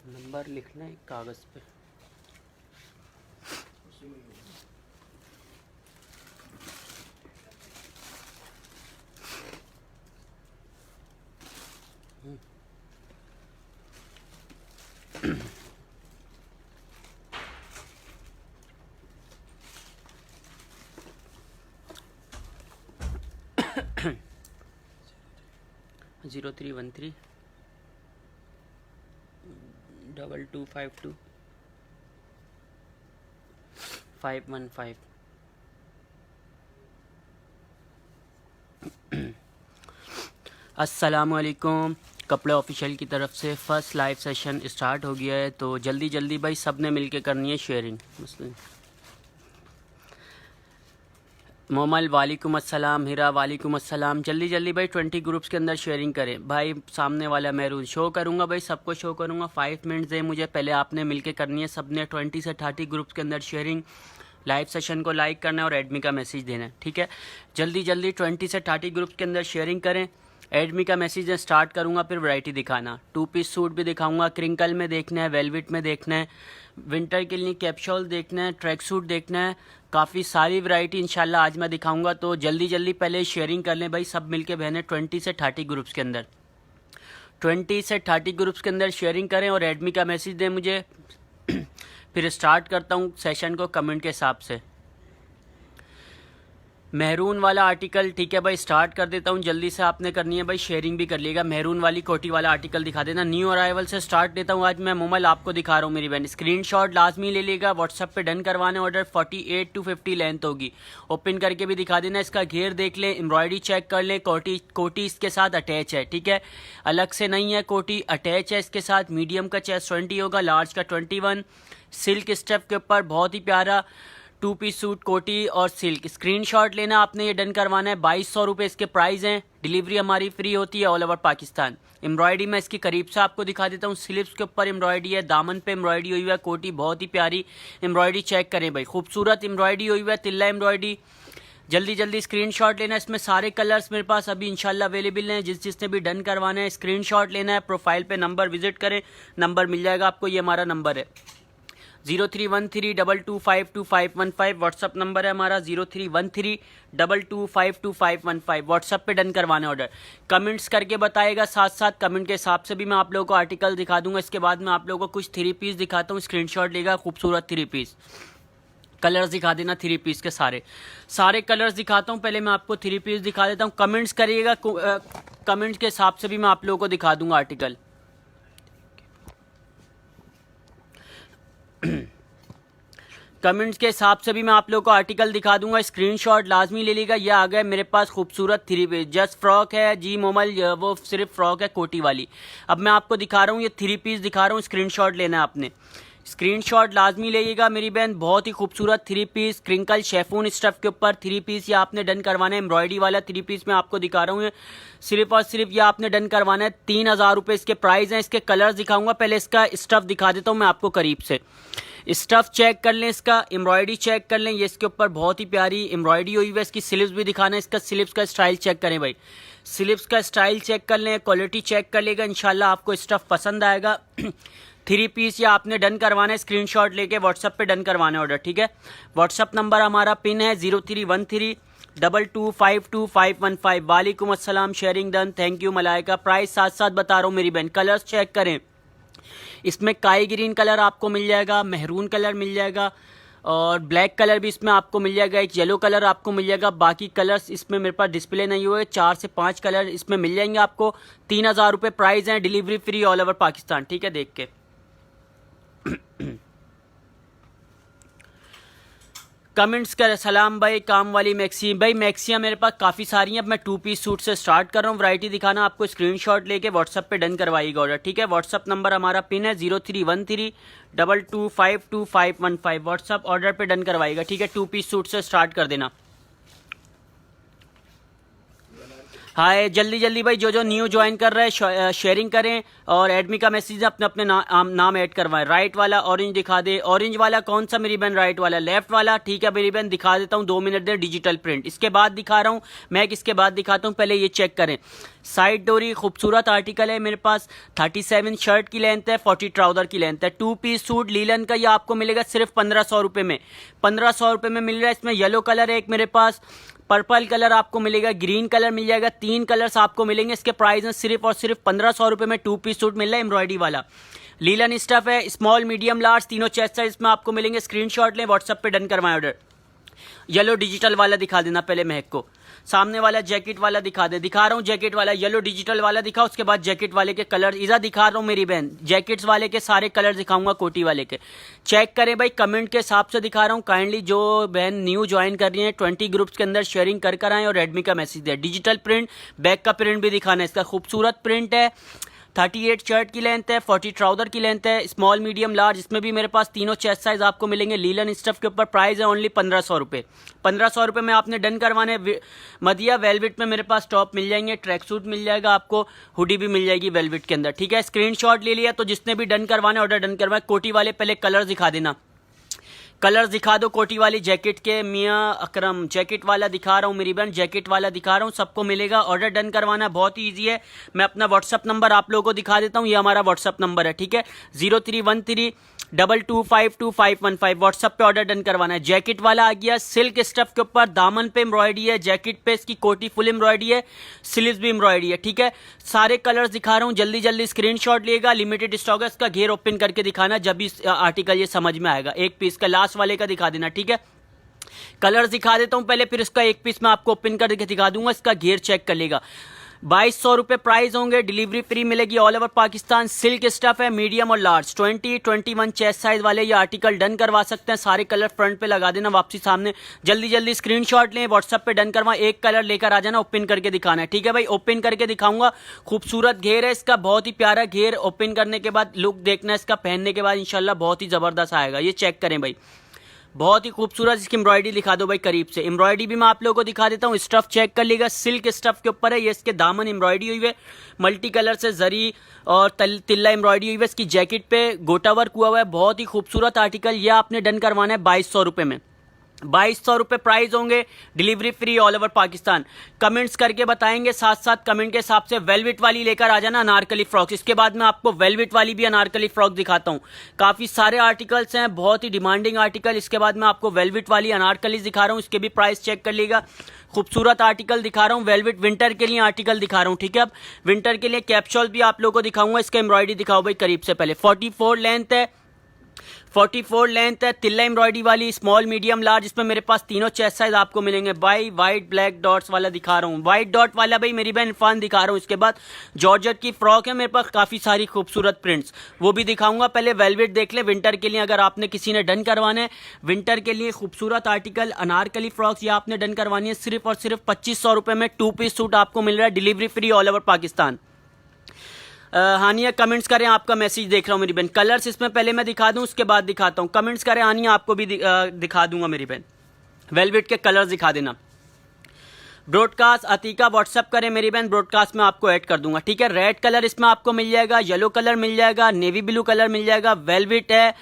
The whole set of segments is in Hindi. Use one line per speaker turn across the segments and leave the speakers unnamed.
नंबर लिखना है कागज़ पे। ज़ीरो 313 2252 515। अस्सलामुअलैकुम। कपड़े ऑफिशियल की तरफ से फ़र्स्ट लाइव सेशन स्टार्ट हो गया है, तो जल्दी जल्दी भाई सब ने मिल के करनी है शेयरिंग। मोमल वालेकुम अस्सलाम, हिरा वालेकुम अस्सलाम। जल्दी जल्दी भाई 20 ग्रुप्स के अंदर शेयरिंग करें भाई। सामने वाला मेहरून शो करूँगा भाई, सबको शो करूँगा। 5 मिनट्स है मुझे, पहले आपने मिलके करनी है सबने 20 से 30 ग्रुप्स के अंदर शेयरिंग। लाइव सेशन को लाइक करना है और एडमी का मैसेज देना है, ठीक है। जल्दी जल्दी 20 से 30 ग्रुप्स के अंदर शेयरिंग करें। एडमी का मैसेज स्टार्ट करूँगा, फिर वैरायटी दिखाना। 2 पीस सूट भी दिखाऊंगा, क्रिंकल में देखना है, वेलवेट में देखना है, विंटर के लिए कैप्शॉल देखना है, ट्रैक सूट देखना है। काफ़ी सारी वैरायटी इंशाल्लाह आज मैं दिखाऊंगा, तो जल्दी जल्दी पहले शेयरिंग कर लें भाई सब मिलके बहने। 20 से 30 ग्रुप्स के अंदर 20 से 30 ग्रुप्स के अंदर शेयरिंग करें और एडमी का मैसेज दें मुझे। फिर स्टार्ट करता हूँ सेशन को कमेंट के हिसाब से। मेहरून वाला आर्टिकल, ठीक है भाई, स्टार्ट कर देता हूँ। जल्दी से आपने करनी है भाई, शेयरिंग भी कर लिएगा। मेहरून वाली कोटी वाला आर्टिकल दिखा देना। न्यू अराइवल से स्टार्ट देता हूँ आज मैं। मोमल आपको दिखा रहा हूँ मेरी बहन। स्क्रीनशॉट लाजमी ले लेगा, व्हाट्सएप पे डन करवाने। ऑर्डर 48 to 50 लेंथ होगी। ओपन करके भी दिखा देना। इसका घेर देख लें, एम्ब्रॉयडरी चेक कर लें। कोटी इसके साथ अटैच है, ठीक है, अलग से नहीं है, कोटी अटैच है इसके साथ। मीडियम का चेस्ट 20 होगा, लार्ज का 21। सिल्क स्टेप के ऊपर बहुत ही प्यारा 2 पीस सूट, कोटी और सिल्क। स्क्रीनशॉट लेना आपने, ये डन करवाना है। 2200 रुपये इसके प्राइस हैं। डिलीवरी हमारी फ्री होती है ऑल ओवर पाकिस्तान। एम्ब्रॉयडरी मैं इसकी करीब से आपको दिखा देता हूँ। स्लीव्स के ऊपर एम्ब्रॉयडरी है, दामन पे एम्ब्रॉयडरी हुई है। कोटी बहुत ही प्यारी एम्ब्रॉयडरी चेक करें भाई, खूबसूरत एम्ब्रॉयडरी हुई है, तिल्ला एम्ब्रॉयडरी। जल्दी जल्दी स्क्रीनशॉट लेना। इसमें सारे कलर्स मेरे पास अभी इंशाल्लाह अवेलेबल हैं। जिसने भी डन करवाना है स्क्रीनशॉट लेना है। प्रोफाइल पे नंबर विजिट करें, नंबर मिल जाएगा आपको। ये हमारा नंबर है 0313225215। व्हाट्सअप नंबर है हमारा 0313225215। व्हाट्सअप पे डन करवाने ऑर्डर। कमेंट्स करके बताएगा, साथ साथ कमेंट के हिसाब से भी मैं आप लोगों को आर्टिकल दिखा दूंगा। इसके बाद मैं आप लोगों को कुछ 3 पीस दिखाता हूँ। स्क्रीनशॉट लेगा, खूबसूरत 3 पीस। कलर्स दिखा देना 3 पीस के सारे कलर्स दिखाता हूँ। पहले मैं आपको 3 पीस दिखा देता हूँ। कमेंट्स करिएगा, कमेंट्स के हिसाब से भी मैं आप लोगों को दिखा दूंगा आर्टिकल। कमेंट्स के हिसाब से भी मैं आप लोगों को आर्टिकल दिखा दूंगा। स्क्रीनशॉट लाजमी ले लीजिएगा। ये आ गया मेरे पास खूबसूरत 3 पीस। जस्ट फ्रॉक है जी मोमल, वो सिर्फ फ्रॉक है कोटी वाली। अब मैं आपको दिखा रहा हूँ, ये 3 पीस दिखा रहा हूँ। स्क्रीनशॉट लेना है आपने, स्क्रीनशॉट लाजमी लीजिएगा मेरी बहन। बहुत ही खूबसूरत 3 पीस, क्रिंकल शेफून स्टफ के ऊपर 3 पीस। ये आपने डन करवाना है। एम्ब्रॉयडरी वाला 3 पीस मैं आपको दिखा रहा हूँ। सिर्फ और सिर्फ ये आपने डन करवाना है। 3000 रुपये इसके प्राइस हैं। इसके कलर्स दिखाऊंगा, पहले इसका स्टफ दिखा देता हूँ मैं आपको करीब से। स्टफ चेक कर लें, इसका एम्ब्रॉयडरी चेक कर लें। ये इसके ऊपर बहुत ही प्यारी एम्ब्रॉयडरी हुई है। इसकी स्लीव्स भी दिखाना है। इसका स्लीव्स का स्टाइल चेक करें भाई, स्लीव्स का स्टाइल चेक कर लें, क्वालिटी चेक कर लेगा। इंशाल्लाह आपको स्टफ पसंद आएगा। 3 पीस ये आपने डन करवाना है। स्क्रीनशॉट लेके व्हाट्सएप पे डन करवाना है ऑर्डर, ठीक है। व्हाट्सएप नंबर हमारा पिन है 0313225215। वालेकुम अस्सलाम। Sharing done, thank you Malaika. Price साथ साथ बता रहा हूँ मेरी बहन। कलर्स चेक करें, इसमें काई ग्रीन कलर आपको मिल जाएगा, मेहरून कलर मिल जाएगा और ब्लैक कलर भी इसमें आपको मिल जाएगा। एक येलो कलर आपको मिल जाएगा। बाकी कलर्स इसमें मेरे पास डिस्प्ले नहीं हुए। 4 से 5 कलर इसमें मिल जाएंगे आपको। 3000 रुपये प्राइस है। Delivery free all over Pakistan, ठीक है। देख के कमेंट्स कर। सलाम भाई, काम वाली मैक्सी भाई। मैक्सियाँ मेरे पास काफ़ी सारी हैं। अब मैं 2 पीस सूट से स्टार्ट कर रहा हूँ। वैरायटी दिखाना आपको, स्क्रीनशॉट लेके व्हाट्सएप पे डन करवाइएगा ऑर्डर, ठीक है। व्हाट्सएप नंबर हमारा पिन है 0313225215। व्हाट्सएप ऑर्डर पे डन करवाइएगा, ठीक है। 2 पीस सूट से स्टार्ट कर देना। हाय, जल्दी जल्दी भाई जो जो न्यू ज्वाइन कर रहे हैं शेयरिंग करें और एडमी का मैसेज अपने अपने नाम ऐड करवाएं। राइट वाला ऑरेंज दिखा दे। ऑरेंज वाला कौन सा मेरी बहन? राइट वाला। लेफ्ट वाला ठीक है मेरी बहन, दिखा देता हूँ 2 मिनट दे। डिजिटल प्रिंट इसके बाद दिखा रहा हूँ मैं, किसके बाद दिखाता हूँ पहले ये चेक करें। साइड डोरी खूबसूरत आर्टिकल है मेरे पास। 37 शर्ट की लेंथ है, 40 ट्राउजर की लेंथ है। 2 पीस सूट लीलन का ये आपको मिलेगा सिर्फ 1500 रुपये में। 1500 रुपये में मिल रहा है। इसमें येलो कलर है एक मेरे पास, पर्पल कलर आपको मिलेगा, ग्रीन कलर मिल जाएगा। 3 कलर्स आपको मिलेंगे। इसके प्राइस है सिर्फ और सिर्फ 1500 रुपये में 2 पीस सूट मिल रहा है एम्ब्रॉयडरी वाला। लीलन स्टफ है, स्मॉल मीडियम लार्ज तीनों चेस्ट साइज में आपको मिलेंगे। स्क्रीनशॉट लें, व्हाट्सएप पे डन करवाएं ऑर्डर। येलो डिजिटल वाला दिखा देना पहले महक को। सामने वाला जैकेट वाला दिखा रहा हूँ जैकेट वाला। येलो डिजिटल वाला दिखा, उसके बाद जैकेट वाले के कलर इधर दिखा रहा हूँ मेरी बहन। जैकेट्स वाले के सारे कलर दिखाऊंगा, कोटी वाले के चेक करें भाई। कमेंट के हिसाब से दिखा रहा हूँ। काइंडली जो बहन न्यू ज्वाइन कर रही है 20 ग्रुप्स के अंदर शेयरिंग कर आए और एडमी का मैसेज दिया। डिजिटल प्रिंट, बैक का प्रिंट भी दिखाना है। इसका खूबसूरत प्रिंट है। 38 शर्ट की लेंथ है, 40 ट्राउजर की लेंथ है, स्मॉल मीडियम लार्ज। इसमें भी मेरे पास तीनों चेस्ट साइज आपको मिलेंगे। लीलन स्टफ के ऊपर प्राइस है ओनली 1500 रुपये। 1500 रुपये में आपने डन करवाने। मदिया वेलवेट में मेरे पास टॉप मिल जाएंगे, ट्रैक सूट मिल जाएगा आपको, हुडी भी मिल जाएगी वेलवेट के अंदर। ठीक है, स्क्रीनशॉट ले लिया तो जिसने भी डन करवाने ऑर्डर डन करवाए। कोटी वाले पहले कलर दिखा देना, कलर्स दिखा दो कोटी वाली जैकेट के। मियाँ अकरम जैकेट वाला दिखा रहा हूँ मेरी बहन, जैकेट वाला दिखा रहा हूँ, सबको मिलेगा। ऑर्डर डन करवाना बहुत ही ईजी है। मैं अपना व्हाट्सअप नंबर आप लोगों को दिखा देता हूँ। ये हमारा व्हाट्सअप नंबर है, ठीक है, 031322521515। व्हाट्सअप पे ऑर्डर डन करवाना है। जैकेट वाला आ गया सिल्क स्टफ के ऊपर, दामन पे एम्ब्रॉयडरी है, जैकेट पे इसकी कोटी फुल एम्ब्रॉयडरी है, स्लीव्स भी एम्ब्रॉयडरी है। ठीक है, सारे कलर्स दिखा रहा हूँ, जल्दी जल्दी स्क्रीनशॉट लिएगा। लिमिटेड स्टॉक है, इसका घेर ओपन करके दिखाना जब भी आर्टिकल ये समझ में आएगा। एक पीस का लास्ट वाले का दिखा देना। ठीक है, कलर्स दिखा देता हूं पहले, फिर इसका एक पीस मैं आपको ओपन करके दिखा दूंगा। इसका घेर चेक कर लेगा। 2200 रुपये प्राइस होंगे। डिलीवरी फ्री मिलेगी all over Pakistan. Silk stuff है, मीडियम और लार्ज। 20-21 चेस्ट साइज वाले ये आर्टिकल डन करवा सकते हैं। सारे कलर फ्रंट पे लगा देना वापसी सामने। जल्दी जल्दी स्क्रीनशॉट लें, व्हाट्सएप पे डन करवा। एक कलर लेकर आ जाना, ओपन करके दिखाना है। ठीक है भाई, ओपन करके दिखाऊंगा। खूबसूरत घेर है इसका, बहुत ही प्यारा घेर। ओपन करने के बाद लुक देखना इसका, पहनने के बाद इंशाल्लाह बहुत ही जबरदस्त आएगा। ये चेक करें भाई, बहुत ही खूबसूरत इसकी एम्ब्रॉयडरी दिखा दो भाई करीब से। एम्ब्रॉयडरी भी मैं आप लोगों को दिखा देता हूँ। स्टफ चेक कर लीजिएगा, सिल्क स्टफ के ऊपर है ये। इसके दामन एम्ब्रॉयडरी हुई है, मल्टी कलर से जरी और तिल्ला एम्ब्रॉयडरी हुई है। इसकी जैकेट पे गोटा वर्क हुआ हुआ है, बहुत ही खूबसूरत आर्टिकल। ये आपने डन करवाना है 2200 रुपये में। 2200 रुपये प्राइस होंगे, delivery free all over Pakistan. Comments करके बताएंगे, साथ साथ कमेंट के हिसाब से वेलवेट वाली लेकर आ जाना, अनारकली फ्रॉक्स। इसके बाद मैं आपको वेलवेट वाली भी अनारकली फ्रॉक दिखाता हूँ। काफ़ी सारे आर्टिकल्स हैं, बहुत ही डिमांडिंग आर्टिकल। इसके बाद मैं आपको वेलवेट वाली अनारकली दिखा रहा हूँ, इसके भी प्राइस चेक कर लीजिएगा। खूबसूरत आर्टिकल दिखा रहा हूँ, वेलवेट विंटर के लिए आर्टिकल दिखा रहा हूँ। ठीक है, अब विंटर के लिए कैप्शॉल भी आप लोगों को दिखाऊंगा। इसका एम्ब्रॉयडरी दिखाओ भाई करीब से पहले। 44 लेंथ है, 44 लेंथ है, तिल्ला एम्ब्रॉयडरी वाली, स्मॉल मीडियम लार्ज। इसमें मेरे पास तीनों चेस्ट साइज आपको मिलेंगे। बाई वाइट ब्लैक डॉट्स वाला दिखा रहा हूँ, व्हाइट डॉट वाला भाई मेरी बहन इरफान दिखा रहा हूँ। इसके बाद जॉर्जेट की फ्रॉक है मेरे पास, काफ़ी सारी खूबसूरत प्रिंट्स, वो भी दिखाऊंगा। पहले वेलवेट देख ले विंटर के लिए, अगर आपने किसी ने डन करवाना है विंटर के लिए खूबसूरत आर्टिकल अनारकली फ्रॉक्स, ये आपने डन करवानी है सिर्फ और सिर्फ 2500 रुपये में। 2 पीस सूट आपको मिल रहा है, delivery free all over Pakistan. Hania comments करें, आपका मैसेज देख रहा हूँ मेरी बहन। कलर्स इसमें पहले मैं दिखा दूँ, उसके बाद दिखाता हूँ। कमेंट्स करें हानिया, आपको भी दिखा दूंगा मेरी बहन। वेलवेट के कलर्स दिखा देना। ब्रॉडकास्ट अतीका व्हाट्सअप करें मेरी बहन, ब्रॉडकास्ट में आपको ऐड कर दूंगा। ठीक है, रेड कलर इसमें आपको मिल जाएगा, येलो कलर मिल जाएगा, नेवी ब्लू कलर मिल जाएगा। वेलवेट है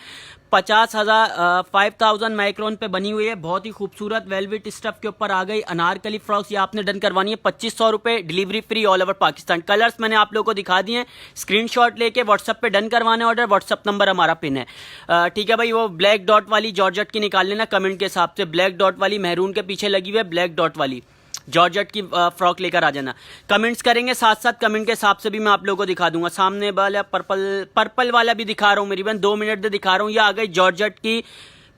50,000 माइक्रोन पे बनी हुई है, बहुत ही खूबसूरत वेलवेट स्टफ के ऊपर आ गई अनारकली फ्रॉक्स। ये आपने डन करवानी है 2500 रुपये, delivery free all over Pakistan. Colours मैंने आप लोगों को दिखा दिए हैं, स्क्रीनशॉट लेके व्हाट्सअप पे डन करवाने ऑर्डर। व्हाट्सअप नंबर हमारा पिन है। ठीक है भाई, वो ब्लैक डॉट वाली जॉर्जेट की निकाल लेना कमेंट के हिसाब से। ब्लैक डॉट वाली महरून के पीछे लगी हुई है, ब्लैक डॉट वाली जॉर्जेट की फ्रॉक लेकर आ जाना। कमेंट्स करेंगे, साथ साथ कमेंट के हिसाब से भी मैं आप लोगों को दिखा दूंगा। सामने वाला पर्पल वाला भी दिखा रहा हूँ मेरी बहन, 2 मिनट से दिखा रहा हूँ। ये आ गई जॉर्जेट की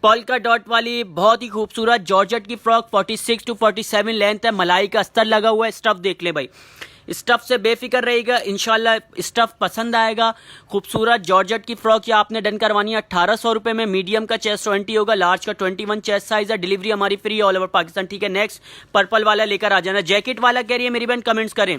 पोल्का डॉट वाली, बहुत ही खूबसूरत जॉर्जेट की फ्रॉक। 46 to 47 लेंथ है, मलाई का अस्तर लगा हुआ है। स्टफ देख ले भाई, स्टफ से बेफिक्र रहेगा, इंशाल्लाह स्टफ पसंद आएगा। खूबसूरत जॉर्जेट की फ्रॉक ये आपने डन करवानी है 1800 रुपये में। मीडियम का चेस्ट 20 होगा, लार्ज का 21 चेस्ट साइज है। डिलीवरी हमारी फ्री ऑल ओवर पाकिस्तान। ठीक है, नेक्स्ट पर्पल वाला लेकर आ जाना। जैकेट वाला कह रही है मेरी बहन, कमेंट्स करें।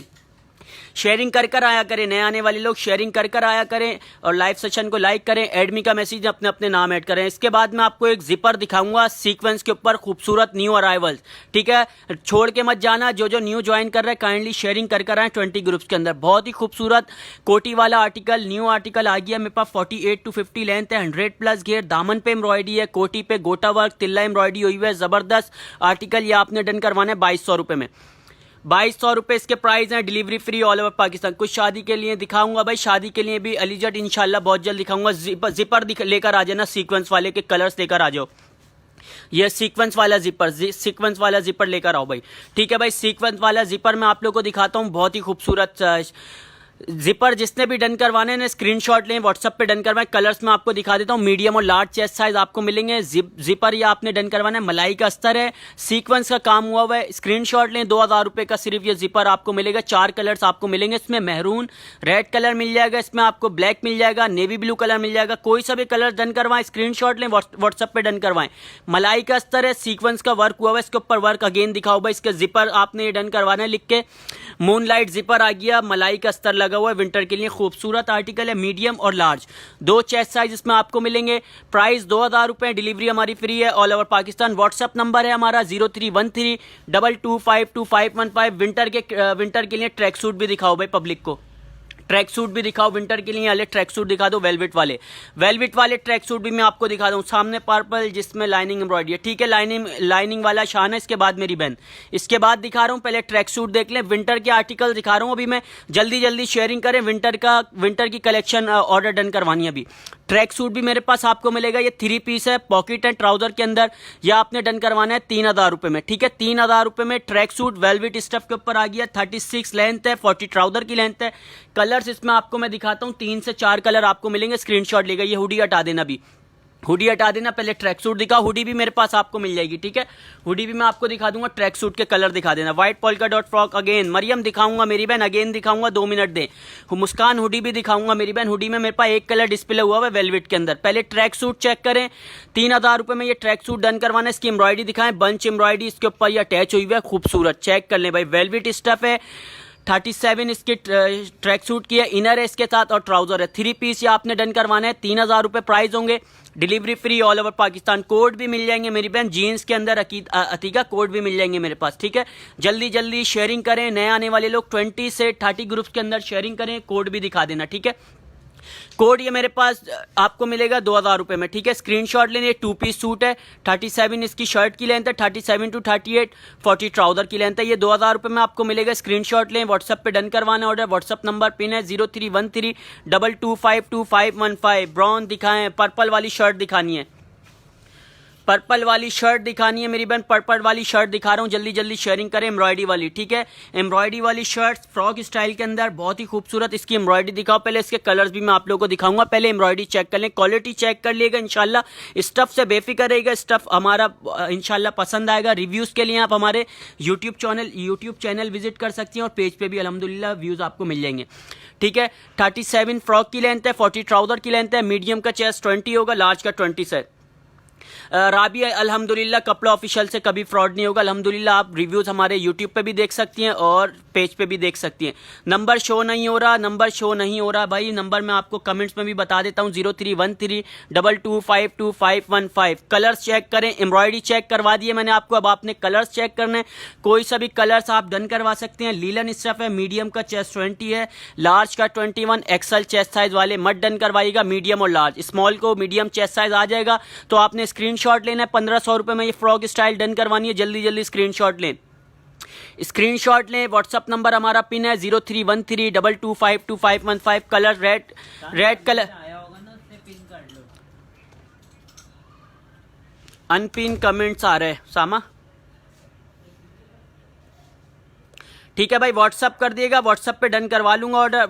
शेयरिंग कर आया करें, नए आने वाले लोग शेयरिंग कर आया करें और लाइव सेशन को लाइक करें, एडमी का मैसेज अपने अपने नाम ऐड करें। इसके बाद मैं आपको एक जिपर दिखाऊंगा सीक्वेंस के ऊपर, खूबसूरत न्यू अराइवल्स, ठीक है। छोड़ के मत जाना, जो न्यू ज्वाइन कर रहे हैं काइंडली शेयरिंग कर आए 20 ग्रुप्स के अंदर। बहुत ही खूबसूरत कोटी वाला आर्टिकल, न्यू आर्टिकल आ गया मेरे पास। 48 to 50 लेंथ है, 100+ घेर, दामन पे एम्ब्रॉयडरी है, कोटी पे गोटा वर्क, तिल्ला एम्ब्रॉयडरी हुई है, जबरदस्त आर्टिकल। ये आपने डन करवाना है 2200 रुपये में। 2200 रुपये इसके प्राइस हैं, delivery free all over Pakistan. कुछ शादी के लिए दिखाऊंगा भाई, शादी के लिए भी अलीजट इंशाल्लाह बहुत जल्द दिखाऊंगा। जिपर लेकर आ जाना, सीक्वेंस वाले के कलर्स लेकर आ जाओ। ये सीक्वेंस वाला जिपर लेकर आओ भाई, ठीक है भाई। सीक्वेंस वाला जिपर मैं आप लोगों को दिखाता हूँ, बहुत ही खूबसूरत जिपर। जिसने भी डन करवाने हैं स्क्रीनशॉट लें, व्हाट्सएप पे डन करवाएं। कलर्स में आपको दिखा देता हूँ, मीडियम और लार्ज चेस्ट साइज आपको मिलेंगे। जिपर ये आपने डन करवाना है, मलाई का अस्तर है, सीक्वेंस का काम हुआ हुआ है। स्क्रीनशॉट लें, 2000 रुपये का सिर्फ ये जिपर आपको मिलेगा। 4 कलर्स आपको मिलेंगे इसमें, महरून रेड कलर मिल जाएगा, इसमें आपको ब्लैक मिल जाएगा, नेवी ब्लू कलर मिल जाएगा। कोई सा भी कलर डन करवाएं, स्क्रीनशॉट लें, व्हाट्सएप पे डन करवाएं। मलाई का अस्तर है, सीक्वेंस का वर्क हुआ हुआ है, इसके ऊपर वर्क अगेन दिखाओ भाई। इसके जिपर आपने ये डन करवाना है, लिख के मूनलाइट जिपर आ गया, मलाई का अस्तर लगा हुआ है, विंटर के लिए खूबसूरत आर्टिकल है। मीडियम और लार्ज 2 चेस्ट साइज इसमें आपको मिलेंगे। प्राइस 2000 रुपए, डिलीवरी हमारी फ्री है all over Pakistan. WhatsApp number है हमारा 031322521515। विंटर के लिए ट्रैक सूट भी दिखाओ भाई पब्लिक को, ट्रैक सूट भी दिखाओ विंटर के लिए। ट्रैक सूट दिखा दो, वेलवेट वाले ट्रैक सूट भी मैं आपको दिखा दूं। सामने पर्पल जिसमें लाइनिंग एम्ब्रॉयडरी है, ठीक है, लाइनिंग वाला शान है। इसके बाद मेरी बहन, इसके बाद दिखा रहा हूं, पहले ट्रैक सूट देख लें। विंटर के आर्टिकल दिखा रहा हूं अभी मैं, जल्दी शेयरिंग करें। विंटर की कलेक्शन ऑर्डर डन करवानी है अभी। ट्रैक सूट भी मेरे पास आपको मिलेगा, ये 3 पीस है, पॉकेट एंड ट्राउजर के अंदर। ये आपने डन करवाना है 3000 रुपये में, ठीक है। 3000 रुपये में ट्रैक सूट वेलवेट स्टफ के ऊपर आ गया। 36 लेंथ है, 40 ट्राउजर की लेंथ है। कलर्स इसमें आपको मैं दिखाता हूँ, 3 से 4 कलर आपको मिलेंगे। स्क्रीनशॉट लेगा। ये हुडी हटा देना अभी, हुडी हटा देना, पहले ट्रैक सूट दिखा। हुडी भी मेरे पास आपको मिल जाएगी, ठीक है। हुडी भी मैं आपको दिखा दूंगा, ट्रैक सूट के कलर दिखा देना। White polka dot frock again, Mariam दिखाऊंगा मेरी बहन, अगेन दिखाऊंगा, 2 मिनट दे। मुस्कान हुडी भी दिखाऊंगा मेरी बहन। हुडी में मेरे पास एक कलर डिस्प्ले हुआ है वेलवेट के अंदर। पहले ट्रैक सूट चेक करें, 3000 रुपये में ये ट्रैक सूट डन करवाना है। इसकी एम्ब्रॉयडरी दिखाएं, बंच एम्ब्रॉयडरी इसके ऊपर ये अटैच हुई है, खूबसूरत। चेक कर लें भाई, वेलवेट स्टफ है। 37 इसके ट्रैक सूट की है, इनर है इसके साथ और ट्राउजर है। 3 पीस ये आपने डन करवाना है। 3000 रुपये प्राइस होंगे, delivery free all over Pakistan. Code भी मिल जाएंगे मेरी बहन, जीन्स के अंदर अतीका कोड भी मिल जाएंगे मेरे पास, ठीक है। जल्दी शेयरिंग करें, नए आने वाले लोग 20 से 30 ग्रुप्स के अंदर शेयरिंग करें। कोड भी दिखा देना, ठीक है। कोड ये मेरे पास आपको मिलेगा 2000 रुपये में, ठीक है। स्क्रीनशॉट लेने, 2 पीस सूट है। 37 इसकी शर्ट की लेंथ है, 37 to 38, 40 ट्राउजर की लेंथ है। ये 2000 रुपये में आपको मिलेगा। स्क्रीनशॉट लें, व्हाट्सएप पे डन करवाना ऑर्डर। व्हाट्सएप नंबर पिन है 031322522515। ब्राउन दिखाएं, पर्पल वाली शर्ट दिखानी है, पर्पल वाली शर्ट दिखानी है मेरी बहन। पर्पल वाली शर्ट दिखा रहा हूँ, जल्दी शेयरिंग करें। एम्ब्रॉयडरी वाली, ठीक है। एम्ब्रॉयडरी वाली शर्ट फ्रॉक स्टाइल के अंदर, बहुत ही खूबसूरत इसकी एम्ब्रॉयडरी दिखाओ। पहले इसके कलर्स भी मैं आप लोगों को दिखाऊंगा, पहले एम्ब्रॉयडरी चेक कर लें, क्वालिटी चेक कर लिएगा इंशाल्लाह। स्टफ से बेफिक्र रहेगा, स्टफ हमारा इंशाल्लाह पसंद आएगा। रिव्यूज़ के लिए आप हमारे यूट्यूब चैनल विजिट कर सकती हैं और पेज पे भी अल्हम्दुलिल्लाह व्यूज़ आपको मिल जाएंगे, ठीक है। 37 फ्रॉक की लेंथ है, 40 ट्राउजर की लेंथ है। मीडियम का चेस्ट 20 होगा, लार्ज का 20 है। राबिया अल्हम्दुलिल्लाह कपड़ा ऑफिशियल से कभी फ्रॉड नहीं होगा अल्हम्दुलिल्लाह। आप रिव्यूज़ हमारे यूट्यूब पे भी देख सकती हैं और पेज पे भी देख सकती हैं। नंबर शो नहीं हो रहा भाई, नंबर मैं आपको कमेंट्स में भी बता देता हूँ, 031322522515। कलर्स चेक करें, एम्ब्रॉयडरी चेक करवा दिए मैंने आपको, अब आपने कलर्स चेक करने। कोई सा भी कलर्स आप डन करवा सकते हैं। लीलन स्टफ है, मीडियम का चेस्ट 20 है, लार्ज का 21, एक्सल चेस्ट साइज वाले मत डन करवाइएगा। मीडियम और लार्ज, स्मॉल को मीडियम चेस्ट साइज आ जाएगा तो आपने स्क्रीनशॉट लेना है। 1500 रुपये में ये फ्रॉक स्टाइल डन करवानी है, जल्दी स्क्रीनशॉट लें। व्हाट्सअप नंबर हमारा पिन है 031322522515। Colour red colour, unpin comments आ रहे हैं सामा, ठीक है भाई। व्हाट्सअप कर दिएगा, व्हाट्सअप पे डन करवा लूंगा ऑर्डर।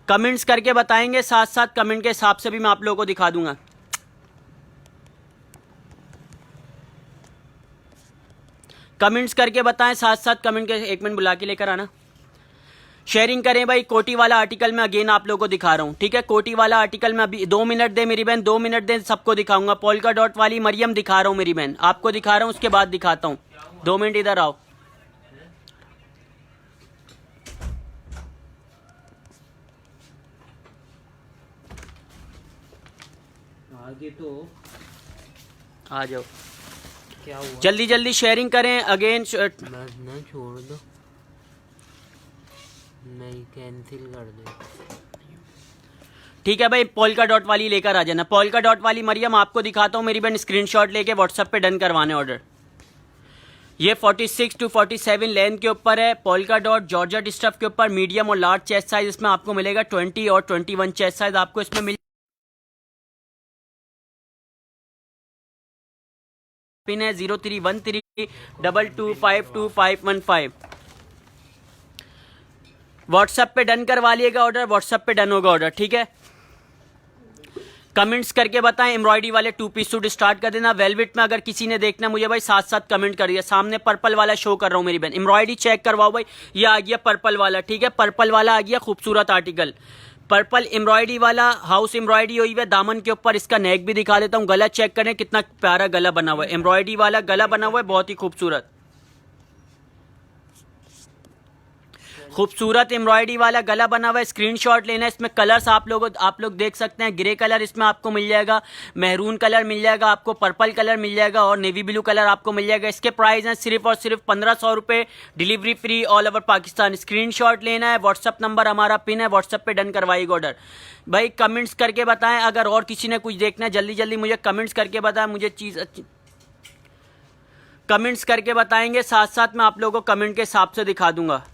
कमेंट्स करके बताएंगे, साथ कमेंट के हिसाब से भी मैं आप लोगों को दिखा दूंगा। कमेंट्स करके बताएं, साथ कमेंट के, 1 मिनट बुला के लेकर आना। शेयरिंग करें भाई। कोटी वाला आर्टिकल मैं अगेन आप लोगों को दिखा रहा हूँ, ठीक है। कोटी वाला आर्टिकल में अभी 2 मिनट दे मेरी बहन, 2 मिनट दे, सबको दिखाऊंगा। पोल्का डॉट वाली मरियम दिखा रहा हूँ मेरी बहन, आपको दिखा रहा हूँ, उसके बाद दिखाता हूँ। 2 मिनट इधर आओ।
आगे तो
आ जाओ,
क्या हुआ?
जल्दी जल्दी शेयरिंग करें अगेन।
बस ना छोड़ दो, नहीं कैंसिल कर दो।
ठीक है भाई, पोल्का डॉट वाली लेकर आ जाना। पोल्का डॉट वाली मरियम आपको दिखाता हूँ मेरी बहन, स्क्रीनशॉट लेके व्हाट्सएप पे डन करवाने ऑर्डर। ये 46 to 47 लेंथ के ऊपर है। पोल्का डॉट जॉर्जेट स्टफ के ऊपर मीडियम और लार्ज चेस्ट साइज इसमें आपको मिलेगा। 20 और 21 चेस्ट साइज आपको इसमें मिल। पिन है 031322525515। व्हाट्सएप पे डन करवा लिएगा ऑर्डर, व्हाट्सएप पे डन होगा ऑर्डर, ठीक है। कमेंट्स करके बताएं। एम्ब्रॉयडरी वाले 2 पीस सूट स्टार्ट कर देना। वेलवेट में अगर किसी ने देखना मुझे भाई साथ साथ कमेंट करिए। सामने पर्पल वाला शो कर रहा हूं मेरी बहन, एम्ब्रॉयडरी चेक करवाओ भाई। ये आ गया पर्पल वाला, ठीक है। पर्पल वाला आ गया खूबसूरत आर्टिकल, पर्पल एम्ब्रॉयडरी वाला, हाउस एम्ब्रॉयडरी हुई है दामन के ऊपर। इसका नेक भी दिखा देता हूँ। गला चेक करें कितना प्यारा गला बना हुआ है, एम्ब्रॉयडरी वाला गला बना हुआ है, बहुत ही खूबसूरत खूबसूरत एम्ब्रॉयडरी वाला गला बना हुआ है। स्क्रीनशॉट लेना है। इसमें कलर्स आप लोग देख सकते हैं। ग्रे कलर इसमें आपको मिल जाएगा, मैरून कलर मिल जाएगा आपको, पर्पल कलर मिल जाएगा और नेवी ब्लू कलर आपको मिल जाएगा। इसके प्राइस हैं सिर्फ और सिर्फ 1500 रुपये, delivery free all over Pakistan. Screenshot लेना है, व्हाट्सअप नंबर हमारा पिन है, व्हाट्सअप पे डन करवाइएगा ऑर्डर। भाई कमेंट्स करके बताएं, अगर और किसी ने कुछ देखना है जल्दी जल्दी मुझे कमेंट्स करके बताएं। मुझे चीज़ अच्छी कमेंट्स करके बताएंगे, साथ साथ मैं आप लोगों को कमेंट के हिसाब से दिखा दूंगा।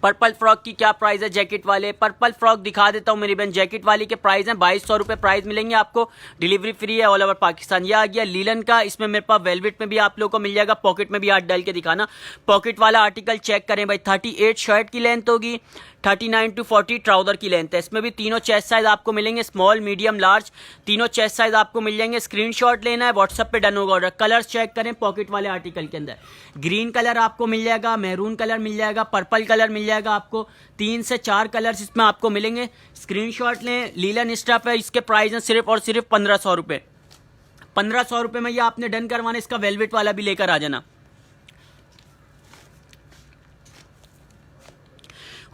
पर्पल फ्रॉक की क्या प्राइस है जैकेट वाले? पर्पल फ्रॉक दिखा देता हूँ मेरी बहन। जैकेट वाली के प्राइस हैं 2200 रुपये प्राइस मिलेंगे आपको, डिलीवरी फ्री है ऑल ओवर पाकिस्तान। यह आ गया लीलन का, इसमें मेरे पास वेलवेट में भी आप लोगों को मिल जाएगा। पॉकेट में भी हाथ डाल के दिखाना। पॉकेट वाला आर्टिकल चेक करें भाई। 38 शर्ट की लेंथ होगी, 39 to 40 ट्राउजर की लेंथ है। इसमें भी तीनों चेस्ट साइज आपको मिलेंगे, स्मॉल मीडियम लार्ज, तीनों चेस्ट साइज आपको मिल जाएंगे। स्क्रीनशॉट लेना है, व्हाट्सएप पे डन होगा ऑर्डर। कलर्स चेक करें पॉकेट वाले आर्टिकल के अंदर। ग्रीन कलर आपको मिल जाएगा, मैरून कलर मिल जाएगा, पर्पल कलर मिल जाएगा आपको। 3 से 4 कलर्स इसमें आपको मिलेंगे। स्क्रीनशॉट लें। लीलन स्टफ है, इसके प्राइस हैं सिर्फ और सिर्फ 1500 रुपये। 1500 रुपये में ये आपने डन करवाना। इसका वेलवेट वाला भी लेकर आ जाना।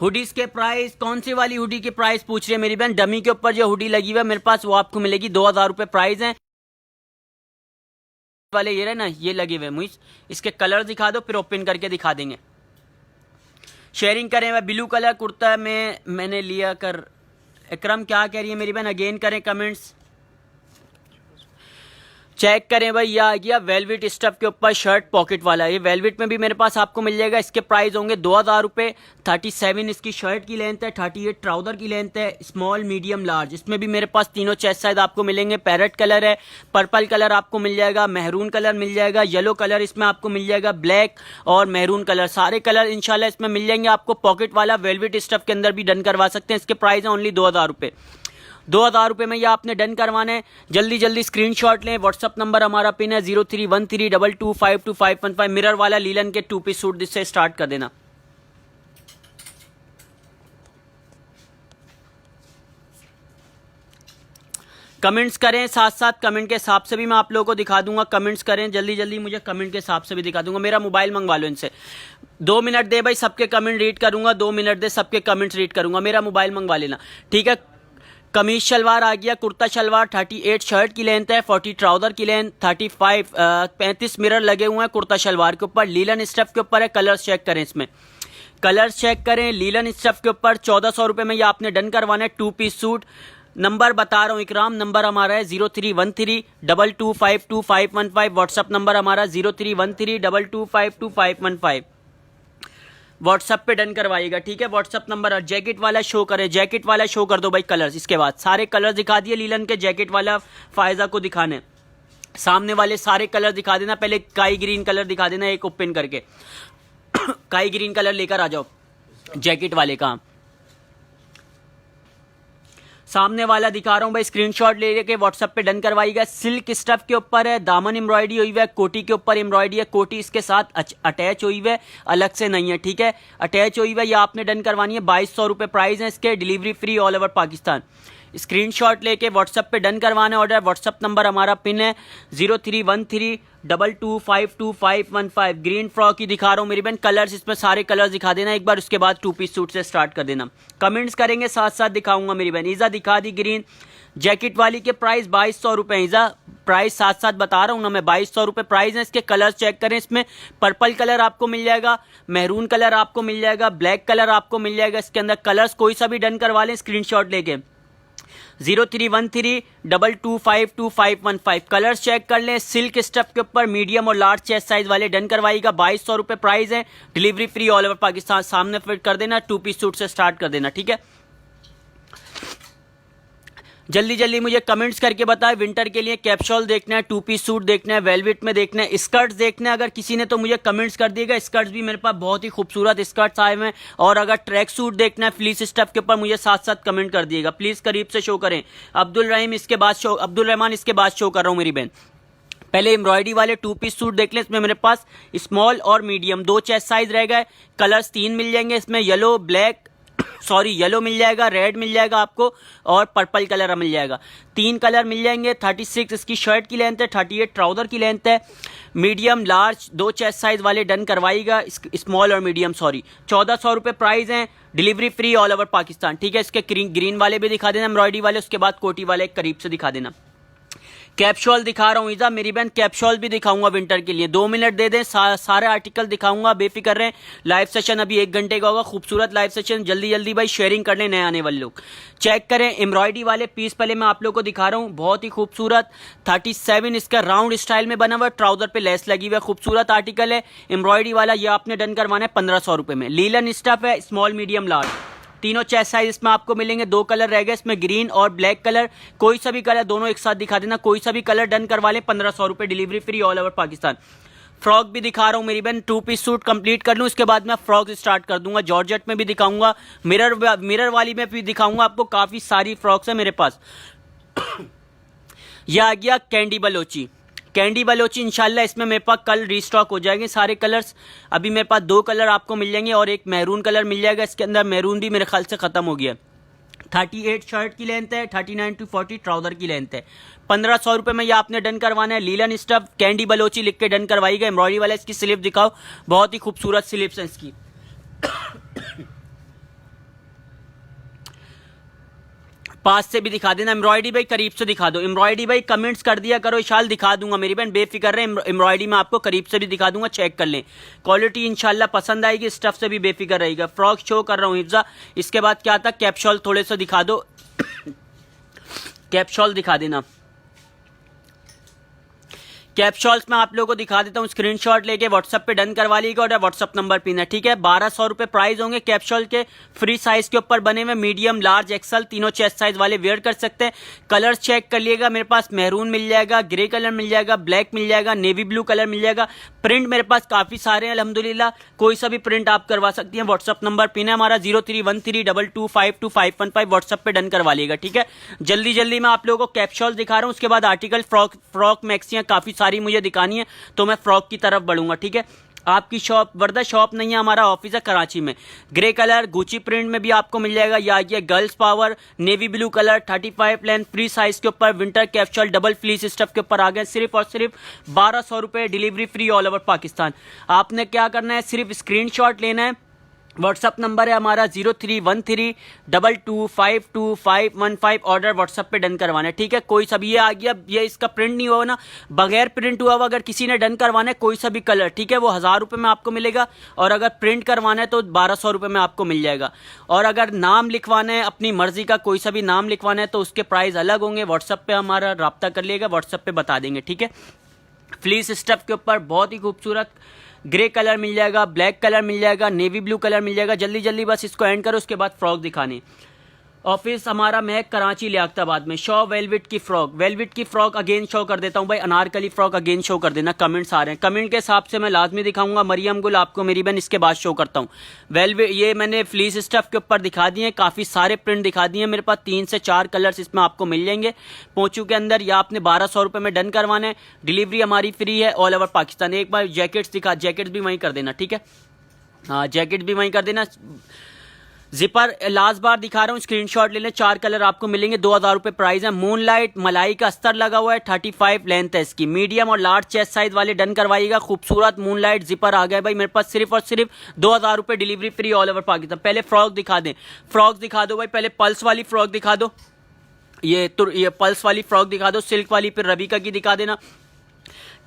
हुडीज के प्राइस, कौन सी वाली हुडी की प्राइस पूछ रही है मेरी बहन? डमी के ऊपर जो हुडी लगी हुई है मेरे पास वो आपको मिलेगी 2000 रुपये प्राइस है वाले। ये रहे ना, ये लगे हुए मुझे। इसके कलर दिखा दो फिर ओपन करके दिखा देंगे। शेयरिंग करें। वह ब्लू कलर कुर्ता में मैंने लिया कर। इकरम क्या कह रही है मेरी बहन? अगेन करें कमेंट्स, चेक करें भाई। यह आ गया वेलवेट स्टफ के ऊपर शर्ट पॉकेट वाला। ये वेलवेट में भी मेरे पास आपको मिल जाएगा। इसके प्राइस होंगे 2000 रुपये। 37 इसकी शर्ट की लेंथ है, 38 ट्राउजर की लेंथ है, स्मॉल मीडियम लार्ज। इसमें भी मेरे पास तीनों चेस्ट साइज आपको मिलेंगे। पैरेट कलर है, पर्पल कलर आपको मिल जाएगा, मैरून कलर मिल जाएगा, येलो कलर इसमें आपको मिल जाएगा, ब्लैक और मैरून कलर, सारे कलर इंशाल्लाह इसमें मिल जाएंगे आपको। पॉकेट वाला वेलवेट स्टफ के अंदर भी डन करवा सकते हैं। इसके प्राइस है ओनली 2000 रुपये। 2000 रुपये में ये आपने डन करवाना है। जल्दी जल्दी स्क्रीनशॉट लें। व्हाट्सअप नंबर हमारा पिन है 031322525515। मिरर वाला लीलन के 2 पीस सूट से स्टार्ट कर देना। कमेंट्स करें, साथ साथ कमेंट के हिसाब से भी मैं आप लोगों को दिखा दूंगा। कमेंट्स करें जल्दी जल्दी, मुझे कमेंट के हिसाब से भी दिखा दूंगा। मेरा मोबाइल मंगवा लो इनसे। 2 मिनट दे भाई, सबके कमेंट रीड करूंगा। 2 मिनट दे, सबके कमेंट्स रीड करूंगा। मेरा मोबाइल मंगवा लेना, ठीक है। कमीज शलवार आ गया, कुर्ता शलवार 38 शर्ट की लेंथ है, 40 ट्राउजर की लेंथ, 35 मिरर लगे हुए हैं कुर्ता शलवार के ऊपर। लीलन स्टफ के ऊपर है। कलर्स चेक करें, इसमें कलर्स चेक करें। लीलन स्टफ के ऊपर 1400 रुपये में ये आपने डन करवाना है 2 पीस सूट। नंबर बता रहा हूँ इकराम, नंबर हमारा है 031322525515। व्हाट्सअप नंबर हमारा 031322525515। व्हाट्सएप पे डन करवाइएगा, ठीक है। WhatsApp number. जैकेट वाला शो करे, जैकेट वाला शो कर दो भाई कलर्स। इसके बाद सारे कलर दिखा दिए लीलन के। जैकेट वाला फायजा को दिखाने, सामने वाले सारे कलर दिखा देना। पहले काई ग्रीन कलर दिखा देना एक ओपन करके। काई ग्रीन कलर लेकर आ जाओ जैकेट वाले का। सामने वाला दिखा रहा हूँ भाई, स्क्रीनशॉट ले लेके व्हाट्सएप पे डन करवाइएगा। सिल्क स्टफ के ऊपर है, दामन एम्ब्रॉयडरी हुई है, कोटी के ऊपर एम्ब्रॉयडरी है, कोटी इसके साथ अटैच हुई है, अलग से नहीं है, ठीक है, अटैच हुई है। ये आपने डन करवानी है। 2200 रुपये प्राइस है इसके, delivery free all over Pakistan. Screenshot लेके व्हाट्सएप पे डन करवाना है ऑर्डर। व्हाट्सएप नंबर हमारा पिन है 031322525515। ग्रीन फ्रॉक ही दिखा रहा हूँ मेरी बहन, कलर्स इसमें सारे कलर्स दिखा देना एक बार, उसके बाद 2 पीस सूट से स्टार्ट कर देना। कमेंट्स करेंगे साथ साथ दिखाऊंगा मेरी बहन। ईजा दिखा दी ग्रीन जैकेट वाली के प्राइस 2200 रुपये। ईजा प्राइस साथ साथ बता रहा हूँ ना मैं, 2200 रुपये प्राइस है इसके। कलर चेक करें, इसमें पर्पल कलर आपको मिल जाएगा, मैरून कलर आपको मिल जाएगा, ब्लैक कलर आपको मिल जाएगा। इसके अंदर कलर्स कोई सा भी डन करवा लें स्क्रीनशॉट लेके। 031322525515। कलर्स चेक कर लें। सिल्क स्टफ के ऊपर मीडियम और लार्ज चेस्ट साइज वाले डन करवाइएगा। 2200 रुपये प्राइस है, delivery free all over Pakistan. सामने फिट कर देना, 2 पीस सूट से स्टार्ट कर देना, ठीक है। जल्दी जल्दी मुझे कमेंट्स करके बताएं, विंटर के लिए कैप्शॉल देखना है, 2 पीस सूट देखना है, वेलवेट में देखना है, स्कर्ट्स देखना है अगर किसी ने तो मुझे कमेंट्स कर दिएगा। स्कर्ट्स भी मेरे पास बहुत ही खूबसूरत स्कर्ट्स आए हुए हैं। और अगर ट्रैक सूट देखना है फ्लीस स्टफ के ऊपर, मुझे साथ साथ कमेंट कर दिएगा प्लीज, करीब से शो करें। अब्दुल रहमान इसके बाद शो कर रहा हूँ मेरी बहन। पहले एम्ब्रॉयडरी वाले 2 पीस सूट देख लें। इसमें मेरे पास स्मॉल और मीडियम 2 चेस्ट साइज रह गए। कलर्स 3 मिल जाएंगे इसमें, येलो मिल जाएगा, रेड मिल जाएगा आपको, और पर्पल कलर मिल जाएगा। 3 कलर मिल जाएंगे। 36 इसकी शर्ट की लेंथ है, 38 ट्राउजर की लेंथ है। मीडियम लार्ज 2 चेस्ट साइज वाले डन करवाइएगा, स्मॉल और मीडियम 1400 रुपये प्राइस है, delivery free all over Pakistan, ठीक है। इसके ग्रीन वाले भी दिखा देना, एम्ब्रॉयडरी वाले, उसके बाद कोटी वाले करीब से दिखा देना। कैप्शॉल दिखा रहा हूँ ईजा मेरी बहन, कैप्शॉल भी दिखाऊंगा विंटर के लिए। 2 मिनट दे दें, सारे आर्टिकल दिखाऊंगा, बेफिक्र रहें। लाइव सेशन अभी 1 घंटे का होगा, खूबसूरत लाइव सेशन। जल्दी जल्दी भाई शेयरिंग कर लें नए आने वाले लोग। चेक करें एम्ब्रॉयडरी वाले पीस, पहले मैं आप लोग को दिखा रहा हूँ, बहुत ही खूबसूरत 37 इसका राउंड स्टाइल में बना हुआ, ट्राउजर पे लेस लगी हुई है, खूबसूरत आर्टिकल है एम्ब्रॉयडरी वाला। ये आपने डन करवाना है 1500 रुपये में। लीलन स्टफ है, स्मॉल मीडियम लार्ज, तीनों चेस्ट साइज इसमें आपको मिलेंगे। 2 कलर रह गए इसमें, ग्रीन और ब्लैक कलर, कोई सा भी कलर दोनों एक साथ दिखा देना, कोई सा भी कलर डन करवा लें। 1500 रुपये, delivery free all over Pakistan. Frock भी दिखा रहा हूँ मेरी बहन, 2 पीस सूट कंप्लीट कर लूँ, इसके बाद मैं फ्रॉक स्टार्ट कर दूंगा। जॉर्जेट में भी दिखाऊंगा, मिरर वाली में भी दिखाऊंगा आपको, काफी सारी फ्रॉक्स है मेरे पास। यह आ गया कैंडी बलोची इंशाल्लाह, इसमें मेरे पास कल रीस्टॉक हो जाएंगे सारे कलर्स। अभी मेरे पास 2 कलर आपको मिल जाएंगे और एक मैरून कलर मिल जाएगा। इसके अंदर मैरून भी मेरे ख्याल से खत्म हो गया। 38 शर्ट की लेंथ है, 39 to 40 ट्राउजर की लेंथ है। 1500 रुपये में ये आपने डन करवाना है। लीलन स्टफ कैंडी बलोची लिख के डन करवाइएगा। एम्ब्रॉयडरी वाला इसकी स्लीव दिखाओ, बहुत ही खूबसूरत स्लीव्स है इसकी। पास से भी दिखा देना। एम्ब्रॉयडरी भाई करीब से दिखा दो। एम्ब्रॉयडरी भाई कमेंट्स कर दिया करो, इशाल दिखा दूंगा मेरी बहन, बेफिक्र रहे। एम्ब्रॉयडरी में आपको करीब से भी दिखा दूंगा, चेक कर लें। क्वालिटी इंशाल्लाह पसंद आएगी, स्टफ से भी बेफिक्र रहेगा। फ्रॉक शो कर रहा हूँ हिफ्जा। इसके बाद क्या था, कैप्शॉल थोड़े से दिखा दो। कैप्शॉल दिखा देना। कैप्शॉल्स में आप लोगों को दिखा देता हूँ, स्क्रीनशॉट लेके व्हाट्सएप पे डन करवा लीजिएगा और व्हाट्सएप नंबर पिन है, ठीक है। 1200 रुपये प्राइस होंगे कैप्शॉल के, फ्री साइज के ऊपर बने हुए, मीडियम लार्ज एक्सल तीनों चेस्ट साइज वाले वेयर कर सकते हैं। कलर्स चेक कर लिएगा, मेरे पास मैरून मिल जाएगा, ग्रे कलर मिल जाएगा, ब्लैक मिल जाएगा, नेवी ब्लू कलर मिल जाएगा। प्रिंट मेरे पास काफी सारे हैं अल्हम्दुलिल्लाह, कोई सा भी प्रिंट आप करवा सकती हैं। व्हाट्सएप नंबर पिन है हमारा 031322525515, व्हाट्सएप पे डन करवा लिएगा, ठीक है। जल्दी जल्दी मैं आप लोगों को कैप्शॉल दिखा रहा हूँ, उसके बाद आर्टिकल फ्रॉक मैक्सियां काफी सारी मुझे दिखानी है, तो मैं फ्रॉक की तरफ बढ़ूंगा, ठीक है। आपकी शॉप वर्दा शॉप नहीं है, हमारा ऑफिस है कराची में। ग्रे कलर गुची प्रिंट में भी आपको मिल जाएगा, या ये girls power navy blue colour 35 length free size के ऊपर विंटर कैप्शॉल डबल फ्लीस स्टफ के ऊपर आ गए, सिर्फ और सिर्फ 1200 रुपए, delivery free all over Pakistan. आपने क्या करना है, सिर्फ स्क्रीनशॉट लेना है। व्हाट्सअप नंबर है हमारा 031322525515, ऑर्डर व्हाट्सअप पे डन करवाना है, ठीक है। कोई सा भी ये आ गया, ये इसका प्रिंट नहीं हुआ ना, बगैर प्रिंट हुआ अगर किसी ने डन करवाना है कोई सा भी कलर, ठीक है, वो 1000 रुपये में आपको मिलेगा, और अगर प्रिंट करवाना है तो 1200 रुपये में आपको मिल जाएगा। और अगर नाम लिखवाना है अपनी मर्जी का, कोई सा भी नाम लिखवाना है तो उसके प्राइस अलग होंगे। व्हाट्सअप पे हमारा रब्ता कर लिएगा, व्हाट्सअप पे बता देंगे, ठीक है। फ्लीस स्टफ के ऊपर बहुत ही खूबसूरत ग्रे कलर मिल जाएगा, ब्लैक कलर मिल जाएगा, नेवी ब्लू कलर मिल जाएगा। जल्दी जल्दी बस इसको एंड करो, उसके बाद फ्रॉक दिखाने। ऑफिस हमारा महक कराची लियाकताबाद में। शो वेलवेट की फ्रॉक अगेन शो कर देता हूँ भाई, अनारकली फ्रॉक अगेन शो कर देना। कमेंट्स आ रहे हैं, कमेंट के हिसाब से मैं लाजमी दिखाऊंगा। मरियम गुल आपको मेरी बहन इसके बाद शो करता हूँ। वेलवेट ये मैंने फ्लीस स्टफ के ऊपर दिखा दिए, काफ़ी सारे प्रिंट दिखा दिए। मेरे पास 3 से 4 कलर्स इसमें आपको मिल जाएंगे पोंचू के अंदर। या आपने 1200 रुपये में डन करवाना है, डिलीवरी हमारी फ्री है ऑल ओवर पाकिस्तान। एक बार जैकेट्स दिखा, जैकेट्स भी वहीं कर देना, ठीक है। हाँ, जैकेट भी वहीं कर देना। जिपर लास्ट बार दिखा रहा हूँ, स्क्रीनशॉट ले लें। 4 कलर आपको मिलेंगे, 2000 रुपये प्राइस है। मूनलाइट मलाई का अस्तर लगा हुआ है, 35 लेंथ है इसकी। मीडियम और लार्ज चेस्ट साइज वाले डन करवाइएगा। खूबसूरत मूनलाइट जिपर आ गया भाई मेरे पास, सिर्फ और सिर्फ 2000 रुपये, delivery free all over Pakistan. पहले फ्रॉक दिखा दें, फ्रॉक दिखा दो भाई। पहले पल्स वाली फ्रॉक दिखा दो, ये पल्स वाली फ्रॉक दिखा दो, सिल्क वाली। फिर रबीका की दिखा देना,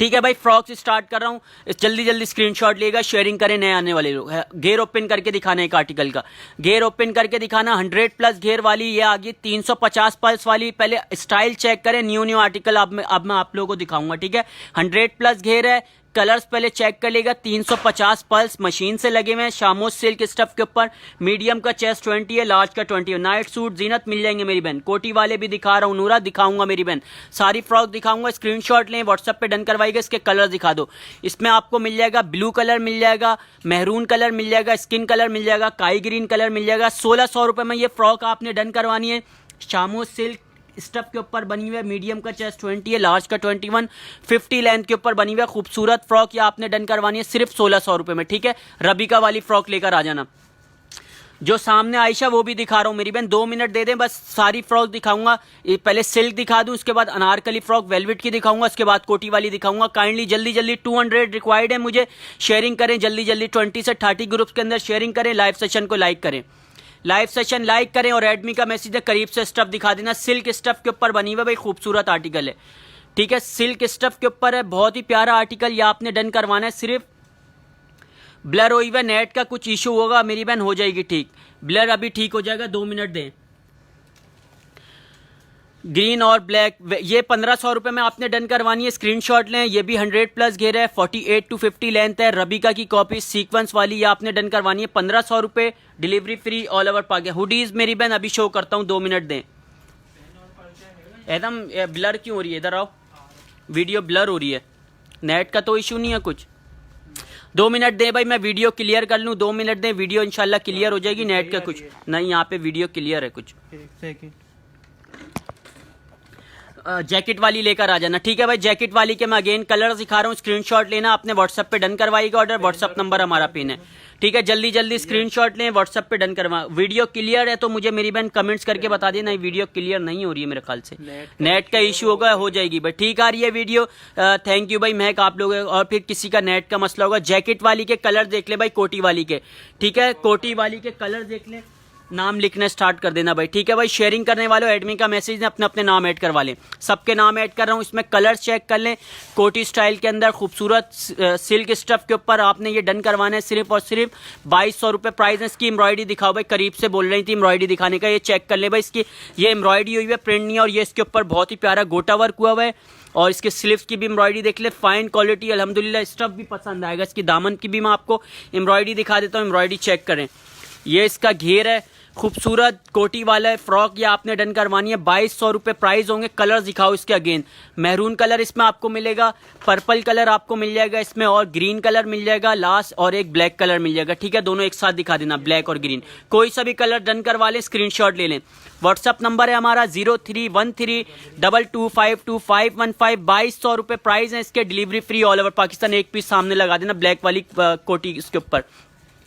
ठीक है भाई। फ्रॉक से स्टार्ट कर रहा हूँ, जल्दी जल्दी स्क्रीनशॉट लेगा, शेयरिंग करें नए आने वाले लोग। घेर ओपन करके दिखाना एक आर्टिकल का, घेर ओपन करके दिखाना। 100+ घेर वाली ये आ गई, 350 पल्स वाली। पहले स्टाइल चेक करें, न्यू आर्टिकल अब मैं आप लोगों को दिखाऊंगा, ठीक है। 100+ घेर है, कलर्स पहले चेक कर लेगा। 350 पल्स मशीन से लगे हुए हैं, शामोज सिल्क स्टफ के ऊपर। मीडियम का चेस्ट 20 है, लार्ज का 20 है। नाइट सूट जीनत मिल जाएंगे मेरी बहन। कोटी वाले भी दिखा रहा हूँ, नूरा दिखाऊंगा मेरी बहन, सारी फ्रॉक दिखाऊंगा। स्क्रीनशॉट लें, व्हाट्सएप पे डन करवाइएगा। इसके कलर दिखा दो, इसमें आपको मिल जाएगा ब्लू कलर मिल जाएगा, मेहरून कलर मिल जाएगा, स्किन कलर मिल जाएगा, काई ग्रीन कलर मिल जाएगा। 1600 रुपये में ये फ्रॉक आपने डन करवानी है। शामोज सिल्क स्टफ के ऊपर बनी हुई है, मीडियम का चेस्ट 20 है, लार्ज का 21, 50 लेंथ के ऊपर बनी हुई है। खूबसूरत फ्रॉक ये आपने डन करवानी है सिर्फ 1600 रुपये में, ठीक है। रबीका वाली फ्रॉक लेकर आ जाना। जो सामने आयशा वो भी दिखा रहा हूँ मेरी बहन, 2 मिनट दे दें बस, सारी फ्रॉक दिखाऊंगा। पहले सिल्क दिखा दूं, उसके बाद अनारकली फ्रॉक वेलवेट की दिखाऊंगा, उसके बाद कोटी वाली दिखाऊंगा। काइंडली जल्दी जल्दी 200 रिक्वायर्ड है मुझे, शेयरिंग करें जल्दी जल्दी। 20 से 30 ग्रुप्स के अंदर शेयरिंग करें, लाइव सेशन को लाइक करें, लाइव सेशन लाइक करें। और एडमी का मैसेज है, करीब से स्टफ दिखा देना। सिल्क स्टफ के ऊपर बनी हुई है भाई, खूबसूरत आर्टिकल है, ठीक है। सिल्क स्टफ के ऊपर है, बहुत ही प्यारा आर्टिकल, ये आपने डन करवाना है। सिर्फ ब्लर हुई है, नेट का कुछ इशू होगा मेरी बहन, हो जाएगी ठीक। ब्लर अभी ठीक हो जाएगा, 2 मिनट दें। ग्रीन और ब्लैक, ये 1500 रुपये में आपने डन करवानी है। स्क्रीनशॉट लें, ये भी 100+ घेर है, 48 to 50 लेंथ है। रबीका की कॉपी सीक्वेंस वाली ये आपने डन करवानी है, 1500 रुपये, delivery free all over Pakistan. Hoodies मेरी बहन अभी शो करता हूँ, 2 मिनट दें। एकदम ब्लर क्यों हो रही है, इधर आओ, वीडियो ब्लर हो रही है। नेट का तो इशू नहीं है कुछ, 2 मिनट दें भाई, मैं वीडियो क्लियर कर लूँ। 2 मिनट दें, वीडियो इंशाल्लाह क्लियर हो जाएगी। नेट का कुछ नहीं, यहाँ पे वीडियो क्लियर है कुछ। जैकेट वाली लेकर आ जाना, ठीक है भाई। जैकेट वाली के मैं अगेन कलर दिखा रहा हूँ, स्क्रीनशॉट लेना, अपने व्हाट्सएप पे डन करवाइएगा ऑर्डर। व्हाट्सएप नंबर हमारा पिन है, ठीक है। जल्दी जल्दी स्क्रीनशॉट लें, व्हाट्सएप पे डन करवा। वीडियो क्लियर है तो मुझे मेरी बहन कमेंट्स करके बता देना, वीडियो क्लियर नहीं हो रही है मेरे ख्याल से, नेट का इशू होगा, हो जाएगी भाई, ठीक आ रही है वीडियो। थैंक यू भाई महक आप लोग। और फिर किसी का नेट का मसला होगा। जैकेट वाली के कलर देख ले भाई, कोटी वाली के, ठीक है। कोटी वाली के कलर देख ले, नाम लिखना स्टार्ट कर देना भाई, ठीक है भाई। शेयरिंग करने वालों एडमिन का मैसेज अपने अपने नाम ऐड करवा लें, सबके नाम ऐड कर रहा हूँ। इसमें कलर्स चेक कर लें, कोटी स्टाइल के अंदर खूबसूरत सिल्क स्टफ के ऊपर आपने ये डन करवाना है। सिर्फ और सिर्फ 2200 रुपये प्राइस है। इसकी एम्ब्रॉयडरी दिखाओ भाई, करीब से बोल रही थी एम्ब्रॉयडरी दिखाने का, ये चेक कर ले भाई। इसकी ये एम्ब्रॉयडरी हुई है, प्रिंट नहीं है, और ये इसके ऊपर बहुत ही प्यारा गोटा वर्क हुआ हुआ है। और इसके स्लीव्स की भी एम्ब्रॉयडरी देख ले, फाइन क्वालिटी अल्हम्दुलिल्लाह। स्टफ भी पसंद आएगा। इसकी दामन की भी मैं आपको एम्ब्रॉयडरी दिखा देता हूँ, एम्ब्रॉयडरी चेक करें। ये इसका घेर है, खूबसूरत कोटी वाला फ्रॉक, ये आपने डन करवानी है। 2200 रुपये प्राइस होंगे। कलर दिखाओ इसके अगेन, मैरून कलर इसमें आपको मिलेगा, पर्पल कलर आपको मिल जाएगा इसमें, और ग्रीन कलर मिल जाएगा लास्ट, और एक ब्लैक कलर मिल जाएगा, ठीक है। दोनों एक साथ दिखा देना, ब्लैक और ग्रीन, कोई सा भी कलर डन करवा लें, स्क्रीनशॉट ले लें। व्हाट्सअप नंबर है हमारा 031322521515। 2200 रुपये प्राइस है इसके, delivery free all over Pakistan. एक पीस सामने लगा देना, ब्लैक वाली कोटी इसके ऊपर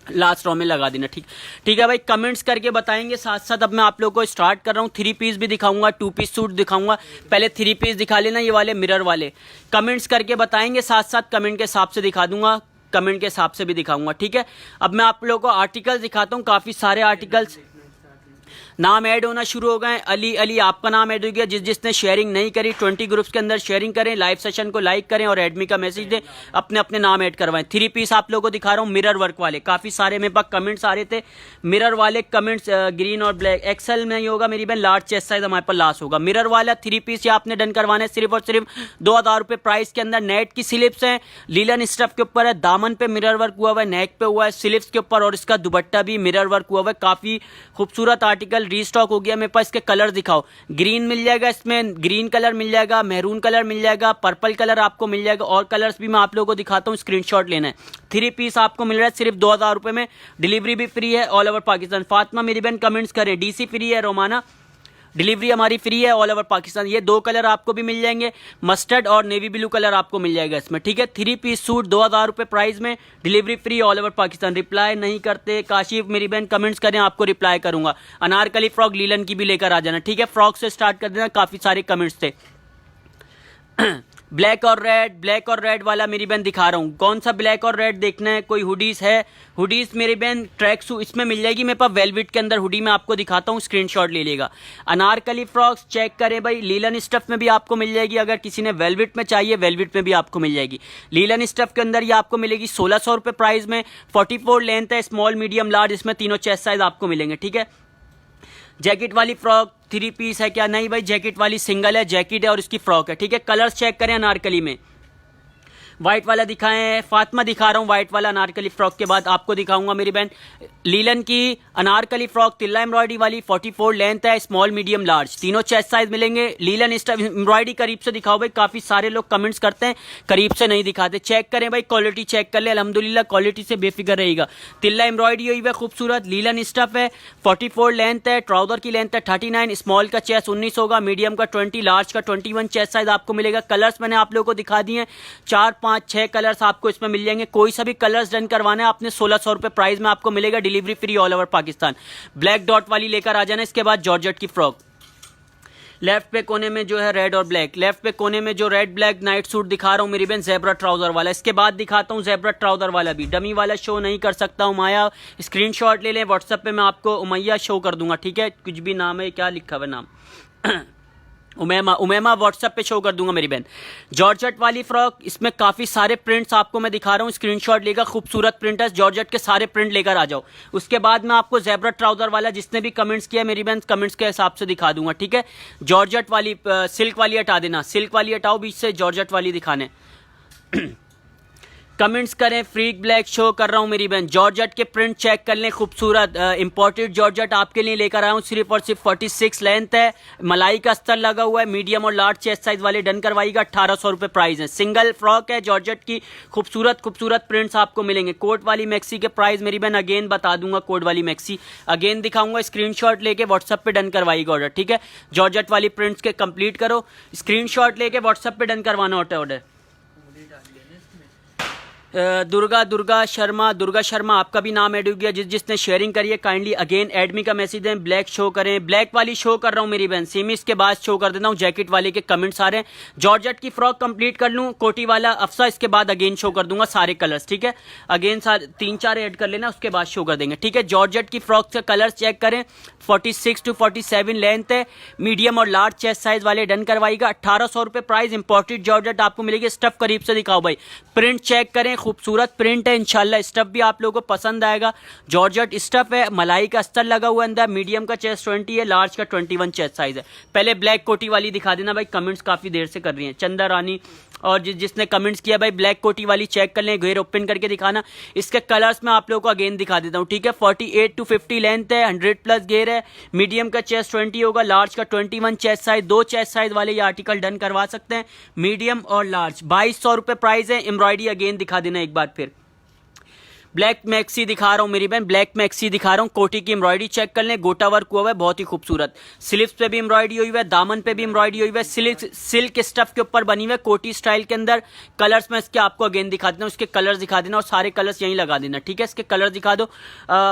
लास्ट रो में लगा देना, ठीक ठीक है भाई। कमेंट्स करके बताएंगे साथ साथ। अब मैं आप लोगों को स्टार्ट कर रहा हूँ, 3 पीस भी दिखाऊंगा, 2 पीस सूट दिखाऊंगा। पहले 3 पीस दिखा लेना, ये वाले मिरर वाले। कमेंट्स करके बताएंगे साथ साथ, कमेंट के हिसाब से दिखा दूंगा, कमेंट के हिसाब से भी दिखाऊंगा, ठीक है। अब मैं आप लोगों को आर्टिकल्स दिखाता हूँ, काफ़ी सारे आर्टिकल्स नाम ऐड होना शुरू हो गए। अली आपका नाम ऐड हो गया। जिसने शेयरिंग नहीं करी 20 ग्रुप्स के अंदर शेयरिंग करें, लाइव सेशन को लाइक करें और एडमी का मैसेज दें, अपने अपने नाम ऐड करवाएं। 3 पीस आप लोगों को दिखा रहा हूँ मिरर वर्क वाले, काफ़ी सारे मेरे पास कमेंट्स आ रहे थे मिरर वाले कमेंट्स। ग्रीन और ब्लैक, एक्सेल नहीं होगा मेरी बहन, लार्ज चेस्ट साइज हमारे पास लास्ट होगा। मिरर वाला 3 पीस ये आपने डन करवाना है सिर्फ और सिर्फ 2000 रुपये प्राइस के अंदर। नेट की स्लिप्स हैं, लीलन स्टफ के ऊपर है, दामन पे मिरर वर्क हुआ हुआ है, नेक पे हुआ है, स्लिप्स के ऊपर, और इसका दुपट्टा भी मिरर वर्क हुआ हुआ है। काफ़ी खूबसूरत आर्टिकल आर्टिकल रीस्टॉक हो गया मेरे पास। इसके कलर दिखाओ। ग्रीन मिल जाएगा, इसमें ग्रीन कलर मिल जाएगा, मैरून कलर मिल जाएगा, पर्पल कलर आपको मिल जाएगा, और कलर्स भी मैं आप लोगों को दिखाता हूँ, स्क्रीनशॉट लेना है। 3 पीस आपको मिल रहा है सिर्फ 2000 रुपए में। डिलीवरी भी फ्री है ऑल ओवर पाकिस्तान। फातिमा मेरी बहन कमेंट्स करें, डीसी फ्री है, रोमाना डिलीवरी हमारी फ्री है ऑल ओवर पाकिस्तान। ये 2 कलर आपको भी मिल जाएंगे, मस्टर्ड और नेवी ब्लू कलर आपको मिल जाएगा इसमें, ठीक है। 3 पीस सूट 2000 रुपए प्राइस में, delivery free all over Pakistan. Reply नहीं करते काशिफ मेरी बहन कमेंट्स करें, आपको रिप्लाई करूंगा। अनारकली फ्रॉक लीलन की भी लेकर आ जाना, ठीक है। फ्रॉक से स्टार्ट कर देना, काफी सारे कमेंट्स थे। ब्लैक और रेड वाला मेरी बहन दिखा रहा हूँ। कौन सा ब्लैक और रेड देखना है? कोई हुडीज है? हुडीज मेरी बहन ट्रैक सूट इसमें मिल जाएगी मेरे पास, वेलवेट के अंदर हुडी में आपको दिखाता हूँ, स्क्रीनशॉट ले लेगा। अनारकली फ्रॉक्स चेक करें भाई, लीलन स्टफ में भी आपको मिल जाएगी। अगर किसी ने वेलवेट में चाहिए, वेलवेट में भी आपको मिल जाएगी। लीलन स्टफ के अंदर ये आपको मिलेगी 1600 रुपये प्राइस में। 44 लेंथ है, स्मॉल मीडियम लार्ज, इसमें तीनों चेस्ट साइज आपको मिलेंगे, ठीक है। जैकेट वाली फ्रॉक 3 पीस है क्या? नहीं भाई, जैकेट वाली सिंगल है, जैकेट है और इसकी फ्रॉक है, ठीक है। कलर्स चेक करें अनारकली में। व्हाइट वाला दिखाएं, फातिमा दिखा रहा हूँ व्हाइट वाला अनारकली फ्रॉक के बाद आपको दिखाऊंगा मेरी बहन लीलन की अनारकली फ्रॉक, तिल्ला एम्ब्रॉयडरी वाली, 44 लेंथ है, स्मॉल मीडियम लार्ज, तीनों चेस्ट साइज मिलेंगे। लीलन स्टफ एम्ब्रॉयडरी करीब से दिखाओ भाई, काफी सारे लोग कमेंट्स करते हैं करीब से नहीं दिखाते। चेक करें भाई, क्वालिटी चेक कर ले, अल्हम्दुलिल्लाह क्वालिटी से बेफिक्र रहेगा। तिल्ला एम्ब्रॉयडरी हुई है खूबसूरत, लीलन स्टफ है, 44 लेंथ है, ट्राउजर की लेंथ है 39, स्मॉल का चेस्ट 19 होगा, मीडियम का 20, लार्ज का 21 चेस्ट साइज आपको मिलेगा। कलर्स मैंने आप लोगों को दिखा दिए, 4 5 6 कलर्स आपको इसमें मिल जाएंगे। कोई सा भी कलर्स डन करवाना है आपने 1600 रुपए प्राइस में आपको मिलेगा, delivery free all over Pakistan. Black dot वाली लेकर आ जाना। इसके बाद जॉर्जेट की फ्रॉक, लेफ्ट पे कोने में जो है रेड और ब्लैक, लेफ्ट पे कोने में जो रेड ब्लैक नाइट सूट दिखा रहा हूं मेरी बहन, ज़ेब्रा ट्राउजर वाला। इसके बाद दिखाता हूं ज़ेब्रा ट्राउजर वाला भी, डमी वाला शो नहीं कर सकता हूं। माया स्क्रीनशॉट ले लें, व्हाट्सएप पे मैं आपको उमैया शो कर दूंगा, ठीक है। कुछ भी नाम है, क्या लिखा हुआ नाम उमेमा व्हाट्सएप पे शो कर दूंगा मेरी बहन। जॉर्जेट वाली फ्रॉक, इसमें काफी सारे प्रिंट्स आपको मैं दिखा रहा हूँ, स्क्रीनशॉट लेगा। खूबसूरत प्रिंट है, जॉर्जेट के सारे प्रिंट लेकर आ जाओ। उसके बाद मैं आपको ज़ेब्रा ट्राउजर वाला, जिसने भी कमेंट्स किया मेरी बहन, कमेंट्स के हिसाब से दिखा दूंगा, ठीक है। जॉर्जेट वाली सिल्क वाली हटा देना, सिल्क वाली हटाओ बीच से, जॉर्जेट वाली दिखाने। कमेंट्स करें, फ्रीक ब्लैक शो कर रहा हूं मेरी बहन। जॉर्जेट के प्रिंट चेक कर लें, खूबसूरत इंपोर्टेड जॉर्जेट आपके लिए लेकर आया हूं, सिर्फ और सिर्फ 46 लेंथ है, मलाई का अस्तर लगा हुआ है, मीडियम और लार्ज चेस्ट साइज वाले डन करवाइएगा, 1800 रुपए प्राइस है। सिंगल फ्रॉक है जॉर्जेट की, खूबसूरत खूबसूरत प्रिंट्स आपको मिलेंगे। कोट वाली मैक्सी के प्राइस मेरी बहन अगेन बता दूंगा, कोट वाली मैक्सी अगेन दिखाऊंगा, स्क्रीनशॉट लेके व्हाट्सएप पे डन करवाइएगा ऑर्डर, ठीक है। जॉर्जेट वाली प्रिंट्स के कंप्लीट करो, स्क्रीनशॉट लेके व्हाट्सएप पे डन करवाना होता है ऑर्डर। दुर्गा शर्मा आपका भी नाम ऐड हो गया। जिसने शेयरिंग करी है काइंडली अगेन एडमी का मैसेज दें, ब्लैक शो करें। ब्लैक वाली शो कर रहा हूं मेरी बहन, सिमिस के बाद शो कर देता हूं। जैकेट वाले के कमेंट्स आ रहे हैं, जॉर्जेट की फ्रॉक कंप्लीट कर लूं, कोटी वाला अफसा, इसके बाद अगेन शो कर दूंगा सारे कलर्स, ठीक है। अगेन 3-4 ऐड कर लेना, उसके बाद शो कर देंगे, ठीक है। जॉर्जेट की फ्रॉक के कलर्स चेक करें, 46 to 47 लेंथ है, मीडियम और लार्ज चेस्ट साइज वाले डन करवाइएगा, 1800 रुपए प्राइस। इंपोर्टेड जॉर्जेट आपको मिलेगी। स्टफ करीब से दिखाओ भाई, प्रिंट चेक करें, खूबसूरत प्रिंट है, इंशाल्लाह स्टफ भी आप लोगों को पसंद आएगा। जॉर्जेट स्टफ है, मलाई का अस्तर लगा हुआ अंदर, मीडियम का चेस्ट 20 है, लार्ज का 21 चेस्ट साइज है। पहले ब्लैक कोटी वाली दिखा देना भाई, कमेंट्स काफी देर से कर रही हैं। चंदा रानी और जिसने कमेंट्स किया भाई ब्लैक कोटी वाली चेक कर लें, घेर ओपन करके दिखाना। इसके कलर्स मैं आप लोगों को अगेन दिखा देता हूँ, ठीक है। 48 to 50 लेंथ है, 100+ घेर है, मीडियम का चेस्ट 20 होगा, लार्ज का 21 चेस्ट साइज। 2 चेस्ट साइज वाले ये आर्टिकल डन करवा सकते हैं, मीडियम और लार्ज। 2200 रुपए प्राइस है। एम्ब्रॉयडरी अगेन दिखा देना एक बार फिर। ब्लैक मैक्सी दिखा रहा हूं मेरी बहन, ब्लैक मैक्सी दिखा रहा हूं, कोटी की एम्ब्रॉयडरी चेक कर लें, गोटा वर्क हुआ है, बहुत ही खूबसूरत। स्लीव्स पे भी एम्ब्रॉयडरी हुई है, दामन पे भी एम्ब्रॉयडरी हुई है, सिल्क स्टफ के ऊपर बनी हुई है, कोटी स्टाइल के अंदर। कलर्स में इसके आपको अगेन दिखा देना, उसके कलर्स दिखा देना और सारे कलर्स यहीं लगा देना, ठीक है। इसके कलर दिखा दो।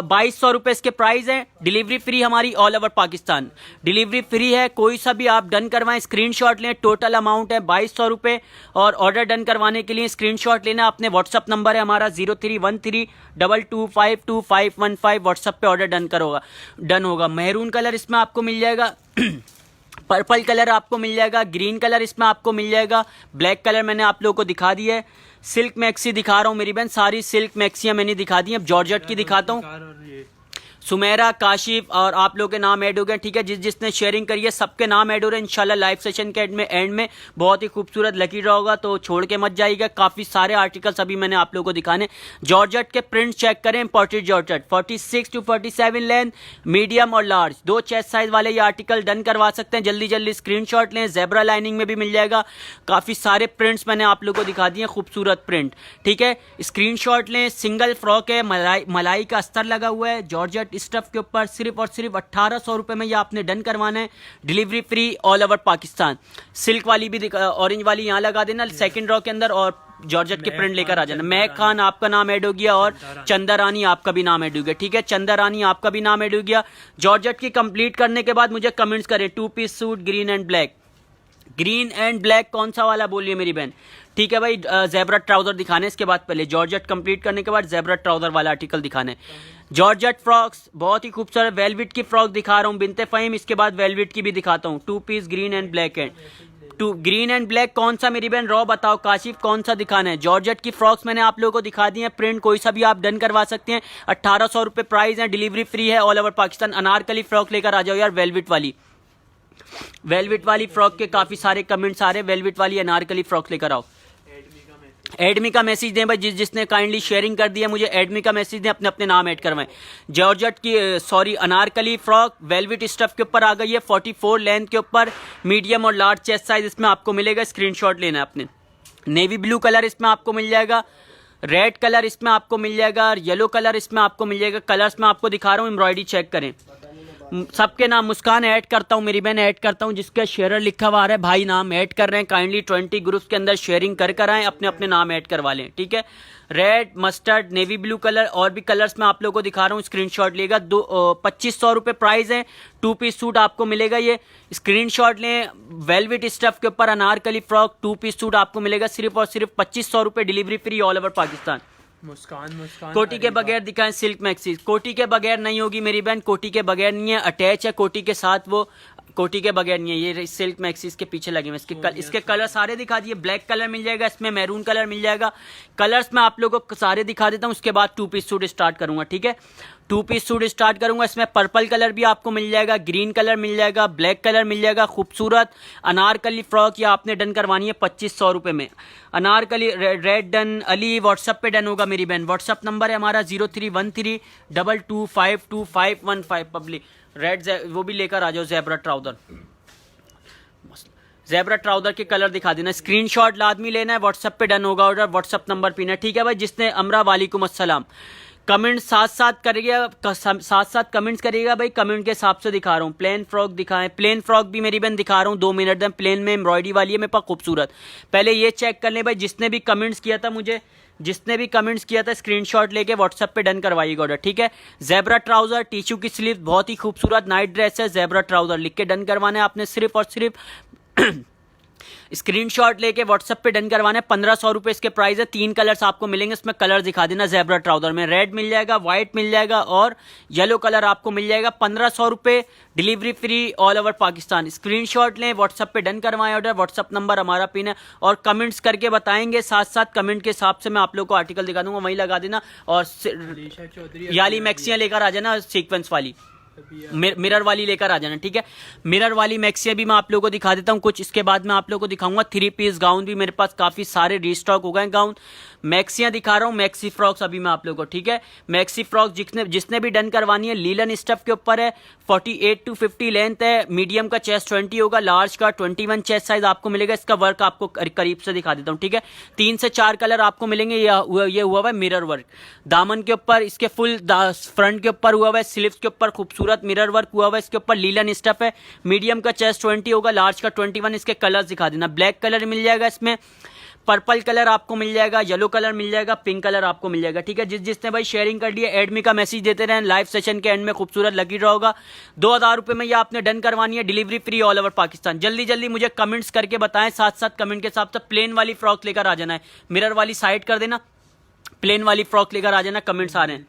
2200 रुपए इसके प्राइस है। डिलीवरी फ्री हमारी all over Pakistan, delivery free है। कोई सा भी आप डन करवाएं, स्क्रीनशॉट लें, टोटल अमाउंट है 2200 रुपए। और ऑर्डर डन करवाने के लिए स्क्रीनशॉट लेना, अपने व्हाट्सअप नंबर है हमारा 0313222515 व्हाट्सएप पे ऑर्डर डन होगा। मैरून कलर इसमें आपको मिल जाएगा, पर्पल कलर आपको मिल जाएगा, ग्रीन कलर इसमें आपको मिल जाएगा, ब्लैक कलर मैंने आप लोगों को दिखा दिया है। सिल्क मैक्सी दिखा रहा हूं मेरी बहन, सारी सिल्क मैक्सियां मैंने दिखा दी। अब जॉर्जेट की दिखाता हूं। सुमेरा, काशिफ और आप लोगों के नाम ऐड हो गए, ठीक है। जिसने शेयरिंग करी है सबके नाम ऐड हो रहे हैं इंशाल्लाह। लाइव सेशन के एंड में बहुत ही खूबसूरत लकी ड्रॉ होगा, तो छोड़ के मत जाइएगा। काफ़ी सारे आर्टिकल्स अभी मैंने आप लोगों को दिखाने। जॉर्जेट के प्रिंट चेक करें, imported georgette 46 to 47 length, medium और लार्ज, 2 चेस्ट साइज वाले ये आर्टिकल डन करवा सकते हैं। जल्दी जल्दी स्क्रीनशॉट लें। जेब्रा लाइनिंग में भी मिल जाएगा। काफ़ी सारे प्रिंट्स मैंने आप लोगों को दिखा दिए, खूबसूरत प्रिंट, ठीक है। स्क्रीनशॉट लें। सिंगल फ्रॉक है, मलाई का अस्तर लगा हुआ है जॉर्जेट स्टफ के ऊपर। सिर्फ और सिर्फ 1800 रुपये में ये आपने डन करवाना है। Delivery free all over Pakistan. Silk वाली भी ऑरेंज वाली यहाँ लगा देना सेकंड रो के अंदर, और जॉर्जेट के प्रिंट लेकर आ जाना। महक खान आपका नाम ऐड हो गया और चंदा रानी आपका भी नाम ऐड हो गया, ठीक है। चंदा रानी आपका भी नाम ऐड हो गया। जॉर्जेट की कंप्लीट करने के बाद मुझे कमेंट्स करें। 2 piece suit green and black, green and black कौन सा वाला बोलिए मेरी बहन, ठीक है भाई। जेब्रा ट्राउजर दिखाने इसके बाद, पहले जॉर्जेट कंप्लीट करने के बाद जेब्रा ट्राउजर वाला आर्टिकल दिखाने। जॉर्जेट फ्रॉक्स बहुत ही खूबसूरत वेलवेट की फ्रॉक दिखा रहा हूँ बिनते फ़हीम, इसके बाद वेलवेट की भी दिखाता हूँ। 2 piece green and black and green and black कौन सा मेरी बहन रॉ बताओ। काशिफ कौन सा दिखाना है। जॉर्जेट की फ्रॉक्स मैंने आप लोगों को दिखा दी है, प्रिंट कोई सा भी आप डन करवा सकते हैं। 1800 रुपये प्राइस है, डिलीवरी फ्री है all over Pakistan. Anarkali frock लेकर आ जाओ यार, वेलवेट वाली फ्रॉक के काफी सारे कमेंट्स आ रहे हैं। वेलवेट वाली अनारकली फ्रॉक लेकर आओ। एडमी का मैसेज दें भाई, जिसने काइंडली शेयरिंग कर दिया मुझे एडमी का मैसेज दें, अपने अपने नाम ऐड करवाएं। जॉर्जेट की अनारकली फ्रॉक वेलवेट स्टफ के ऊपर आ गई है, 44 लेंथ के ऊपर, मीडियम और लार्ज चेस्ट साइज इसमें आपको मिलेगा। स्क्रीनशॉट लेना है अपने। नेवी ब्लू कलर इसमें आपको मिल जाएगा, रेड कलर इसमें आपको मिल जाएगा और येलो कलर इसमें आपको मिल जाएगा। कलर्स में आपको दिखा रहा हूँ, एम्ब्रॉयडरी चेक करें। सबके नाम मुस्कान ऐड करता हूँ, मेरी बहन ऐड करता हूँ, जिसका शेयरर लिखा हुआ आ रहा है भाई नाम ऐड कर रहे हैं। काइंडली 20 ग्रुप्स के अंदर शेयरिंग कर आएँ, अपने अपने नाम ऐड करवा लें, ठीक है। Red, mustard, navy blue colour और भी कलर्स में आप लोगों को दिखा रहा हूँ। स्क्रीनशॉट लेगा। 2500 रुपये प्राइस है। 2 पीस सूट आपको मिलेगा, ये स्क्रीनशॉट लें। वेलवेट स्टफ के ऊपर अनारकली फ्रॉक 2 पीस सूट आपको मिलेगा सिर्फ और सिर्फ 2500 रुपये, delivery free all over Pakistan.
Muskan
कोटी के बगैर दिखाएं सिल्क मैक्सी। कोटी के बगैर नहीं होगी मेरी बहन, कोटी के बगैर नहीं है, अटैच है कोटी के साथ, वो कोटी के बगैर नहीं है। ये सिल्क मैक्सीज के पीछे लगे हुए इसके कलर सारे दिखा दिए। ब्लैक कलर मिल जाएगा इसमें, मैरून कलर मिल जाएगा। कलर्स मैं आप लोगों को सारे दिखा देता हूँ, उसके बाद 2 पीस सूट स्टार्ट करूंगा, ठीक है। 2 पीस सूट स्टार्ट करूंगा। इसमें पर्पल कलर भी आपको मिल जाएगा, ग्रीन कलर मिल जाएगा, ब्लैक कलर मिल जाएगा। खूबसूरत अनारकली फ्रॉक ये आपने डन करवानी है 2500 रुपये में। Anarkali red done Ali WhatsApp पे डन होगा मेरी बहन। व्हाट्सअप नंबर है हमारा 031322522515 पब्लिक। रेड वो भी लेकर आ जाओ। जेब्रा ट्राउजर के कलर दिखा देना। स्क्रीनशॉट लाजमी लेना है, व्हाट्सएप पे डन होगा ऑर्डर, व्हाट्सएप नंबर पीना, ठीक है भाई। जिसने अमरा वालेकुम अस्सलाम कमेंट साथ साथ कमेंट्स करिएगा भाई, कमेंट के हिसाब से दिखा रहा हूँ। प्लेन फ्रॉक दिखाएं, प्लेन फ्रॉक भी मेरी बहन दिखा रहा हूँ, 2 मिनट में। प्लेन में एम्ब्रॉयडरी वाली है मेरे पास खूबसूरत। पहले ये चेक कर लें भाई, जिसने भी कमेंट्स किया था स्क्रीनशॉट लेके व्हाट्सएप पे डन करवाइएगा ऑर्डर, ठीक है। जेब्रा ट्राउजर टिश्यू की स्लीव बहुत ही खूबसूरत नाइट ड्रेस है। जेब्रा ट्राउजर लिख के डन करवाना है आपने सिर्फ और सिर्फ स्क्रीनशॉट लेके व्हाट्सएप पे डन करवाना है। 1500 रुपये इसके प्राइस है। 3 कलर्स आपको मिलेंगे, इसमें कलर दिखा देना। जेब्रा ट्राउजर में रेड मिल जाएगा, व्हाइट मिल जाएगा और येलो कलर आपको मिल जाएगा। 1500 रुपये, delivery free all over Pakistan. Screenshot लें, व्हाट्सएप पे डन करवाएं ऑर्डर, व्हाट्सएप नंबर हमारा पिन है और कमेंट्स करके बताएंगे। साथ साथ कमेंट के हिसाब से मैं आप लोग को आर्टिकल दिखा दूंगा, वहीं लगा देना। और याली मैक्सियाँ लेकर आ जाना, सीक्वेंस वाली मिरर वाली लेकर आ जाना, ठीक है। मिरर वाली मैक्सियाँ भी मैं आप लोगों को दिखा देता हूँ कुछ। इसके बाद मैं आप लोगों को दिखाऊंगा 3 पीस गाउन भी मेरे पास काफी सारे रीस्टॉक हो गए गाउन। मैक्सियाँ दिखा रहा हूँ, मैक्सी फ्रॉक्स अभी मैं आप लोगों को, ठीक है। मैक्सी फ्रॉक जिसने भी डन करवानी है, लीलन स्टफ के ऊपर है। 48 to 50 लेंथ है, मीडियम का चेस्ट 20 होगा, लार्ज का 21 चेस्ट साइज आपको मिलेगा। इसका वर्क आपको करीब से दिखा देता हूँ, ठीक है। 3 से 4 कलर आपको मिलेंगे। ये हुआ हुआ है मिरर वर्क दामन के ऊपर, इसके फुल फ्रंट के ऊपर हुआ हुआ है, स्लीव्स के ऊपर खूबसूरत मिरर वर्क हुआ हुआ है। इसके ऊपर लीलन स्टफ है, मीडियम का चेस्ट 20 होगा, लार्ज का 21। इसके कलर दिखा देना। ब्लैक कलर मिल जाएगा इसमें, पर्पल कलर आपको मिल जाएगा, येलो कलर मिल जाएगा, पिंक कलर आपको मिल जाएगा, ठीक है। जिसने भाई शेयरिंग कर दी है, एडमी का मैसेज देते रहें। लाइव सेशन के एंड में खूबसूरत लकी ड्रॉ होगा। 2000 रुपये में ये आपने डन करवानी है, delivery free all over Pakistan. जल्दी जल्दी मुझे कमेंट्स करके बताएं, साथ साथ कमेंट के साथ प्लेन वाली फ्रॉक लेकर आ जाना है। मिरर वाली साइड कर देना, प्लेन वाली फ्रॉक लेकर आ जाना, कमेंट्स आ रहे हैं।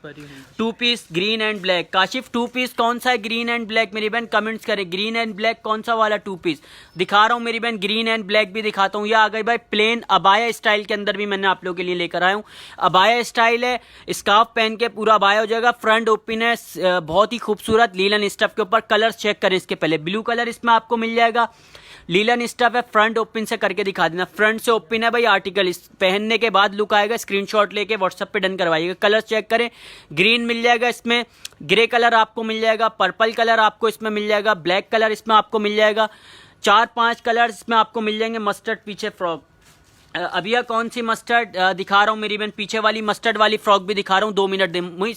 2 piece green and black, Kashif 2 piece कौन सा है ग्रीन एंड ब्लैक मेरी बहन, कमेंट्स करें। ग्रीन एंड ब्लैक कौन सा वाला 2 पीस दिखा रहा हूँ मेरी बहन, ग्रीन एंड ब्लैक भी दिखाता हूँ। ये आ गई भाई प्लेन अबाया स्टाइल के अंदर भी मैंने आप लोगों के लिए लेकर आया हूँ। अबाया स्टाइल है, स्कार्फ पहन के पूरा अबाया हो जाएगा, फ्रंट ओपन है, बहुत ही खूबसूरत लीलन स्टफ के ऊपर। कलर्स चेक करें इसके पहले, ब्लू कलर इसमें आपको मिल जाएगा, लीलन स्टफ है, फ्रंट ओपन से करके दिखा देना, फ्रंट से ओपन है भाई आर्टिकल। इस पहनने के बाद लुक आएगा, स्क्रीनशॉट लेके व्हाट्सएप पे डन करवाइएगा। कलर चेक करें, ग्रीन मिल जाएगा इसमें, ग्रे कलर आपको मिल जाएगा, पर्पल कलर आपको इसमें मिल जाएगा, ब्लैक कलर इसमें आपको मिल जाएगा, 4-5 कलर इसमें आपको मिल जाएंगे। मस्टर्ड पीछे फ्रॉक, अभी यह कौन सी मस्टर्ड दिखा रहा हूँ मेरी बहन, पीछे वाली मस्टर्ड वाली फ्रॉक भी दिखा रहा हूँ, 2 मिनट दे मुझे।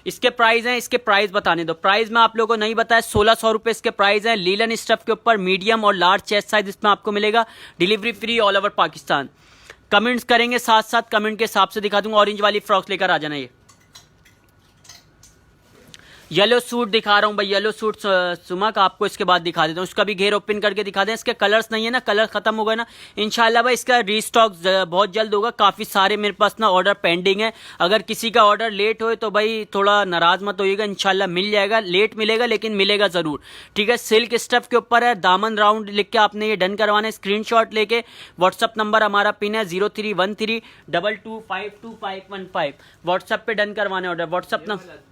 इसके प्राइस हैं, इसके प्राइस बताने दो। प्राइस मैं आप लोगों को नहीं बताया, 1600 रुपये इसके प्राइस हैं। लीलन स्टफ के ऊपर मीडियम और लार्ज चेस्ट साइज इसमें आपको मिलेगा, delivery free all over Pakistan. Comments करेंगे, साथ साथ कमेंट के हिसाब से दिखा दूंगा। ऑरेंज वाली फ्रॉक लेकर आ जाना। ये येलो सूट दिखा रहा हूँ भाई, येलो सूट सुमा का आपको इसके बाद दिखा देता हूँ। उसका भी घेर ओपन करके दिखा दें। इसके कलर्स नहीं है ना, कलर खत्म हो गए ना, इंशाल्लाह भाई इसका रीस्टॉक बहुत जल्द होगा। काफ़ी सारे मेरे पास ना ऑर्डर पेंडिंग है, अगर किसी का ऑर्डर लेट हो तो भाई थोड़ा नाराज मत होइएगा, इंशाल्लाह मिल जाएगा। लेट मिलेगा लेकिन मिलेगा ज़रूर, ठीक है। सिल्क स्टफ के ऊपर है, दामन राउंड लिख के आपने ये डन करवाना है। स्क्रीनशॉट लेके व्हाट्सअप नंबर हमारा पिन है 0313222515, व्हाट्सअप पे डन करवाना ऑर्डर। व्हाट्सअप नंबर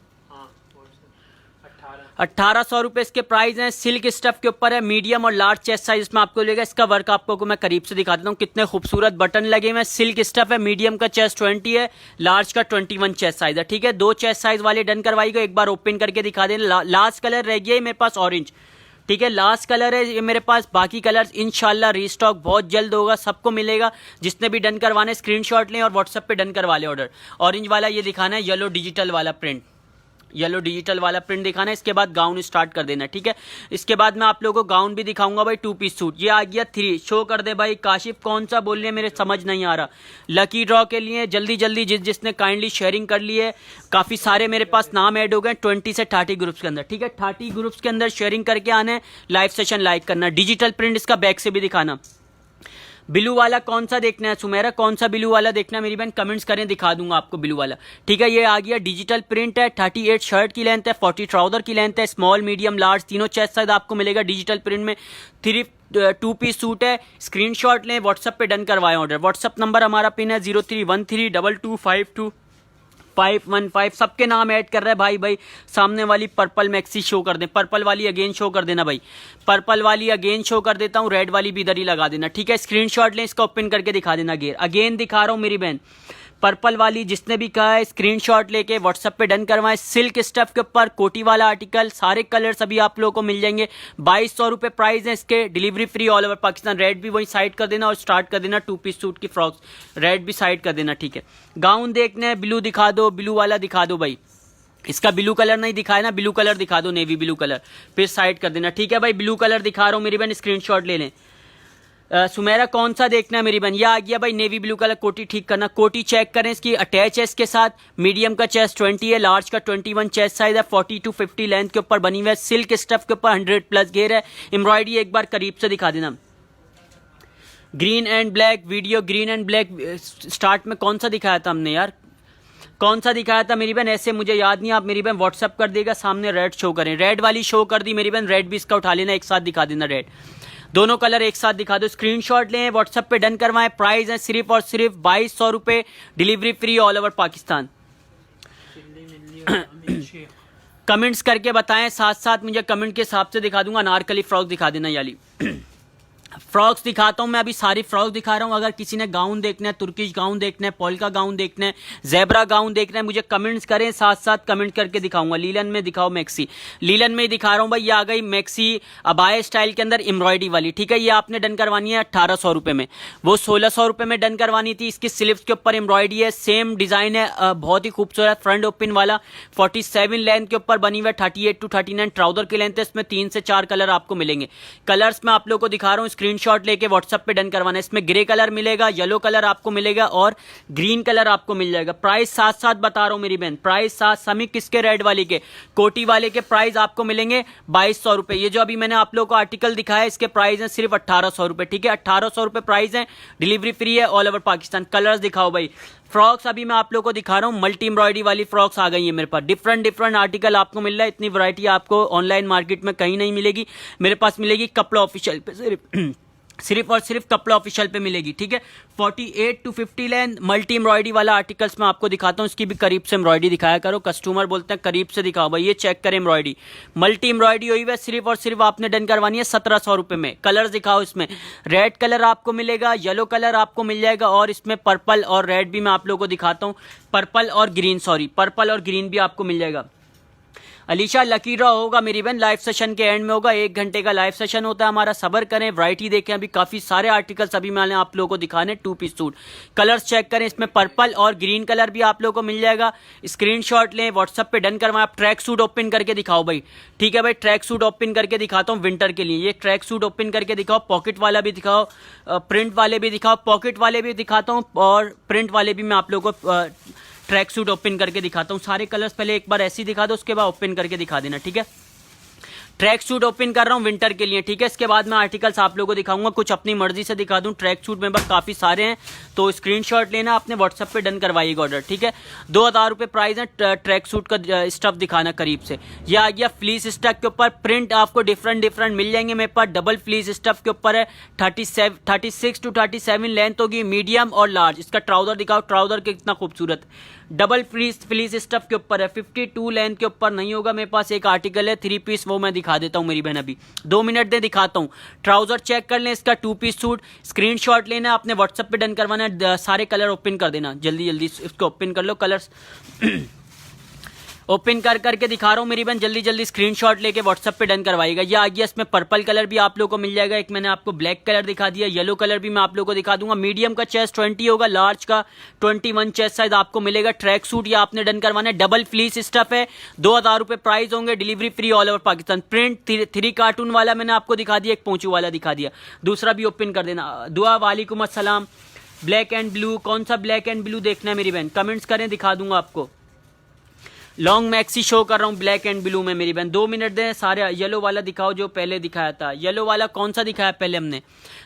1800 रुपये इसके प्राइस हैं। सिल्क स्टफ के ऊपर है, मीडियम और लार्ज चेस्ट साइज इसमें आपको लेगा। इसका वर्क आपको को मैं करीब से दिखा देता हूँ, कितने खूबसूरत बटन लगे हुए हैं। सिल्क स्टफ है, मीडियम का चेस्ट 20 है, लार्ज का 21 चेस्ट साइज है, ठीक है। 2 चेस्ट साइज वाले डन करवाइएगा। एक बार ओपन करके दिखा दें। लास्ट कलर रह गया है मेरे पास ऑरेंज, ठीक है, लास्ट कलर है ये मेरे पास। बाकी कलर्स इंशाल्लाह रीस्टॉक बहुत जल्द होगा, सबको मिलेगा। जिसने भी डन करवाने स्क्रीनशॉट लें और व्हाट्सएप पे डन करवा लें ऑर्डर। ऑरेंज वाला ये दिखाना है, येलो डिजिटल वाला प्रिंट, येलो डिजिटल वाला प्रिंट दिखाना है। इसके बाद गाउन स्टार्ट कर देना, ठीक है। इसके बाद मैं आप लोगों को गाउन भी दिखाऊंगा भाई। 2 पीस सूट ये आ गया 3, शो कर दे भाई। काशिफ कौन सा बोल रहे हैं, मेरे समझ नहीं आ रहा। लकी ड्रॉ के लिए जल्दी जल्दी जिसने काइंडली शेयरिंग कर ली है, काफ़ी सारे मेरे पास नाम ऐड हो गए 20 से 30 ग्रुप्स के अंदर, ठीक है। 30 ग्रुप्स के अंदर शेयरिंग करके आना है, लाइव सेशन लाइक करना। डिजिटल प्रिंट इसका बैक से भी दिखाना। ब्लू वाला कौन सा देखना है सुमेरा, कौन सा ब्लू वाला देखना है मेरी बहन, कमेंट्स करें, दिखा दूंगा आपको ब्लू वाला, ठीक है। ये आ गया डिजिटल प्रिंट है, 38 शर्ट की लेंथ है, 40 ट्राउजर की लेंथ है, स्मॉल मीडियम लार्ज तीनों चेस्ट साइज आपको मिलेगा डिजिटल प्रिंट में। 2 पीस सूट है। स्क्रीनशॉट लें, व्हाट्सएप पे डन करवाएं ऑर्डर। व्हाट्सएप नंबर हमारा पिन है 0313222515। सबके नाम ऐड कर रहे हैं भाई। सामने वाली पर्पल मैक्सी शो कर दें, पर्पल वाली अगेन शो कर देना भाई, पर्पल वाली अगेन शो कर देता हूँ। रेड वाली भी इधर ही लगा देना, ठीक है। स्क्रीनशॉट लें, इसका ओपन करके दिखा देना। गेर अगेन दिखा रहा हूँ मेरी बहन, पर्पल वाली जिसने भी कहा है स्क्रीनशॉट लेके व्हाट्सएप पे डन करवाएं। सिल्क स्टफ के ऊपर कोटी वाला आर्टिकल, सारे कलर्स अभी आप लोगों को मिल जाएंगे। 2200 रुपये प्राइस है इसके, delivery free all over Pakistan. Red भी वही साइड कर देना और स्टार्ट कर देना 2 पीस सूट की फ्रॉक्स, रेड भी साइड कर देना, ठीक है। गाउन देखने हैं, ब्लू दिखा दो, ब्लू वाला दिखा दो भाई। इसका ब्लू कलर नहीं दिखाया ना, ब्लू कलर दिखा दो, नेवी ब्लू कलर, फिर साइड कर देना, ठीक है भाई। ब्लू कलर दिखा रहा हूँ मेरी बहन, स्क्रीनशॉट ले लें। सुमेरा कौन सा देखना है मेरी बहन, ये आ गया भाई नेवी ब्लू कलर। कोटी ठीक करना, कोटी चेक करें इसकी, अटैच है इसके साथ। मीडियम का चेस्ट 20 है, लार्ज का 21 चेस्ट साइज है, 40 to 50 लेंथ के ऊपर बनी हुई है। सिल्क स्टफ के ऊपर 100+ घेर है। एम्ब्रॉयडरी एक बार करीब से दिखा देना। Green and black video, green and black start में कौन सा दिखाया था हमने यार, कौन सा दिखाया था मेरी बहन, ऐसे मुझे याद नहीं। आप मेरी बहन व्हाट्सअप कर देगा, सामने रेड शो करें। रेड वाली शो कर दी मेरी बहन, रेड भी इसका उठा लेना, एक साथ दिखा देना। रेड दोनों कलर एक साथ दिखा दो। स्क्रीनशॉट लें, व्हाट्सएप पे डन करवाएं। प्राइस है सिर्फ और सिर्फ 2200 रुपये, delivery free all over Pakistan. Comments करके बताएं, साथ साथ मुझे कमेंट के हिसाब से दिखा दूंगा। अनारकली फ्रॉक दिखा देना याली। फ्रॉक्स दिखाता हूँ मैं, अभी सारी फ्रॉक दिखा रहा हूँ। अगर किसी ने गाउन देखना है, तुर्किश गाउन देखना है, पोल्का गाउन देखना है, ज़ेब्रा गाउन देखना है, मुझे कमेंट्स करें, साथ साथ कमेंट करके दिखाऊंगा। लीलन में दिखाओ मैक्सी, लीलन में ही दिखा रहा हूँ भाई। ये आ गई मैक्सी अबाया स्टाइल के अंदर एम्ब्रॉयडरी वाली, ठीक है। ये आपने डन करवानी है 1800 रुपये में, वो 1600 रुपये में डन करवानी थी। इसकी स्लीव्स के ऊपर एम्ब्रॉयडरी है, सेम डिज़ाइन है, बहुत ही खूबसूरत फ्रंट ओपन वाला। 47 लेंथ के ऊपर बनी हुई है, 38 to 39 ट्राउजर की लेंथ है। इसमें 3 से 4 कलर आपको मिलेंगे। कलर्स में आप लोग को दिखा रहा हूँ, स्क्रीनशॉट लेके व्हाट्सएप पे डन करवाना है। इसमें ग्रे कलर मिलेगा, येलो कलर आपको मिलेगा और ग्रीन कलर आपको मिल जाएगा। प्राइस साथ साथ बता रहा हूं मेरी बहन, प्राइस साथ समी किसके, रेड वाली के, कोटी वाले के प्राइस आपको मिलेंगे 2200 रुपए। ये जो अभी मैंने आप लोगों को आर्टिकल दिखाया, इसके प्राइस है सिर्फ 1800 रुपए, ठीक है। 1800 रुपए प्राइस है, डिलीवरी फ्री है ऑल ओवर पाकिस्तान। कलर्स दिखाओ भाई, फ्रॉक्स अभी मैं आप लोगों को दिखा रहा हूँ, मल्टी एम्ब्रॉयडरी वाली फ्रॉक्स आ गई है मेरे पास। डिफरेंट आर्टिकल आपको मिल रहा है, इतनी वैरायटी आपको ऑनलाइन मार्केट में कहीं नहीं मिलेगी, मेरे पास मिलेगी कपड़ा ऑफिशियल पे सिर्फ और सिर्फ कपड़ा ऑफिशियल पे मिलेगी, ठीक है। 48 to 50 लेंथ मल्टी एम्ब्रॉयडरी वाला आर्टिकल्स मैं आपको दिखाता हूँ, इसकी भी करीब से एम्ब्रॉयडरी दिखाया करो, कस्टमर बोलते हैं करीब से दिखाओ भाई, ये चेक करें एम्ब्रॉयडरी, मल्टी एम्ब्रॉयडरी हुई है, सिर्फ और सिर्फ आपने डन करवानी है 1700 रुपये में। कलर दिखाओ, इसमें रेड कलर आपको मिलेगा, येलो कलर आपको मिल जाएगा, और इसमें पर्पल और रेड भी मैं आप लोगों को दिखाता हूँ, पर्पल और ग्रीन भी आपको मिल जाएगा। अलीशा लकी ड्रॉ होगा मेरी बहन, लाइव सेशन के एंड में होगा, 1 घंटे का लाइव सेशन होता है हमारा, सब्र करें, वैरायटी देखें, अभी काफी सारे आर्टिकल्स अभी मैंने आप लोगों को दिखाने। 2 पीस सूट कलर्स चेक करें, इसमें पर्पल और ग्रीन कलर भी आप लोगों को मिल जाएगा। स्क्रीनशॉट लें, व्हाट्सएप पे डन करवाएं। आप ट्रैक सूट ओपन करके दिखाओ भाई, ठीक है भाई, ट्रैक सूट ओपन करके दिखाता हूँ विंटर के लिए, ये ट्रैक सूट ओपन करके दिखाओ, पॉकेट वाला भी दिखाओ, प्रिंट वाले भी दिखाओ, पॉकेट वाले भी दिखाता हूँ और प्रिंट वाले भी मैं आप लोगों को ट्रैक सूट ओपन करके दिखाता हूँ। सारे कलर्स पहले एक बार ऐसे ही दिखा दो, उसके बाद ओपन करके दिखा देना, ठीक है। ट्रैक सूट ओपन कर रहा हूँ विंटर के लिए, ठीक है। इसके बाद मैं आर्टिकल्स आप लोगों को दिखाऊंगा, कुछ अपनी मर्जी से दिखा दूं। ट्रैक सूट मेरे पास काफी सारे हैं, तो स्क्रीनशॉट लेना, आपने व्हाट्सएप पे डन करवाइएगा ऑर्डर, ठीक है। 2000 रुपये प्राइस है ट्रैक सूट का, स्टफ दिखाना करीब से। यह आ गया फ्लीस स्टफ के ऊपर, प्रिंट आपको डिफरेंट मिल जाएंगे मेरे पास। डबल फ्लीस स्टफ के ऊपर है, 36 to 37 लेंथ होगी, मीडियम और लार्ज। इसका ट्राउजर दिखाओ, ट्राउजर कितना खूबसूरत, डबल फ्लीस स्टफ के ऊपर है, 52 लेंथ के ऊपर नहीं होगा। मेरे पास एक आर्टिकल है 3 पीस, वो मैं दिखा देता हूँ मेरी बहन, अभी 2 मिनट दे दिखाता हूँ। ट्राउजर चेक कर लें, इसका 2 पीस सूट, स्क्रीनशॉट लेना, आपने व्हाट्सएप पे डन करवाना है, सारे कलर ओपन कर देना, जल्दी इसको ओपन कर लो कलर्स ओपन करके दिखा रहा हूँ मेरी बहन, जल्दी स्क्रीनशॉट लेके व्हाट्सएप पे डन करवाइएगा। ये आ गया, इसमें पर्पल कलर भी आप लोगों को मिल जाएगा, एक मैंने आपको ब्लैक कलर दिखा दिया, येलो कलर भी मैं आप लोगों को दिखा दूंगा। मीडियम का चेस्ट 20 होगा, लार्ज का 21 चेस्ट साइज आपको मिलेगा। ट्रैक सूट ये आपने डन करवाना है, डबल फ्लीस स्टफ है, 2000 रुपये प्राइस होंगे, delivery free all over Pakistan. Print 3 cartoon वाला मैंने आपको दिखा दिया, एक पोंचू वाला दिखा दिया, दूसरा भी ओपन कर देना। दुआ वालेकुम अस्सलाम। ब्लैक एंड ब्लू, कौन सा ब्लैक एंड ब्लू देखना है मेरी बहन, कमेंट्स करें, दिखा दूंगा आपको। लॉन्ग मैक्सी शो कर रहा हूँ ब्लैक एंड ब्लू में मेरी बहन, 2 मिनट दें। सारे येलो वाला दिखाओ जो पहले दिखाया था, येलो वाला कौन सा दिखाया पहले हमने,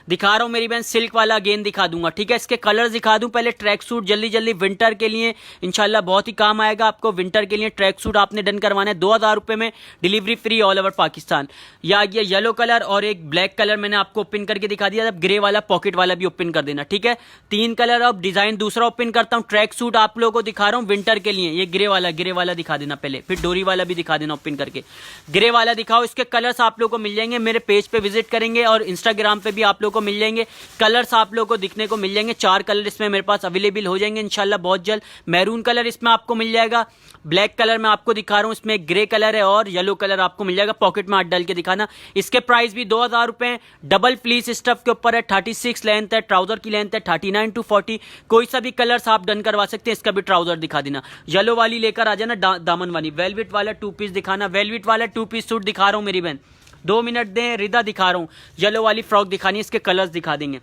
दिखा रहा हूँ मेरी बहन, सिल्क वाला अगेन दिखा दूंगा, ठीक है। इसके कलर्स दिखा दूं पहले। ट्रैक सूट जल्दी विंटर के लिए इंशाल्लाह बहुत ही काम आएगा आपको। विंटर के लिए ट्रैक सूट आपने डन करवाना है 2000 रुपये में, delivery free all over Pakistan. या ये येलो कलर और एक ब्लैक कलर मैंने आपको ओपन करके दिखा दिया, अब ग्रे वाला पॉकेट वाला भी ओपन कर देना, ठीक है। 3 कलर। अब डिजाइन दूसरा ओपन करता हूँ, ट्रैक सूट आप लोगों को दिखा रहा हूँ विंटर के लिए, ये ग्रे वाला दिखा देना पहले, फिर डोरी वाला भी दिखा देना ओपन करके। ग्रे वाला दिखाओ, इसके कलर्स आप लोगों को मिल जाएंगे, मेरे पेज पे विजिट करेंगे और इंस्टाग्राम पे भी आप लोगों को मिल जाएंगे, कलर्स आप लोगों को दिखने को मिल जाएंगे। 4 कलर इसमें मेरे पास अवेलेबल हो जाएंगे इंशाल्लाह बहुत जल्द। मैरून कलर इसमें आपको मिल जाएगा, ब्लैक कलर में आपको दिखा रहा हूं, इसमें ग्रे कलर है और येलो कलर आपको मिल जाएगा। पॉकेट में हाथ डाल के दिखाना। इसके प्राइस भी 2000 रुपए, डबल फ्लीस स्टफ के ऊपर है, 36 लेंथ है, ट्राउजर की लेंथ है 39 to 40, कोई सा भी कलर्स आप डन करवा सकते हैं। इसका भी ट्राउजर दिखा देना, येलो वाली लेकर आ जाना, दामन वाली। वेलवेट वाला 2 पीस दिखाना, वेलवेट वाला 2 पीस सूट दिखा रहा हूं मेरी बहन, 2 मिनट दें। रिदा दिखा रहा हूं, येलो वाली फ्रॉक दिखानी है, इसके कलर्स दिखा देंगे।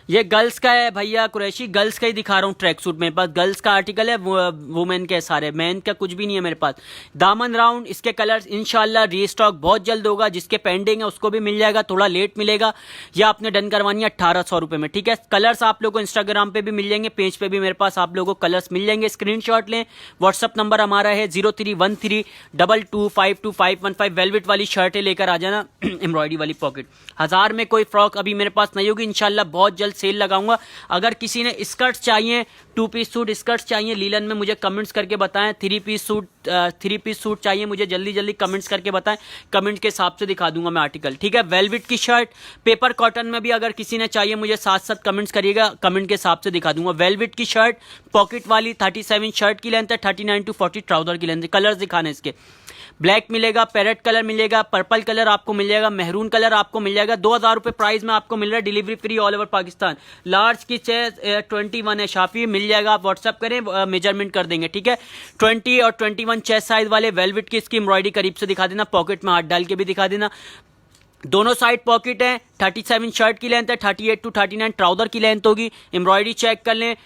ये गर्ल्स का है भैया कुरैशी, गर्ल्स का ही दिखा रहा हूँ ट्रैक सूट, मेरे पास गर्ल्स का आर्टिकल है, वुमेन के सारे, मैन का कुछ भी नहीं है मेरे पास। दामन राउंड, इसके कलर्स इंशाल्लाह रीस्टॉक बहुत जल्द होगा, जिसके पेंडिंग है उसको भी मिल जाएगा, थोड़ा लेट मिलेगा। यह आपने डन करवानी है 1800 रुपये में, ठीक है। कलर्स आप लोगों को इंस्टाग्राम पे भी मिल जाएंगे, पेज पे भी मेरे पास आप लोगों को कलर्स मिल जाएंगे। स्क्रीनशॉट लें, व्हाट्सअप नंबर हमारा है 0313222515। वेलवेट वाली शर्टें लेकर आ जाना, एम्ब्रॉयडरी वाली पॉकेट। 1000 में कोई फ्रॉक अभी मेरे पास नहीं होगी, इंशाल्लाह बहुत जल्द सेल लगाऊंगा। अगर किसी ने स्कर्ट्स चाहिए, 2 पीस सूट स्कर्ट्स चाहिए लीलन में, मुझे कमेंट्स करके बताएं। 3 पीस सूट चाहिए मुझे, जल्दी कमेंट्स करके बताएं, कमेंट के हिसाब से दिखा दूंगा मैं आर्टिकल, ठीक है। वेलवेट की शर्ट, पेपर कॉटन में भी अगर किसी ने चाहिए मुझे साथ कमेंट्स करिएगा, कमेंट के हिसाब से दिखा दूंगा। वेलवेट की शर्ट पॉकेट वाली 37 शर्ट की लेंथ है, 39 to 40 ट्राउजर की लेंथ है। कलर्स दिखाने इसके, ब्लैक मिलेगा, पैरेट कलर मिलेगा, पर्पल कलर आपको मिल जाएगा, मेहरून कलर आपको मिल जाएगा। 2000 रुपये प्राइस में आपको मिल रहा है, delivery free all over Pakistan. Large की चेस्ट 21 है, शाफी मिल जाएगा, आप व्हाट्सअप करें, मेजरमेंट कर देंगे, ठीक है। 20 और 21 चेस्ट साइज वाले वेलवेट की इसकी एम्ब्रॉयडरी करीब से दिखा देना, पॉकेट में हाथ डाल के भी दिखा देना। दोनों साइड पॉकेट है, 37 शर्ट की लेंथ है, 38 to 39 ट्राउजर की लेंथ होगी। एम्ब्रॉयडरी चेक कर लें,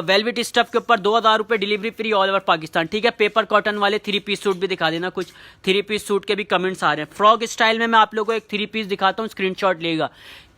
वेलवेट स्टफ के ऊपर 2000 रुपये, delivery free all over Pakistan, ठीक है। पेपर कॉटन वाले 3 पीस सूट भी दिखा देना, कुछ 3 पीस सूट के भी कमेंट्स आ रहे हैं। फ्रॉक स्टाइल में मैं आप लोगों को एक 3 पीस दिखाता हूँ, स्क्रीनशॉट लेगा।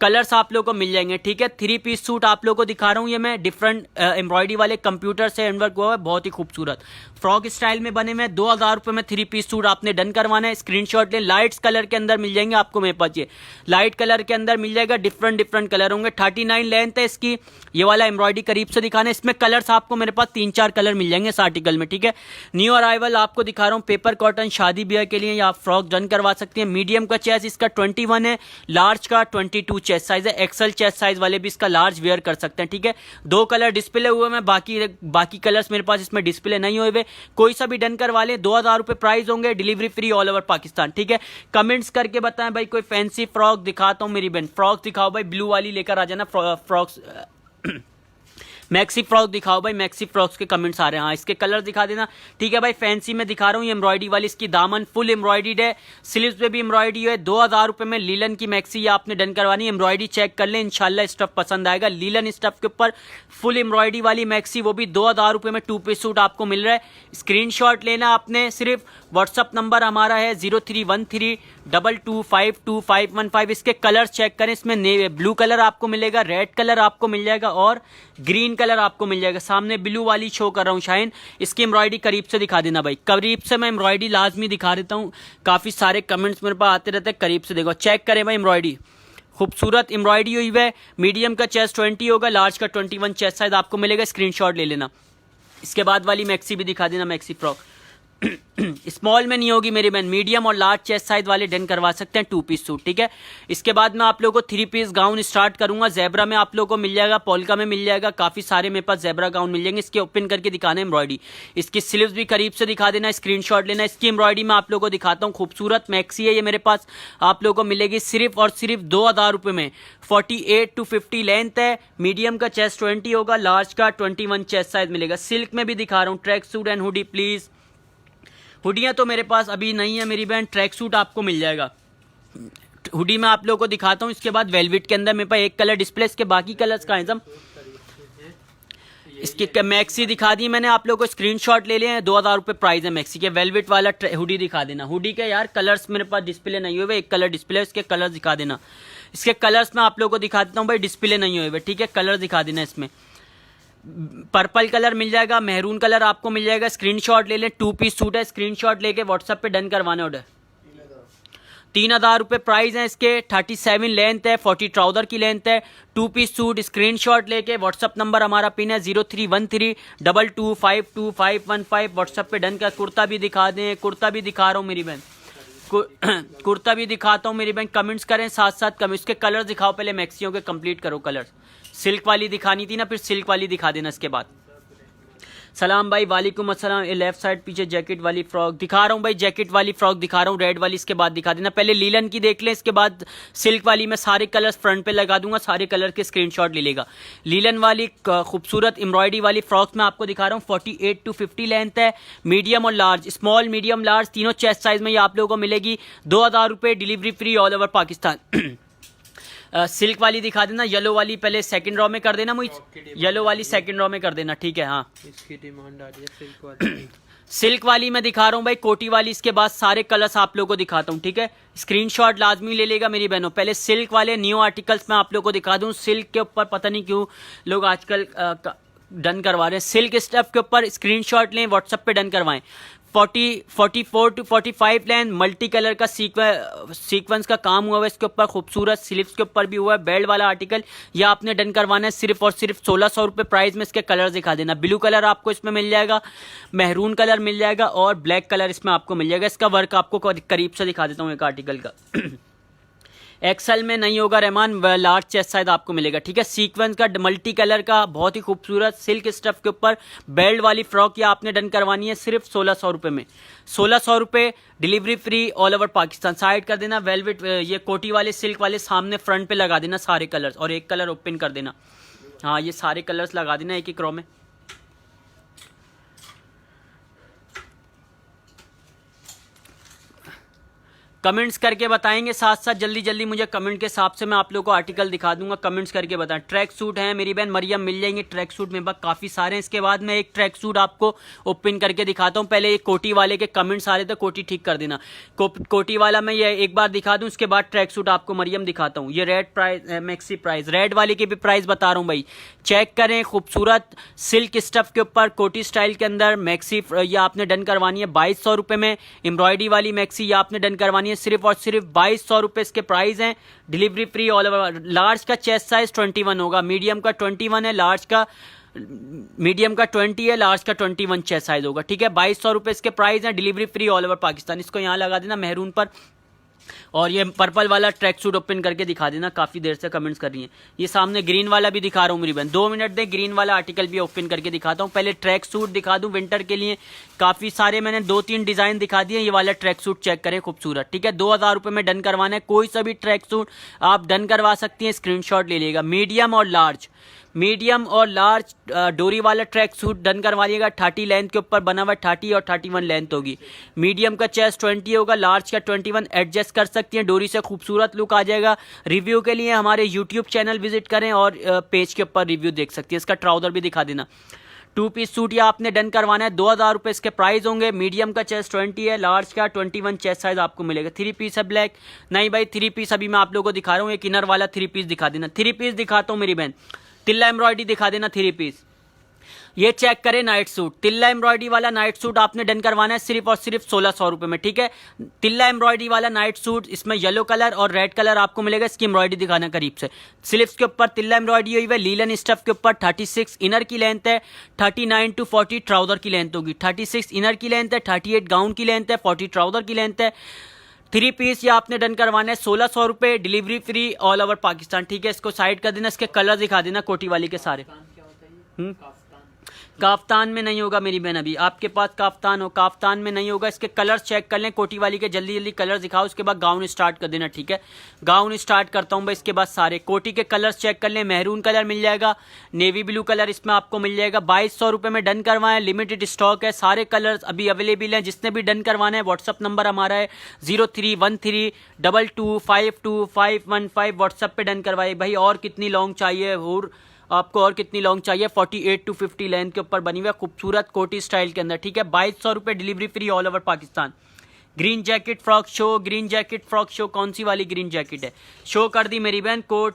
कलर्स आप लोगों को मिल जाएंगे, ठीक है। 3 पीस सूट आप लोगों को दिखा रहा हूँ, ये मैं डिफरेंट एम्ब्रॉयडरी वाले कंप्यूटर से हैंडवर्क हुआ है, बहुत ही खूबसूरत फ्रॉक स्टाइल में बने हुए। 2000 रुपये में 3 पीस सूट आपने डन करवाना है। स्क्रीनशॉट ले, लाइट्स कलर के अंदर मिल जाएंगे आपको मेरे पास, ये लाइट कलर के अंदर मिल जाएगा, डिफरेंट कलर होंगे। 39 लेंथ है इसकी, ये वाला एम्ब्रॉयडरी करीब से दिखाना है। इसमें कलर्स आपको मेरे पास 3-4 कलर मिल जाएंगे इस आर्टिकल में, ठीक है। न्यू अराइवल आपको दिखा रहा हूँ, पेपर कॉटन, शादी ब्याह के लिए आप फ्रॉक डन करवा सकते हैं। मीडियम का चेस्ट इसका 21 है, लार्ज का 22 चेस्ट साइज है, एक्सल चेस्ट साइज वाले भी इसका लार्ज वेयर कर सकते हैं, ठीक है। 2 कलर डिस्प्ले हुए हैं, बाकी कलर्स मेरे पास इसमें डिस्प्ले नहीं हुए, कोई सा भी डन करवा ले। 2000 रुपये प्राइस होंगे, delivery free all over Pakistan, ठीक है। कमेंट्स करके बताएं भाई, कोई फैंसी फ्रॉक दिखाता हूँ मेरी बहन, फ्रॉक दिखाओ भाई, ब्लू वाली लेकर आ जाना फ्रॉक्स। मैक्सी फ्रॉक दिखाओ भाई, मैक्सी फ्रॉक्स के कमेंट्स आ रहे हैं, हाँ इसके कलर दिखा देना, ठीक है भाई। फैंसी में दिखा रहा हूँ, ये एम्ब्रॉयडरी वाली, इसकी दामन फुल एम्ब्रॉयडरीड है, स्लीव्स पे भी एम्ब्रॉयडरी है। 2000 रुपये में लीलन की मैक्सी ये आपने डन करवानी है। एम्ब्रॉयडरी चेक कर ले, इंशाल्लाह स्टफ पसंद आएगा। लीलन स्टफ के ऊपर फुल एम्ब्रॉयडरी वाली मैक्सी, वो भी 2000 रुपये में 2 पीस सूट आपको मिल रहा है। स्क्रीनशॉट लेना आपने, सिर्फ व्हाट्सअप नंबर हमारा है 031322525515। इसके कलर चेक करें, इसमें ब्लू कलर आपको मिलेगा, रेड कलर आपको मिल जाएगा और ग्रीन कलर आपको मिल जाएगा। सामने ब्लू वाली शो कर रहा हूँ शाइन, इसकी एम्ब्रॉयडरी करीब से दिखा देना भाई, करीब से मैं एम्ब्रॉयडरी लाजमी दिखा देता हूँ, काफी सारे कमेंट्स मेरे पास आते रहते हैं। करीब से देखो, चेक करें भाई, एम्ब्रॉयडरी खूबसूरत एम्ब्रॉयडरी हुई है। मीडियम का चेस्ट 20 होगा, लार्ज का 21 चेस्ट साइज आपको मिलेगा। स्क्रीनशॉट ले लेना। इसके बाद वाली मैक्सी भी दिखा देना, मैक्सी फ्रॉक स्मॉल में नहीं होगी मेरी बहन, मीडियम और लार्ज चेस्ट साइज वाले डन करवा सकते हैं 2 पीस सूट, ठीक है। इसके बाद मैं आप लोगों को 3 पीस गाउन स्टार्ट करूंगा। ज़ेब्रा में आप लोगों को मिल जाएगा, पोल्का में मिल जाएगा, काफी सारे मेरे पास ज़ेब्रा गाउन मिल जाएंगे। इसके ओपन करके दिखाना है एम्ब्रॉयडरी, इसकी स्लीव्स भी करीब से दिखा देना, स्क्रीनशॉट लेना। इसकी एम्ब्रॉयडरी मैं आप लोगों को दिखाता हूँ, खूबसूरत मैक्सी है ये मेरे पास, आप लोगों को मिलेगी सिर्फ और सिर्फ 2000 रुपये में। 48 to 50 लेंथ है, मीडियम का चेस्ट 20 होगा, लार्ज का 21 चेस्ट साइज मिलेगा। सिल्क में भी दिखा रहा हूँ, track suit and hoodie please. हुडियाँ तो मेरे पास अभी नहीं है मेरी बहन, ट्रैक सूट आपको मिल जाएगा। हुडी में आप लोगों को दिखाता हूँ। इसके बाद वेलवेट के अंदर मेरे पास एक कलर डिस्प्ले, इसके बाकी कलर्स का है। इसकी मैक्सी दिखा दी मैंने आप लोगों को, स्क्रीनशॉट ले लिए। 2000 रुपये प्राइस है मैक्सी के। वेलवेट वाला हुडी दिखा देना। हुडी के यार कलर्स मेरे पास डिस्प्ले नहीं हुए, एक कलर डिस्प्ले है, इसके कलर्स दिखा देना। इसके कलर्स मैं आप लोगों को दिखा देता हूँ भाई, डिस्प्ले नहीं हुए, ठीक है। कलर दिखा देना। इसमें पर्पल कलर मिल जाएगा, मेहरून कलर आपको मिल जाएगा। स्क्रीनशॉट ले लें, 2 पीस सूट है, स्क्रीनशॉट लेके व्हाट्सएप पे डन करवाने ऑर्डर। 3000 रुपये प्राइस है इसके। 37 लेंथ है, 40 ट्राउजर की लेंथ है, 2 पीस सूट। स्क्रीनशॉट लेके व्हाट्सएप नंबर हमारा पिन है 031322525515, व्हाट्सएप पे डन कर। कुर्ता भी दिखा दें, कुर्ता भी दिखा रहा हूँ मेरी बहन, कुर्ता भी दिखाता हूँ मेरी बहन। कमेंट्स करें साथ साथ, कमेंट्स के कलर दिखाओ, पहले मैक्सियों के कंप्लीट करो कलर्स। सिल्क वाली दिखानी थी ना, फिर सिल्क वाली दिखा देना। इसके बाद सलाम भाई, वालेकुम अस्सलाम। ये लेफ्ट साइड पीछे जैकेट वाली फ्रॉक दिखा रहा हूँ भाई, जैकेट वाली फ्रॉक दिखा रहा हूँ, रेड वाली। इसके बाद दिखा देना, पहले लीलन की देख लें, इसके बाद सिल्क वाली। मैं सारे कलर्स फ्रंट पे लगा दूंगा, सारे कलर के स्क्रीनशॉट ले लेगा। लीलन वाली खूबसूरत एम्ब्रॉयडरी वाली फ्रॉक्स मैं आपको दिखा रहा हूँ। 48 to 50 लेंथ है, मीडियम और लार्ज, स्मॉल मीडियम लार्ज तीनों चेस्ट साइज में ये आप लोगों को मिलेगी। 2000 रुपये, delivery free all over Pakistan. Silk वाली दिखा देना, येलो वाली पहले सेकंड रॉ में कर देना मुझे, येलो वाली सेकंड रॉ में कर देना, ठीक है। हाँ
इसकी डिमांड आ रही है सिल्क वाली।
सिल्क वाली मैं दिखा रहा हूँ भाई, कोटी वाली। इसके बाद सारे कलर्स आप लोगों को दिखाता हूँ, ठीक है। स्क्रीनशॉट लाजमी ले लेगा मेरी बहनों। पहले सिल्क वाले न्यू आर्टिकल्स मैं आप लोगों को दिखा दूँ। सिल्क के ऊपर पता नहीं क्यों लोग आजकल डन करवा रहे हैं, सिल्क स्टफ के ऊपर स्क्रीनशॉट लें, व्हाट्सएप पे डन करवाएं। 44 to 45 लेंथ, मल्टी कलर का सीक्वेंस का काम हुआ है इसके ऊपर, खूबसूरत स्लीव्स के ऊपर भी हुआ है। बेल्ट वाला आर्टिकल ये आपने डन करवाना है सिर्फ और सिर्फ 1600 रुपये प्राइस में। इसके कलर दिखा देना, ब्लू कलर आपको इसमें मिल जाएगा, मेहरून कलर मिल जाएगा और ब्लैक कलर इसमें आपको मिल जाएगा। इसका वर्क आपको करीब से दिखा देता हूँ एक आर्टिकल का। एक्सेल में नहीं होगा रहमान, लार्ज चेस्ट साइज आपको मिलेगा, ठीक है। सीक्वेंस का मल्टी कलर का बहुत ही खूबसूरत सिल्क स्टफ के ऊपर बेल्ट वाली फ्रॉक ये आपने डन करवानी है सिर्फ 1600 रुपये में। 1600 रुपये, delivery free all over Pakistan. Side कर देना वेलवेट, ये कोटी वाले सिल्क वाले सामने फ्रंट पे लगा देना सारे कलर्स, और एक कलर ओपन कर देना। हाँ ये सारे कलर्स लगा देना एक एक रो में। कमेंट्स करके बताएंगे, साथ साथ जल्दी जल्दी मुझे कमेंट के हिसाब से मैं आप लोगों को आर्टिकल दिखा दूंगा। कमेंट्स करके बताएं। ट्रैक सूट हैं मेरी बहन मरियम, मिल जाएंगे ट्रैक सूट मेरे पास काफ़ी सारे हैं। इसके बाद मैं एक ट्रैक सूट आपको ओपन करके दिखाता हूँ। पहले एक कोटी वाले के कमेंट्स आ रहे थे, कोटी ठीक कर देना। कोटी वाला मैं ये एक बार दिखा दूँ, उसके बाद ट्रैक सूट आपको मरियम दिखाता हूँ। ये red price maxi price, red वाले की भी प्राइस बता रहा हूँ भाई, चेक करें। खूबसूरत सिल्क स्टफ के ऊपर कोटी स्टाइल के अंदर मैक्सी, ये आपने डन करवानी है 2200 रुपये में। एम्ब्रॉयडरी वाली मैक्सी ये आपने डन करवानी है सिर्फ और सिर्फ 2200 रुपये इसके प्राइस हैं। Delivery free all over. Large का चेस्ट साइज 21 होगा, मीडियम का 21 है, लार्ज का मीडियम का 20 है, लार्ज का 21 चेस्ट साइज होगा। ठीक है, 2200 रुपये इसके प्राइस हैं। Delivery free all over Pakistan. इसको यहाँ लगा देना मेहरून पर, और ये पर्पल वाला ट्रैक सूट ओपन करके दिखा देना। काफ़ी देर से कमेंट्स कर रही हैं। ये सामने ग्रीन वाला भी दिखा रहा हूँ मेरी बहन, 2 मिनट दें, ग्रीन वाला आर्टिकल भी ओपन करके दिखाता हूँ। पहले ट्रैक सूट दिखा दूँ विंटर के लिए। काफ़ी सारे मैंने 2-3 डिज़ाइन दिखा दिए। ये वाला ट्रैक सूट चेक करें, खूबसूरत। ठीक है, 2000 रुपये में डन करवाना है। कोई सा भी ट्रैक सूट आप डन करवा सकती हैं, स्क्रीनशॉट ले लीजिएगा। मीडियम और लार्ज, मीडियम और लार्ज डोरी वाला ट्रैक सूट डन करवाइएगा। 30 लेंथ के ऊपर बना हुआ, 30 और 31 लेंथ होगी। मीडियम का चेस्ट 20 होगा, लार्ज का 21। एडजस्ट कर सकती हैं, डोरी से खूबसूरत लुक आ जाएगा। रिव्यू के लिए हमारे यूट्यूब चैनल विजिट करें और पेज के ऊपर रिव्यू देख सकती हैं। इसका ट्राउजर भी दिखा देना। 2 पीस सूट या आपने डन करवाना है, 2000 रुपये इसके प्राइस होंगे। मीडियम का चेस्ट 20 है, लार्ज का 21 चेस्ट साइज आपको मिलेगा। 3 पीस है ब्लैक, नहीं भाई 3 पीस अभी मैं आप लोगों को दिखा रहा हूँ। एक इनर वाला 3 पीस दिखा देना। 3 पीस दिखाता हूँ मेरी बहन, तिल्ला एम्ब्रॉयडरी दिखा देना 3 पीस। ये चेक करें नाइट सूट, तिल्ला एम्ब्रॉयडरी वाला नाइट सूट आपने डन करवाना है सिर्फ और सिर्फ 1600 रुपये में। ठीक है, तिल्ला एम्ब्रॉयडरी वाला नाइट सूट, इसमें येलो कलर और रेड कलर आपको मिलेगा। इसकी एम्ब्रॉयडरी दिखाना करीब से। स्लीव्स के ऊपर तिल्ला एम्ब्रॉयडरी हुई है, लीलन स्टफ के ऊपर। 36 इनर की लेंथ है, 39 to 40 ट्राउजर की लेंथ होगी। 36 इनर की लेंथ है, 38 गाउन की लेंथ है, 40 ट्राउजर की लेंथ है। 3 पीस ये आपने डन करवाना है 1600 रुपये, delivery free all over Pakistan. ठीक है, इसको साइड कर देना। इसके कलर दिखा देना कोटी वाली के सारे। काफ्तान में नहीं होगा मेरी बहन, अभी आपके पास काफ्तान हो, काफ्तान में नहीं होगा। इसके कलर्स चेक कर लें कोटी वाली के, जल्दी जल्दी कलर दिखाओ, उसके बाद गाउन स्टार्ट कर देना। ठीक है, गाउन स्टार्ट करता हूँ भाई। इसके बाद सारे कोटी के कलर्स चेक कर लें। मेहरून कलर मिल जाएगा, नेवी ब्लू कलर इसमें आपको मिल जाएगा। 2200 रुपये में डन करवाएं, लिमिटेड स्टॉक है, सारे कलर्स अभी अवेलेबल हैं। जिसने भी डन करवाना है व्हाट्सअप नंबर हमारा है 031322521515, व्हाट्सअप पे डन करवाइए भाई। और कितनी लॉन्ग चाहिए, और आपको और कितनी लॉन्ग चाहिए? 48 to 50 लेंथ के ऊपर बनी हुई है, खूबसूरत कोटी स्टाइल के अंदर। ठीक है, 2200 रुपये, delivery free all over Pakistan. Green jacket frock show, green jacket frock show, कौन सी वाली ग्रीन जैकेट है? शो कर दी मेरी बहन। कोट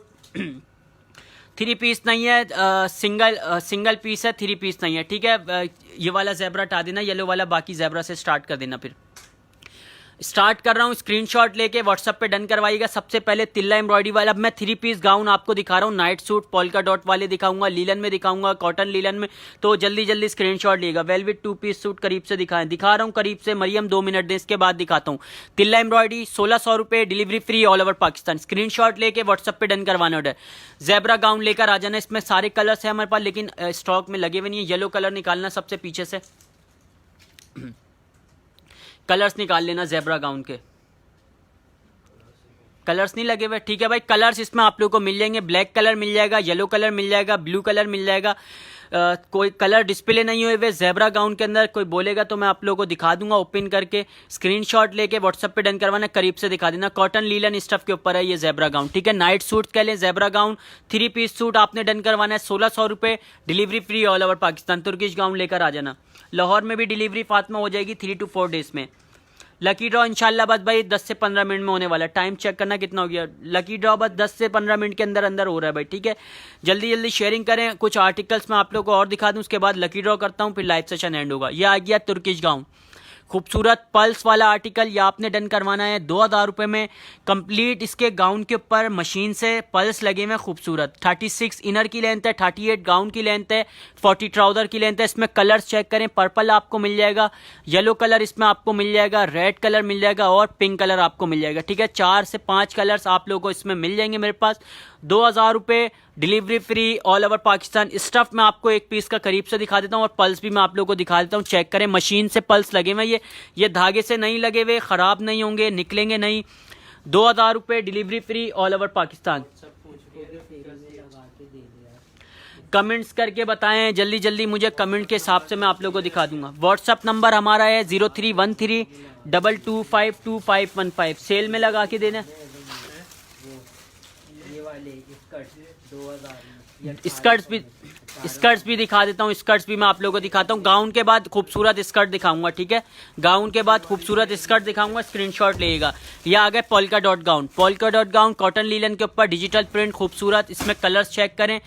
3 पीस नहीं है, सिंगल पीस है, 3 पीस नहीं है। ठीक है, ये वाला ज़ेब्रा हटा देना, येलो वाला, बाकी ज़ेब्रा से स्टार्ट कर देना। फिर स्टार्ट कर रहा हूँ, स्क्रीनशॉट लेके व्हाट्सअप पे डन करवाइएगा। सबसे पहले तिल्ला एम्ब्रॉयडरी वाला अब मैं 3 पीस गाउन आपको दिखा रहा हूँ। नाइट सूट पोल्का डॉट वाले दिखाऊंगा, लीलन में दिखाऊंगा, कॉटन लीलन में, तो जल्दी जल्दी स्क्रीनशॉट लिएगा। वेलवेट 2 पीस सूट करीब से दिखा रहा हूँ करीब से। मरियम 2 मिनट दें, इसके बाद दिखाता हूँ। तिल्ला एम्ब्रॉयडरी 1600 रुपये, delivery free all over Pakistan. Screenshot लेके व्हाट्सअप पे डन करवाना ऑर्डर। ज़ेब्रा गाउन लेकर आ जाना, इसमें सारे कलर्स हैं हमारे पास, लेकिन स्टॉक में लगे हुए नहीं है। येलो कलर निकालना सबसे पीछे से, कलर्स निकाल लेना ज़ेब्रा गाउन के। कलर्स नहीं लगे हुए, ठीक है भाई। कलर्स इसमें आप लोगों को मिल जाएंगे। ब्लैक कलर मिल जाएगा, येलो कलर मिल जाएगा, ब्लू कलर मिल जाएगा। कोई कलर डिस्प्ले नहीं हुए हुए ज़ेब्रा गाउन के अंदर। कोई बोलेगा तो मैं आप लोगों को दिखा दूंगा ओपन करके। स्क्रीनशॉट लेके व्हाट्सएप पे डन करवाना, करीब से दिखा देना। कॉटन लीलन स्टफ के ऊपर है ये ज़ेब्रा गाउन। ठीक है, नाइट सूट कह लें, ज़ेब्रा गाउन 3 पीस सूट आपने डन करवाना है 1600 रुपये, delivery free all over Pakistan. Turkish gown लेकर आ जाना। लाहौर में भी डिलीवरी फातिमा हो जाएगी 3 to 4 डेज में। लकी ड्रॉ इंशाल्लाह बस भाई 10 से 15 मिनट में होने वाला है। टाइम चेक करना कितना हो गया। लकी ड्रॉ बस 10 से 15 मिनट के अंदर अंदर हो रहा है भाई। ठीक है, जल्दी जल्दी शेयरिंग करें। कुछ आर्टिकल्स मैं आप लोगों को और दिखा दूं, उसके बाद लकी ड्रॉ करता हूं, फिर लाइव सेशन एंड होगा। ये आ गया तुर्किश गाउन, खूबसूरत पल्स वाला आर्टिकल। ये आपने डन करवाना है 2000 रुपये में कंप्लीट। इसके गाउन के ऊपर मशीन से पल्स लगे हुए खूबसूरत। 36 इनर की लेंथ है, 38 गाउन की लेंथ है, 40 ट्राउजर की लेंथ है। इसमें कलर्स चेक करें, पर्पल आपको मिल जाएगा, येलो कलर इसमें आपको मिल जाएगा, रेड कलर मिल जाएगा और पिंक कलर आपको मिल जाएगा। ठीक है, 4 से 5 कलर्स आप लोगों को इसमें मिल जाएंगे मेरे पास। 2000 रुपये, delivery free all over Pakistan. Stuff मैं आपको एक पीस का करीब से दिखा देता हूँ और पल्स भी मैं आप लोगों को दिखा देता हूँ। चेक करें, मशीन से पल्स लगे हुए, ये धागे से नहीं लगे हुए, ख़राब नहीं होंगे, निकलेंगे नहीं। 2000 रुपये, delivery free all over Pakistan. Comments करके बताएं जल्दी जल्दी मुझे, कमेंट के हिसाब से मैं आप लोगों को दिखा दूंगा। व्हाट्सअप नंबर हमारा है 0313225215। सेल में लगा के देना। स्कर्ट्स भी दिखा देता हूँ, स्कर्ट्स भी मैं आप लोगों को दिखाता हूँ। गाउन के बाद खूबसूरत स्कर्ट दिखाऊंगा, ठीक है। गाउन के बाद खूबसूरत स्कर्ट दिखाऊंगा, स्क्रीनशॉट लेगा। ये आ गए polka dot gown. Polka dot gown cotton linen के ऊपर डिजिटल प्रिंट खूबसूरत। इसमें कलर्स चेक करें।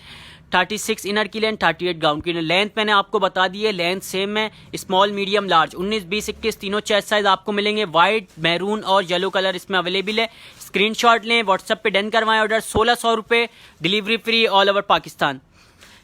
36 इनर की लेंथ, 38 गाउन की लेंथ मैंने आपको बता दी है। लेंथ सेम है, स्मॉल मीडियम लार्ज 19 20 21 तीनों चेस्ट साइज आपको मिलेंगे। व्हाइट, मैरून और येलो कलर इसमें अवेलेबल है। स्क्रीनशॉट लें, व्हाट्सएप पे डन करवाएं ऑर्डर। 1600 रुपये, delivery free all over Pakistan.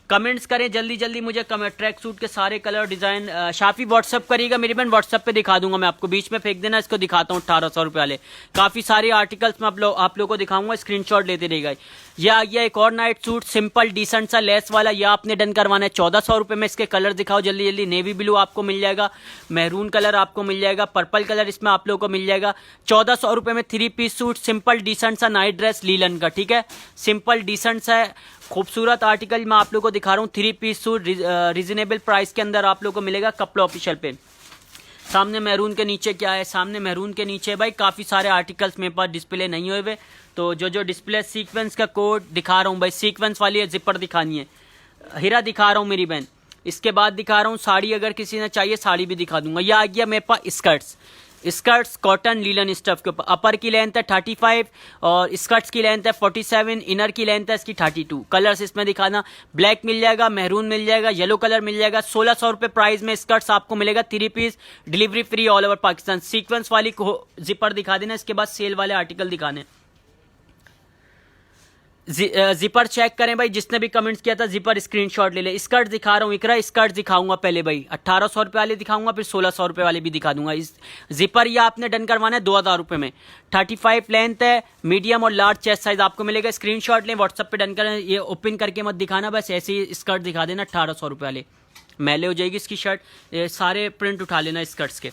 Comments करें जल्दी जल्दी मुझे, ट्रैक सूट के सारे कलर डिजाइन। शाफी व्हाट्सअप करिएगा मेरी बहन, व्हाट्सअप पे दिखा दूंगा मैं आपको। बीच में फेंक देना, इसको दिखाता हूँ 1800 रुपये वाले। काफी सारे आर्टिकल्स में आप लोगों को दिखाऊंगा, स्क्रीनशॉट लेते रहेगा। यह आ गया एक और नाइट सूट, सिंपल डिसेंट सा लेस वाला। यह आपने डन करवाना है 1400 रुपये में। इसके कलर दिखाओ जल्दी जल्दी। नेवी ब्लू आपको मिल जाएगा, मैरून कलर आपको मिल जाएगा, पर्पल कलर इसमें आप लोगों को मिल जाएगा। 1400 रुपये में 3 पीस सूट, सिंपल डिसेंट सा नाइट ड्रेस लीलन का, ठीक है। सिंपल डिसेंट सा खूबसूरत आर्टिकल मैं आप लोगों को दिखा रहा हूँ। 3 पीस सूट रीजनेबल प्राइस के अंदर आप लोगों को मिलेगा कपड़ा ऑफिशियल पे। सामने मैरून के नीचे क्या है, सामने मैरून के नीचे भाई काफ़ी सारे आर्टिकल्स मेरे पास डिस्प्ले नहीं हुए हुए, तो जो डिस्प्ले सीक्वेंस का कोड दिखा रहा हूँ भाई, सीक्वेंस वाली है, जिपर दिखानी है, हीरा दिखा रहा हूँ मेरी बहन। इसके बाद दिखा रहा हूँ साड़ी, अगर किसी ने चाहिए साड़ी भी दिखा दूंगा। यह आ गया मेरे पास स्कर्ट्स कॉटन लीलन स्टफ के ऊपर। अपर की लेंथ है 35 और स्कर्ट्स की लेंथ है 47, इनर की लेंथ है इसकी 32। कलर्स इसमें दिखाना, ब्लैक मिल जाएगा, मैरून मिल जाएगा, येलो कलर मिल जाएगा। 1600 रुपये प्राइस में स्कर्ट्स आपको मिलेगा 3 piece, delivery free all over Pakistan. Sequins वाली जिपर दिखा देना। इसके बाद सेल वाले आर्टिकल दिखाने। जिपर चेक करें भाई, जिसने भी कमेंट्स किया था जिपर स्क्रीनशॉट ले ले। स्कर्ट दिखा रहा हूँ, इकरा स्कर्ट दिखाऊंगा पहले भाई, 1800 रुपये वाले दिखाऊंगा, फिर 1600 रुपये वाले भी दिखा दूंगा। इस जिपर ये आपने डन करवाना है 2000 रुपये में। 35 लेंथ है, मीडियम और लार्ज चेस्ट साइज आपको मिलेगा। स्क्रीनशॉट लें, व्हाट्सएप पे डन करें। ये ओपन करके मत दिखाना, बस ऐसे ही स्कर्ट दिखा देना 1800 रुपये वाले। मैले हो जाएगी इसकी शर्ट। ये सारे प्रिंट उठा लेना स्कर्ट्स के।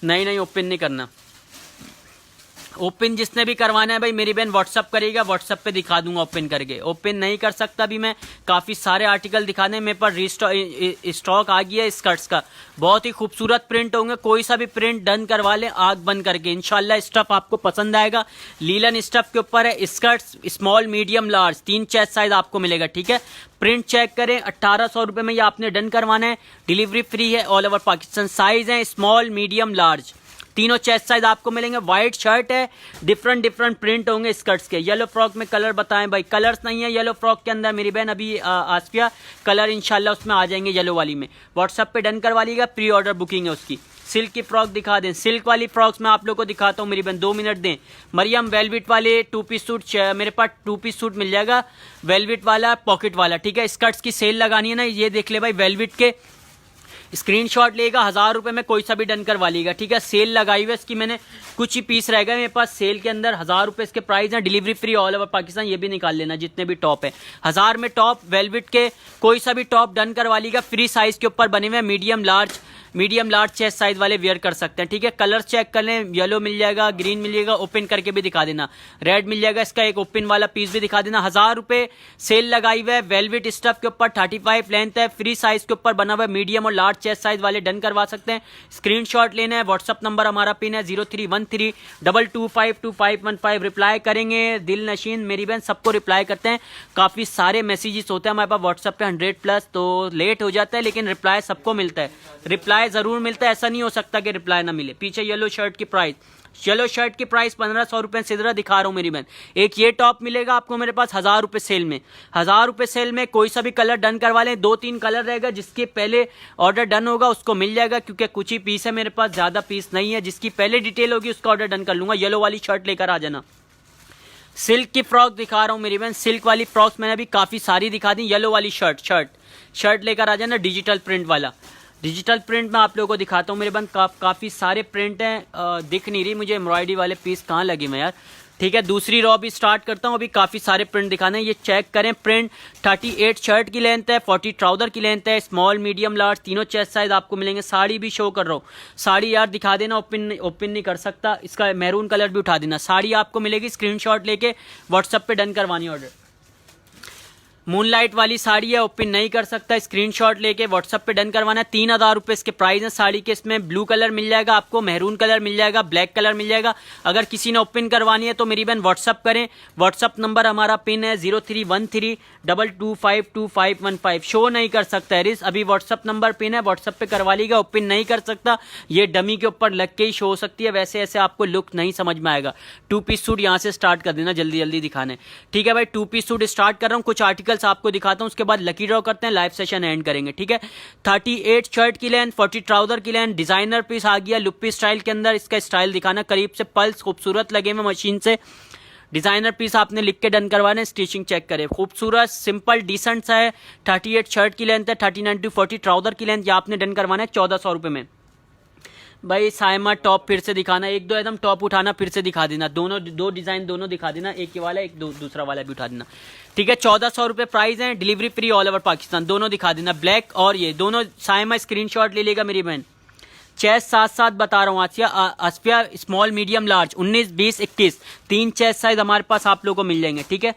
नहीं ओपन नहीं करना। ओपन जिसने भी करवाना है भाई मेरी बहन व्हाट्सअप करेगा, व्हाट्सअप पे दिखा दूंगा ओपन करके। ओपन नहीं कर सकता भी मैं, काफ़ी सारे आर्टिकल दिखाने मेरे पर स्टॉक आ गया है स्कर्ट्स का। बहुत ही खूबसूरत प्रिंट होंगे, कोई सा भी प्रिंट डन करवा लें आग बंद करके, इंशाल्लाह स्टफ आपको पसंद आएगा। लीलन स्टफ के ऊपर है। Skirts small medium large 3 chest size आपको मिलेगा, ठीक है। प्रिंट चेक करें, 1800 रुपये में ये आपने डन करवाना है, डिलीवरी फ्री है ऑल ओवर पाकिस्तान। साइज है स्मॉल मीडियम लार्ज, तीनों चेस्ट साइज आपको मिलेंगे। व्हाइट शर्ट है, डिफरेंट प्रिंट होंगे स्कर्ट्स के। येलो फ्रॉक में कलर बताएं भाई, कलर्स नहीं है येलो फ्रॉक के अंदर मेरी बहन अभी आसफिया, कलर इंशाल्लाह उसमें आ जाएंगे येलो वाली में। व्हाट्सएप पे डन करवा लीजिएगा, प्री ऑर्डर बुकिंग है उसकी। सिल्क की फ्रॉक दिखा दें, सिल्क वाली फ्रॉक्स मैं आप लोग को दिखाता हूँ मेरी बहन, 2 मिनट दें। मरियम वेलवेट वाले 2 पीस सूट, मेरे पास 2 पीस सूट मिल जाएगा, वेलवेट वाला पॉकेट वाला, ठीक है। स्कर्ट्स की सेल लगानी है ना, ये देख ले भाई, वेलवेट के स्क्रीनशॉट लेगा, 1000 रुपये में कोई सा भी डन करवा लेगा, ठीक है। सेल लगाई हुई है इसकी, मैंने कुछ ही पीस रह गए मेरे पास सेल के अंदर। 1000 रुपये इसके प्राइस हैं, delivery free all over Pakistan. ये भी निकाल लेना जितने भी टॉप है, 1000 में टॉप वेलवेट के कोई सा भी टॉप डन करवा लेगा। फ्री साइज के ऊपर बने हुए, मीडियम लार्ज चेस्ट साइज वाले वेयर कर सकते हैं, ठीक है। कलर चेक कर लें, येलो मिल जाएगा, ग्रीन मिल जाएगा, ओपन करके भी दिखा देना, रेड मिल जाएगा, इसका एक ओपन वाला पीस भी दिखा देना। 1000 रुपये सेल लगाई हुई है, वेलवेट स्टफ के ऊपर, 35 लेंथ है, फ्री साइज के ऊपर बना हुआ है, मीडियम और लार्ज चेस्ट साइज वाले डन करवा सकते हैं। स्क्रीनशॉट लेना है, व्हाट्सअप नंबर हमारा पिन है 0313225215। रिप्लाई करेंगे दिल नशीन मेरी बहन, सबको रिप्लाई करते हैं। काफ़ी सारे मैसेजेस होते हैं हमारे पास व्हाट्सएप पे 100+, तो लेट हो जाता है लेकिन रिप्लाई सबको मिलता है, रिप्लाई जरूर मिलता है। ऐसा नहीं हो सकता कि रिप्लाई ना मिले। पीछे येलो शर्ट की प्राइस, येलो शर्ट की प्राइस 1500 रुपये सिदरा दिखा रहा हूँ मेरी बहन। एक ये टॉप मिलेगा आपको मेरे पास 1000 रुपये सेल में। 1000 रुपये सेल में कोई सा भी कलर डन करवा लें, 2-3 कलर रहेगा, जिसके पहले ऑर्डर डन होगा उसको मिल जाएगा, क्योंकि कुछ ही पीस है मेरे पास, ज़्यादा पीस नहीं है। जिसकी पहले डिटेल होगी उसका ऑर्डर डन कर लूँगा। येलो वाली शर्ट लेकर आ जाना। सिल्क की फ्रॉक दिखा रहा हूँ मेरी बहन, सिल्क वाली फ्रॉक्स मैंने अभी काफ़ी सारी दिखा दी। येलो वाली शर्ट लेकर आ जाना, डिजिटल प्रिंट वाला। डिजिटल प्रिंट में आप लोगों को दिखाता हूँ मेरे बहन, काफ़ी सारे प्रिंट हैं, दिख नहीं रही मुझे एम्ब्रॉयडरी वाले पीस कहाँ लगे मैं यार, ठीक है। दूसरी रॉ भी स्टार्ट करता हूँ, अभी काफ़ी सारे प्रिंट दिखाने हैं। ये चेक करें, प्रिंट 38 शर्ट की लेंथ है, 40 ट्राउज़र की लेंथ है, स्मॉल मीडियम लार्ज तीनों चेस्ट साइज आपको मिलेंगे। साड़ी भी शो कर रहा हूँ, साड़ी यार दिखा देना, ओपन नहीं कर सकता, इसका मैरून कलर भी उठा देना। साड़ी आपको मिलेगी, स्क्रीनशॉट लेके व्हाट्सएप पे डन करवानी ऑर्डर। मूनलाइट वाली साड़ी है, ओपन नहीं कर सकता, स्क्रीनशॉट लेके व्हाट्सएप पे डन करवाना है। 3000 रुपये इसके प्राइस है साड़ी के। इसमें ब्लू कलर मिल जाएगा आपको, मेहरून कलर मिल जाएगा, ब्लैक कलर मिल जाएगा। अगर किसी ने ओपन करवानी है तो मेरी बहन व्हाट्सएप करें। व्हाट्सएप नंबर हमारा पिन है 031322525515। शो नहीं कर सकता है रिस, अभी व्हाट्सएप नंबर पिन है, व्हाट्सएप पे करवा लीजिएगा। ओपन नहीं कर सकता, ये डमी के ऊपर लग के ही शो हो सकती है, वैसे ऐसे आपको लुक नहीं समझ में आएगा। 2 पीस सूट यहाँ से स्टार्ट कर देना, जल्दी जल्दी दिखाने। ठीक है भाई, 2 पीस सूट स्टार्ट कर रहा हूँ, कुछ आर्टिकल्स आपको दिखाता हूँ, उसके बाद लकी ड्रॉ करते हैं, लाइव सेशन एंड करेंगे। ठीक है, 38 शर्ट की लेंथ, 40 ट्राउजर की लेंथ, डिजाइनर पीस आ गया लुप्पी स्टाइल के अंदर। इसका स्टाइल दिखाना करीब से, पल्स खूबसूरत लगे हुए मशीन से। डिजाइनर पीस आपने लिख के डन करवाना है, स्टिचिंग चेक करें, खूबसूरत सिंपल डिसेंट सा है। 38 शर्ट की लेंथ है, 39 to 40 ट्राउजर की लेंथ, ये आपने डन करवाना है 1400 रुपये में। भाई साइमा टॉप फिर से दिखाना, एक दो एकदम टॉप उठाना फिर से दिखा देना, दोनों दो डिजाइन दोनों दिखा देना, एक ये वाला एक दूसरा वाला भी उठा देना। ठीक है, 1400 रुपये प्राइस है, delivery free all over Pakistan, दोनों दिखा देना, ब्लैक और ये दोनों। साइमा स्क्रीनशॉट ले लेगा मेरी बहन। चेस्ट 7-7 बता रहा हूँ, Asiya small medium large 19 20 21 3 chest size हमारे पास आप लोगों को मिल जाएंगे। ठीक है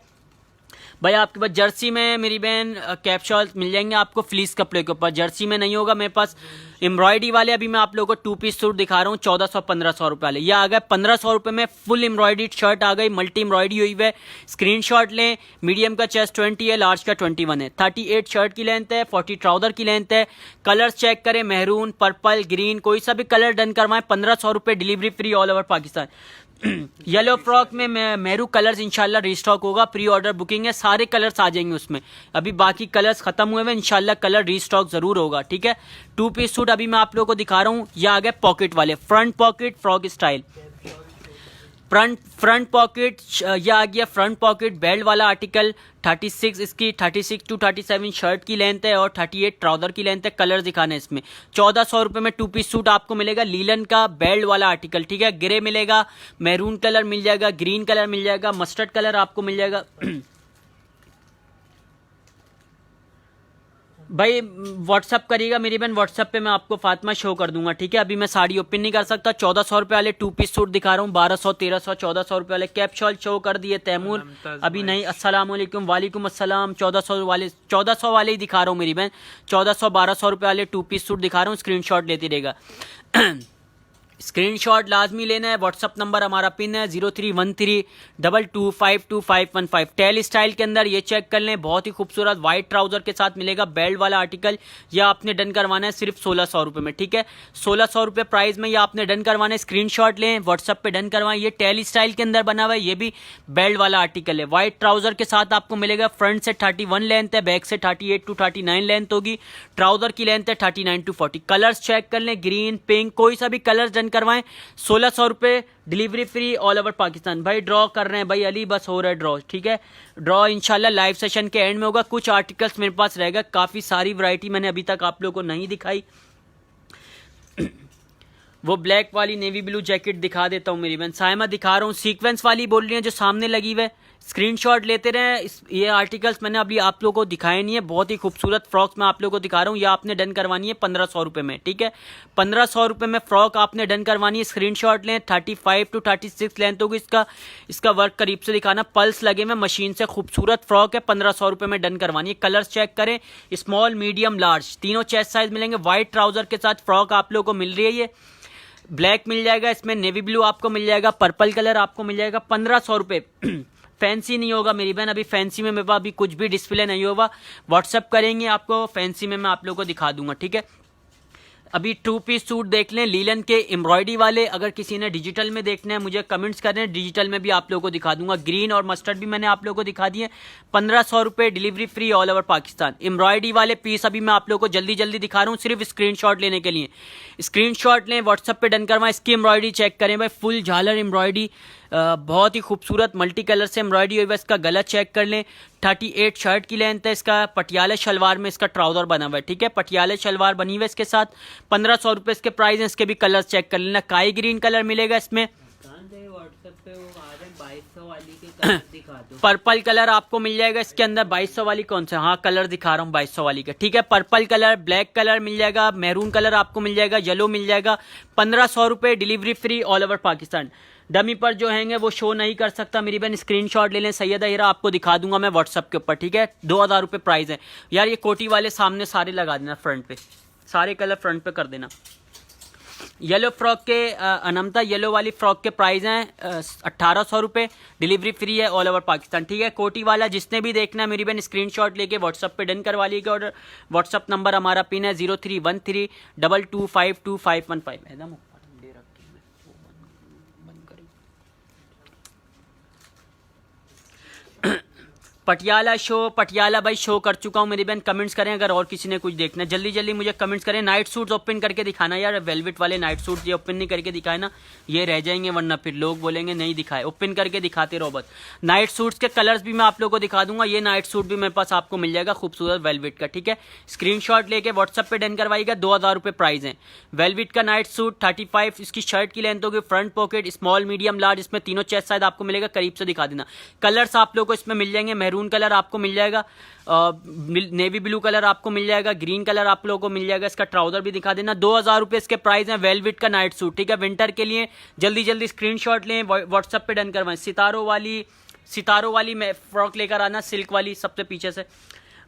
भाई, आपके पास जर्सी में मेरी बहन कैप शॉल मिल जाएंगे आपको फ्लीस कपड़े के ऊपर, जर्सी में नहीं होगा मेरे पास। एम्ब्रॉयडरी वाले अभी मैं आप लोगों को 2 पीस सूट दिखा रहा हूँ 1400-1500 रुपये वाले, ये आ गए 1500 रुपये में। फुल एम्ब्रॉयडरी शर्ट आ गई, मल्टी एम्ब्रॉयडरी हुई है। स्क्रीनशॉट लें, मीडियम का चेस्ट 20 है, लार्ज का 21 है, 38 शर्ट की लेंथ है, 40 ट्राउजर की लेंथ है। कलर्स चेक करें, मेहरून, पर्पल, ग्रीन, कोई सा भी कलर डन करवाएं, 1500 रुपये, delivery free all over Pakistan. Yellow frock में मेहरू कलर्स इंशाल्लाह रीस्टॉक होगा, प्री ऑर्डर बुकिंग है, सारे कलर्स आ जाएंगे उसमें, अभी बाकी कलर्स खत्म हुए हैं, इंशाल्लाह कलर रीस्टॉक जरूर होगा। ठीक है, 2 पीस सूट अभी मैं आप लोगों को दिखा रहा हूँ, ये आ गए पॉकेट वाले, front pocket frock style, front pocket, यह आ गया फ्रंट पॉकेट बेल्ट वाला आर्टिकल। 36 इसकी 36 to 37 शर्ट की लेंथ है और 38 ट्राउजर की लेंथ है। कलर दिखाना है इसमें। 1400 रुपये में 2 पीस सूट आपको मिलेगा, लीलन का बेल्ट वाला आर्टिकल। ठीक है, ग्रे मिलेगा, मैरून कलर मिल जाएगा, ग्रीन कलर मिल जाएगा, मस्टर्ड कलर आपको मिल जाएगा। भाई व्हाट्सअप करिएगा मेरी बहन, व्हाट्सअप पे मैं आपको फातिमा शो कर दूंगा। ठीक है, अभी मैं साड़ी ओपन नहीं कर सकता। 1400 रुपये वाले 2 पीस सूट दिखा रहा हूँ, 1200 1300 1400 रुपये वाले कैप शॉल शो कर दिए तैमूर, अभी नहीं। अस्सलाम वालेकुम, वालेकुम अस्सलाम। 1400 वाले ही दिखा रहा हूँ मेरी बहन, 1400-1200 रुपये वाले 2 पीस सूट दिखा रहा हूँ, स्क्रीनशॉट लेती रहेगा। स्क्रीनशॉट लाजमी लेना है। व्हाट्सअप नंबर हमारा पिन है 031322525515। टेल स्टाइल के अंदर ये चेक कर लें, बहुत ही खूबसूरत वाइट ट्राउजर के साथ मिलेगा बेल्ट वाला आर्टिकल। यह आपने डन करवाना है सिर्फ 1600 रुपये में। ठीक है, 1600 रुपये प्राइस में ये आपने डन करवाना है, स्क्रीनशॉट लें, व्हाट्सअप पे डन करवाएं। ये टेल स्टाइल के अंदर बना हुआ है, ये भी बेल्ट वाला आर्टिकल है, वाइट ट्राउजर के साथ आपको मिलेगा। फ्रंट से 31 लेंथ है, बैक से 38 to 39 लेंथ होगी। ट्राउजर की लेंथ है 39 to 40। कलर्स चेक कर लें, ग्रीन, पिंक, कोई सा भी कलर डन करवाएं। 1600 रुपये, delivery free all over Pakistan. भाई ड्रॉ कर रहे हैं भाई अली, बस हो रहा है ड्रॉ। ठीक है, ड्रॉ इंशाल्लाह लाइव सेशन के एंड में होगा। कुछ आर्टिकल्स मेरे पास रहेगा, काफ़ी सारी वैरायटी मैंने अभी तक आप लोगों को नहीं दिखाई। वो ब्लैक वाली नेवी ब्लू जैकेट दिखा देता हूँ मेरी बहन। साइमा दिखा रहा हूँ, सीक्वेंस वाली बोल रही है जो सामने लगी हुई है, स्क्रीनशॉट लेते रहे। ये आर्टिकल्स मैंने अभी आप लोगों को दिखाए नहीं है, बहुत ही खूबसूरत फ्रॉक्स मैं आप लोगों को दिखा रहा हूँ। ये आपने डन करवानी है 1500 रुपये में। ठीक है, 1500 रुपये में फ्रॉक आपने डन करवानी है, स्क्रीनशॉट लें। 35 to 36 लेंथ होगी इसका वर्क करीब से दिखाना, पल्स लगे हुए मशीन से, खूबसूरत फ्रॉक है, 1500 रुपये में डन करवानी है। कलर्स चेक करें, स्मॉल मीडियम लार्ज तीनों चेस्ट साइज मिलेंगे। व्हाइट ट्राउजर के साथ फ्रॉक आप लोगों को मिल रही है। ये ब्लैक मिल जाएगा, इसमें नेवी ब्लू आपको मिल जाएगा, पर्पल कलर आपको मिल जाएगा। 1500 रुपये। फैंसी नहीं होगा मेरी बहन, अभी फैंसी में मेरे पास अभी कुछ भी डिस्प्ले नहीं होगा। व्हाट्सअप करेंगे आपको, फैंसी में मैं आप लोगों को दिखा दूंगा। ठीक है, अभी 2 पीस सूट देख लें लीलन के एम्ब्रॉयडरी वाले। अगर किसी ने डिजिटल में देखना है मुझे कमेंट्स करें, डिजिटल में भी आप लोगों को दिखा दूंगा। ग्रीन और मस्टर्ड भी मैंने आप लोगों को दिखा दिए। 1500 रुपये, delivery free all over Pakistan. Embroidery वाले पीस अभी मैं आप लोगों को जल्दी जल्दी दिखा रहा हूँ, सिर्फ स्क्रीनशॉट लेने के लिए। स्क्रीनशॉट लें, व्हाट्सअप पे डन करवाएं। इसकी एम्ब्रॉयडरी चेक करें भाई, फुल झालर एम्ब्रॉयडरी, बहुत ही खूबसूरत मल्टी कलर से एम्ब्रॉयडरी हुई है। इसका गला चेक कर लें, 38 शर्ट की लेंथ है। इसका पटियाला शलवार में इसका ट्राउजर बना हुआ है। ठीक है, पटियाला शलवार बनी हुई है इसके साथ। 1500 रुपये इसके प्राइस है। इसके भी कलर चेक कर लेना, काई ग्रीन कलर मिलेगा इसमें। पर्पल कलर आपको मिल जाएगा इसके अंदर। 2200 वाली कौन सा, हाँ कलर दिखा रहा हूँ 2200 वाली का। ठीक है, पर्पल कलर, ब्लैक कलर मिल जाएगा, मैरून कलर आपको मिल जाएगा, येलो मिल जाएगा। 1500 रुपये, delivery free all over Pakistan. Dummy पर जो हैंगे वो शो नहीं कर सकता मेरी बहन, स्क्रीनशॉट ले लें। सैयदा हीरा आपको दिखा दूंगा मैं व्हाट्सअप के ऊपर, ठीक है। 2000 रुपये प्राइस है यार। ये कोटी वाले सामने सारे लगा देना, फ्रंट पे सारे कलर फ्रंट पे कर देना। येलो फ्रॉक के अनमता येलो वाली फ्रॉक के प्राइस हैं 1800 रुपये, डिलीवरी फ्री है ऑल ओवर पाकिस्तान, ठीक है। कोटी वाला जिसने भी देखना है मेरी बहन स्क्रीनशॉट लेके व्हाट्सअप पे डन करवा लीजिएगा ऑर्डर। व्हाट्सअप नंबर हमारा पिन है 031322521515। पटियाला शो, पटियाला भाई शो कर चुका हूँ मेरी बहन। कमेंट्स करें अगर और किसी ने कुछ देखना है, जल्दी जल्दी मुझे कमेंट्स करें। नाइट सूट्स ओपन करके दिखाना यार, वेलवेट वाले नाइट सूट्स ये ओपन नहीं करके दिखाए ना, ये रह जाएंगे वरना फिर लोग बोलेंगे नहीं दिखाए। ओपन करके दिखाते रहो बस। नाइट सूट्स के कलर्स भी मैं आप लोगों को दिखा दूंगा। ये नाइट सूट भी मेरे पास आपको मिल जाएगा खूबसूरत वेलवेट का, ठीक है। स्क्रीनशॉट लेके व्हाट्सअप पे डन करवाइएगा। 2000 रुपये प्राइस है। वेलवेट का नाइट सूट 35, इसकी शर्ट की लेंथ होगी, front pocket small medium large, इसमें तीनों चेस्ट साइज आपको मिलेगा। करीब से दिखा देना। कलर्स आप लोगों को इसमें मिल जाएंगे, मैरून कलर आपको मिल जाएगा, नेवी ब्लू कलर आपको मिल जाएगा, ग्रीन कलर आप लोगों को मिल जाएगा। इसका ट्राउजर भी दिखा देना। 2000 रुपये इसके प्राइस हैं वेलवेट का नाइट सूट, ठीक है। विंटर के लिए जल्दी जल्दी स्क्रीनशॉट लें, व्हाट्सएप पे डन करवाएं। सितारों वाली मैं फ्रॉक लेकर आना, सिल्क वाली सबसे पीछे से।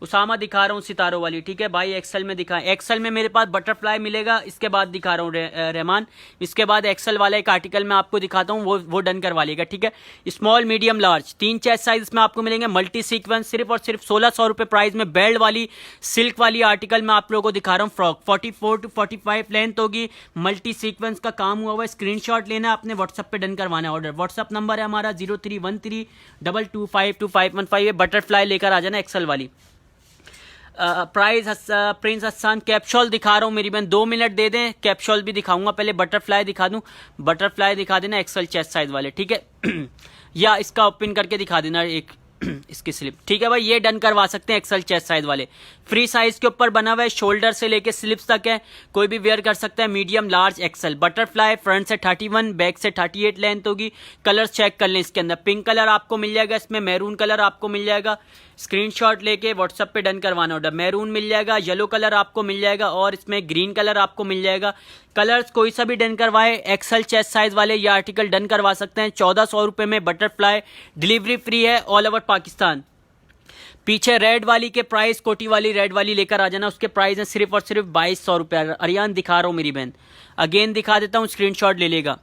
उसामा दिखा रहा हूँ सितारों वाली, ठीक है भाई। एक्सेल में दिखाएं। एक्सेल में मेरे पास बटरफ्लाई मिलेगा, इसके बाद दिखा रहा हूँ रहमान। इसके बाद एक्सेल वाला एक आर्टिकल मैं आपको दिखाता हूँ, वो डन करवा लेगा, ठीक है। Small medium large 3 chest size में आपको मिलेंगे। मल्टी सीक्वेंस सिर्फ और सिर्फ 1600 रुपये प्राइस में बेल्ट वाली सिल्क वाली आर्टिकल मैं आप लोगों को दिखा रहा हूँ। फ्रॉक 44 to 45 लेंथ होगी, मल्टी सीक्वेंस का काम हुआ हुआ है। स्क्रीनशॉट लेना है, अपने व्हाट्सअप पे डन करवाना है ऑर्डर। व्हाट्सअप नंबर है हमारा 031322522515। बटरफ्लाई लेकर आ जाना एक्सेल वाली। प्राइस प्रिंस हसन कैप्शॉल दिखा रहा हूँ मेरी बहन, 2 मिनट दे दें, कैप्शॉल भी दिखाऊंगा। पहले बटरफ्लाई दिखा दूं, बटरफ्लाई दिखा देना एक्सेल चेस्ट साइज वाले, ठीक है। या इसका ओपन करके दिखा देना एक इसकी स्लिप, ठीक है भाई। ये डन करवा सकते हैं एक्सेल चेस्ट साइज वाले। फ्री साइज के ऊपर बना हुआ है, शोल्डर से लेके स्लिप्स तक है, कोई भी वेयर कर सकता है। Medium large XL. Butterfly front से 31, बैक से 38 लेंथ होगी। कलर्स चेक कर लें इसके अंदर। पिंक कलर आपको मिल जाएगा, इसमें मैरून कलर आपको मिल जाएगा। स्क्रीनशॉट लेके व्हाट्सएप पे डन करवाना ऑर्डर। मैरून मिल जाएगा, येलो कलर आपको मिल जाएगा और इसमें ग्रीन कलर आपको मिल जाएगा। कलर्स कोई सा भी डन करवाए, एक्सेल चेस्ट साइज वाले ये आर्टिकल डन करवा सकते हैं। 1400 रुपये में बटरफ्लाई, डिलीवरी फ्री है ऑल ओवर पाकिस्तान। पीछे रेड वाली के प्राइस, कोटी वाली रेड वाली लेकर आ जाना, उसके प्राइस हैं सिर्फ और सिर्फ 2200 रुपये। अरियान दिखा रहा हूँ मेरी बहन, अगेन दिखा देता हूँ, स्क्रीनशॉट ले लेगा।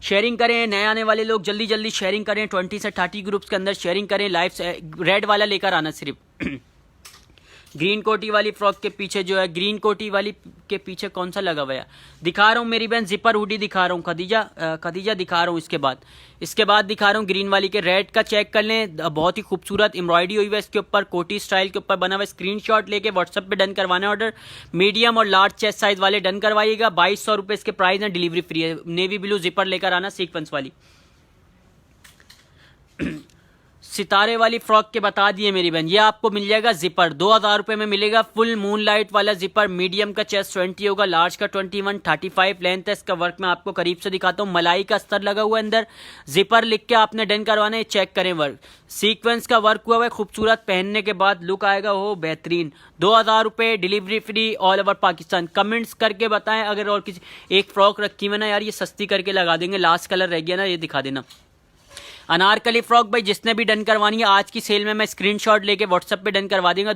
शेयरिंग करें, नए आने वाले लोग जल्दी जल्दी शेयरिंग करें। 20 से 30 ग्रुप्स के अंदर शेयरिंग करें। लाइव रेड वाला लेकर आना सिर्फ। ग्रीन कोटी वाली फ्रॉक के पीछे जो है, ग्रीन कोटी वाली के पीछे कौन सा लगा हुआ है दिखा रहा हूँ मेरी बहन, जिपर हुडी दिखा रहा हूँ। खदीजा दिखा रहा हूँ। इसके बाद दिखा रहा हूँ ग्रीन वाली के। रेड का चेक कर लें, बहुत ही खूबसूरत एम्ब्रॉयडरी हुई है इसके ऊपर, कोटी स्टाइल के ऊपर बना हुआ है। स्क्रीनशॉट लेके व्हाट्सएप पे डन करवाना है ऑर्डर। मीडियम और लार्ज चेस्ट साइज वाले डन करवाइएगा। 2200 रुपये इसके प्राइस है, डिलीवरी फ्री है। नेवी ब्लू जिपर लेकर आना, सीक्वेंस वाली। सितारे वाली फ्रॉक के बता दिए मेरी बहन, ये आपको मिल जाएगा जिपर 2000 रुपये में मिलेगा। फुल मून लाइट वाला जिपर, मीडियम का चेस्ट 20 होगा, लार्ज का 21, 35 लेंथ है। इसका वर्क मैं आपको करीब से दिखाता हूँ। मलाई का अस्तर लगा हुआ है अंदर। जिपर लिख के आपने डन करवाना है, चेक करें वर्क। सीक्वेंस का वर्क हुआ है खूबसूरत, पहनने के बाद लुक आएगा हो बेहतरीन। 2000 रुपये, delivery free all over Pakistan. Comments करके बताएं अगर और किसी एक फ्रॉक रखी हुई ना यार, ये सस्ती करके लगा देंगे। लास्ट कलर रह गया ना, ये दिखा देना। अनारकली फ्रॉक भाई जिसने भी डन करवानी है, आज की सेल में मैं स्क्रीनशॉट लेके व्हाट्सएप पे डन करवा दूंगा।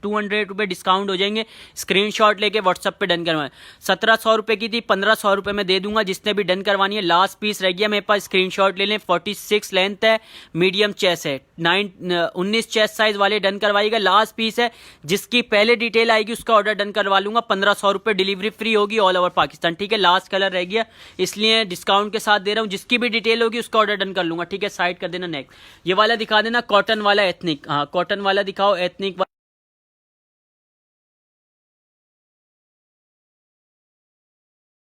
200 रुपये डिस्काउंट हो जाएंगे। स्क्रीनशॉट लेके व्हाट्सएप पे डन करवाएं। 1700 रुपये की थी, 1500 रुपये में दे दूंगा जिसने भी डन करवानी है। लास्ट पीस रह गया मेरे पास, स्क्रीनशॉट ले लें। 46 लेंथ है, मीडियम चेस्ट है, 19 चेस्ट साइज वाले डन करवाइएगा। लास्ट पीस है, जिसकी पहले डिटेल आएगी उसका ऑर्डर डन करवा लूंगा। 1500 रुपये, डिलीवरी फ्री होगी ऑल ओवर पाकिस्तान, ठीक है। लास्ट कलर रह गया इसलिए डिस्काउंट के साथ दे रहा हूँ। जिसकी भी डिटेल होगी उसका ऑर्डर डन कर लूंगा, ठीक है। साइड कर देना। नेक्स्ट ये वाला दिखा देना, कॉटन वाला एथनिक। हाँ कॉटन वाला दिखाओ, एथनिक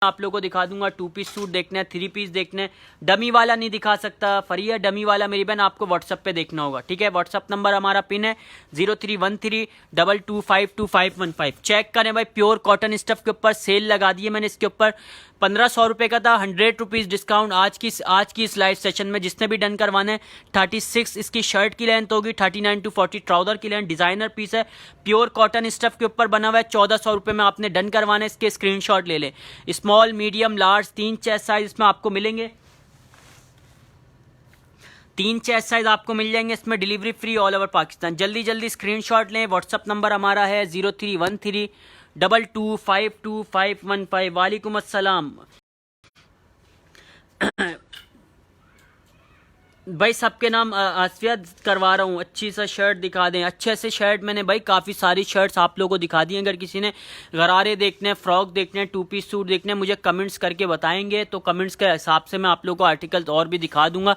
आप लोगों को दिखा दूंगा। 2 पीस सूट देखना है, 3 पीस देखना है। डमी वाला नहीं दिखा सकता फरिया, डमी वाला मेरी बहन आपको व्हाट्सएप पे देखना होगा, ठीक है। व्हाट्सएप नंबर हमारा पिन है 031322522515। चेक करें भाई, प्योर कॉटन स्टफ के ऊपर सेल लगा दी है मैंने इसके ऊपर। 1500 रुपये का था, 100 रुपीज़ डिस्काउंट आज की इस लाइव सेशन में। जिसने भी डन करवाना है 36 इसकी शर्ट की लेंथ होगी, 39 to 40 ट्राउज़र की लेंथ। डिज़ाइनर पीस है, प्योर कॉटन स्टफ के ऊपर बना हुआ है। 1400 रुपये में आपने डन करवाना है। इसके स्क्रीनशॉट ले लें। Small medium large 3 chest size इसमें आपको मिलेंगे, 3 चेस्ट साइज आपको मिल जाएंगे इसमें। Delivery free all over Pakistan. जल्दी जल्दी स्क्रीनशॉट लें। व्हाट्सअप नंबर हमारा है 031322525515। वालेकुम अस्सलाम भाई, सबके नाम आसिया करवा रहा हूँ। अच्छी सा शर्ट दिखा दें, अच्छे से शर्ट। मैंने भाई काफ़ी सारी शर्ट्स आप लोगों को दिखा दी हैं। अगर किसी ने गरारे देखने हैं, फ्रॉक देखने हैं, 2 पीस सूट देखने हैं, मुझे कमेंट्स करके बताएंगे तो कमेंट्स के हिसाब से मैं आप लोगों को आर्टिकल्स और भी दिखा दूंगा।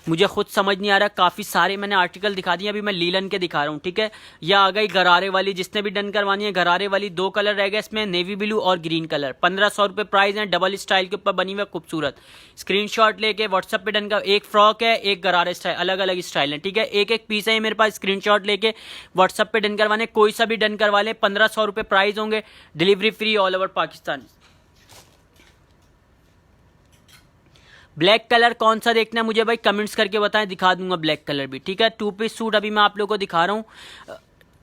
मुझे खुद समझ नहीं आ रहा, काफ़ी सारे मैंने आर्टिकल दिखा दिए। अभी मैं लीलन के दिखा रहा हूँ, ठीक है। यह आ गई गरारे वाली, जिसने भी डन करवानी है गरारे वाली। 2 कलर रह गए इसमें, नेवी ब्लू और ग्रीन कलर। 1500 रुपये प्राइस है। डबल स्टाइल के ऊपर बनी हुई खूबसूरत। स्क्रीनशॉट लेके व्हाट्सएप पे डन कर। एक फ्रॉक है, एक गरारे स्टाइल, अलग अलग स्टाइल है, ठीक है। एक एक पीस है मेरे पास। स्क्रीनशॉट लेके व्हाट्सएप पे डन करवाने, कोई सा भी डन करवा ले। 1500 रुपये प्राइस होंगे, delivery free all over Pakistan. Black colour कौन सा देखना है मुझे भाई कमेंट्स करके बताएं, दिखा दूंगा ब्लैक कलर भी, ठीक है। 2 पीस सूट अभी मैं आप लोगों को दिखा रहा हूँ।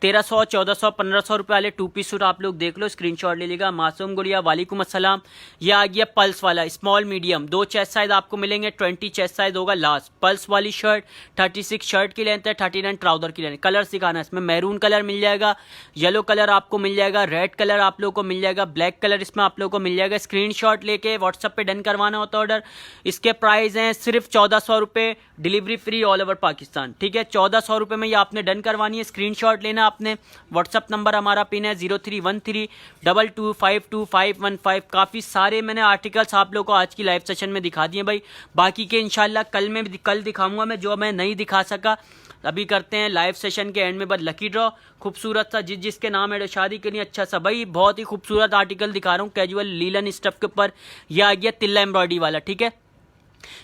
1300, 1400, 1500 रुपये वाले 2 पीस सूट आप लोग देख लो, स्क्रीनशॉट ले लीजिएगा। मासूम गुड़िया वालेकुम अस्सलाम। ये आ गया पल्स वाला, स्मॉल मीडियम। 2 चेस्ट साइज आपको मिलेंगे, 20 चेस्ट साइज होगा लास्ट। पल्स वाली शर्ट 36 शर्ट की लेंथ है, 39 ट्राउजर की लेंथ। कलर सिखाना है इसमें। मैरून कलर मिल जाएगा, येलो कलर आपको मिल जाएगा, रेड कलर आप लोग को मिल जाएगा, ब्लैक कलर इसमें आप लोग को मिल जाएगा। स्क्रीनशॉट लेके व्हाट्सएप पे डन करवाना होता है ऑर्डर। इसके प्राइस हैं सिर्फ 1400 रुपये, delivery free all over Pakistan, ठीक है। 1400 रुपये में ये आपने डन करवानी है। स्क्रीनशॉट लेना आपने। व्हाट्सअप नंबर हमारा पिन है 031322525515। काफ़ी सारे मैंने आर्टिकल्स आप लोगों को आज की लाइव सेशन में दिखा दिए भाई। बाकी के इंशाल्लाह कल दिखाऊंगा मैं, जो मैं नहीं दिखा सका। अभी करते हैं लाइव सेशन के एंड में बस लकी ड्रॉ। खूबसूरत सा जिसके नाम है शादी के लिए अच्छा सा भाई, बहुत ही खूबसूरत आर्टिकल दिखा रहा हूँ कैजुअल लीलन स्टफ के ऊपर। यह आ गया तिल्ला एम्ब्रॉयडरी वाला, ठीक है।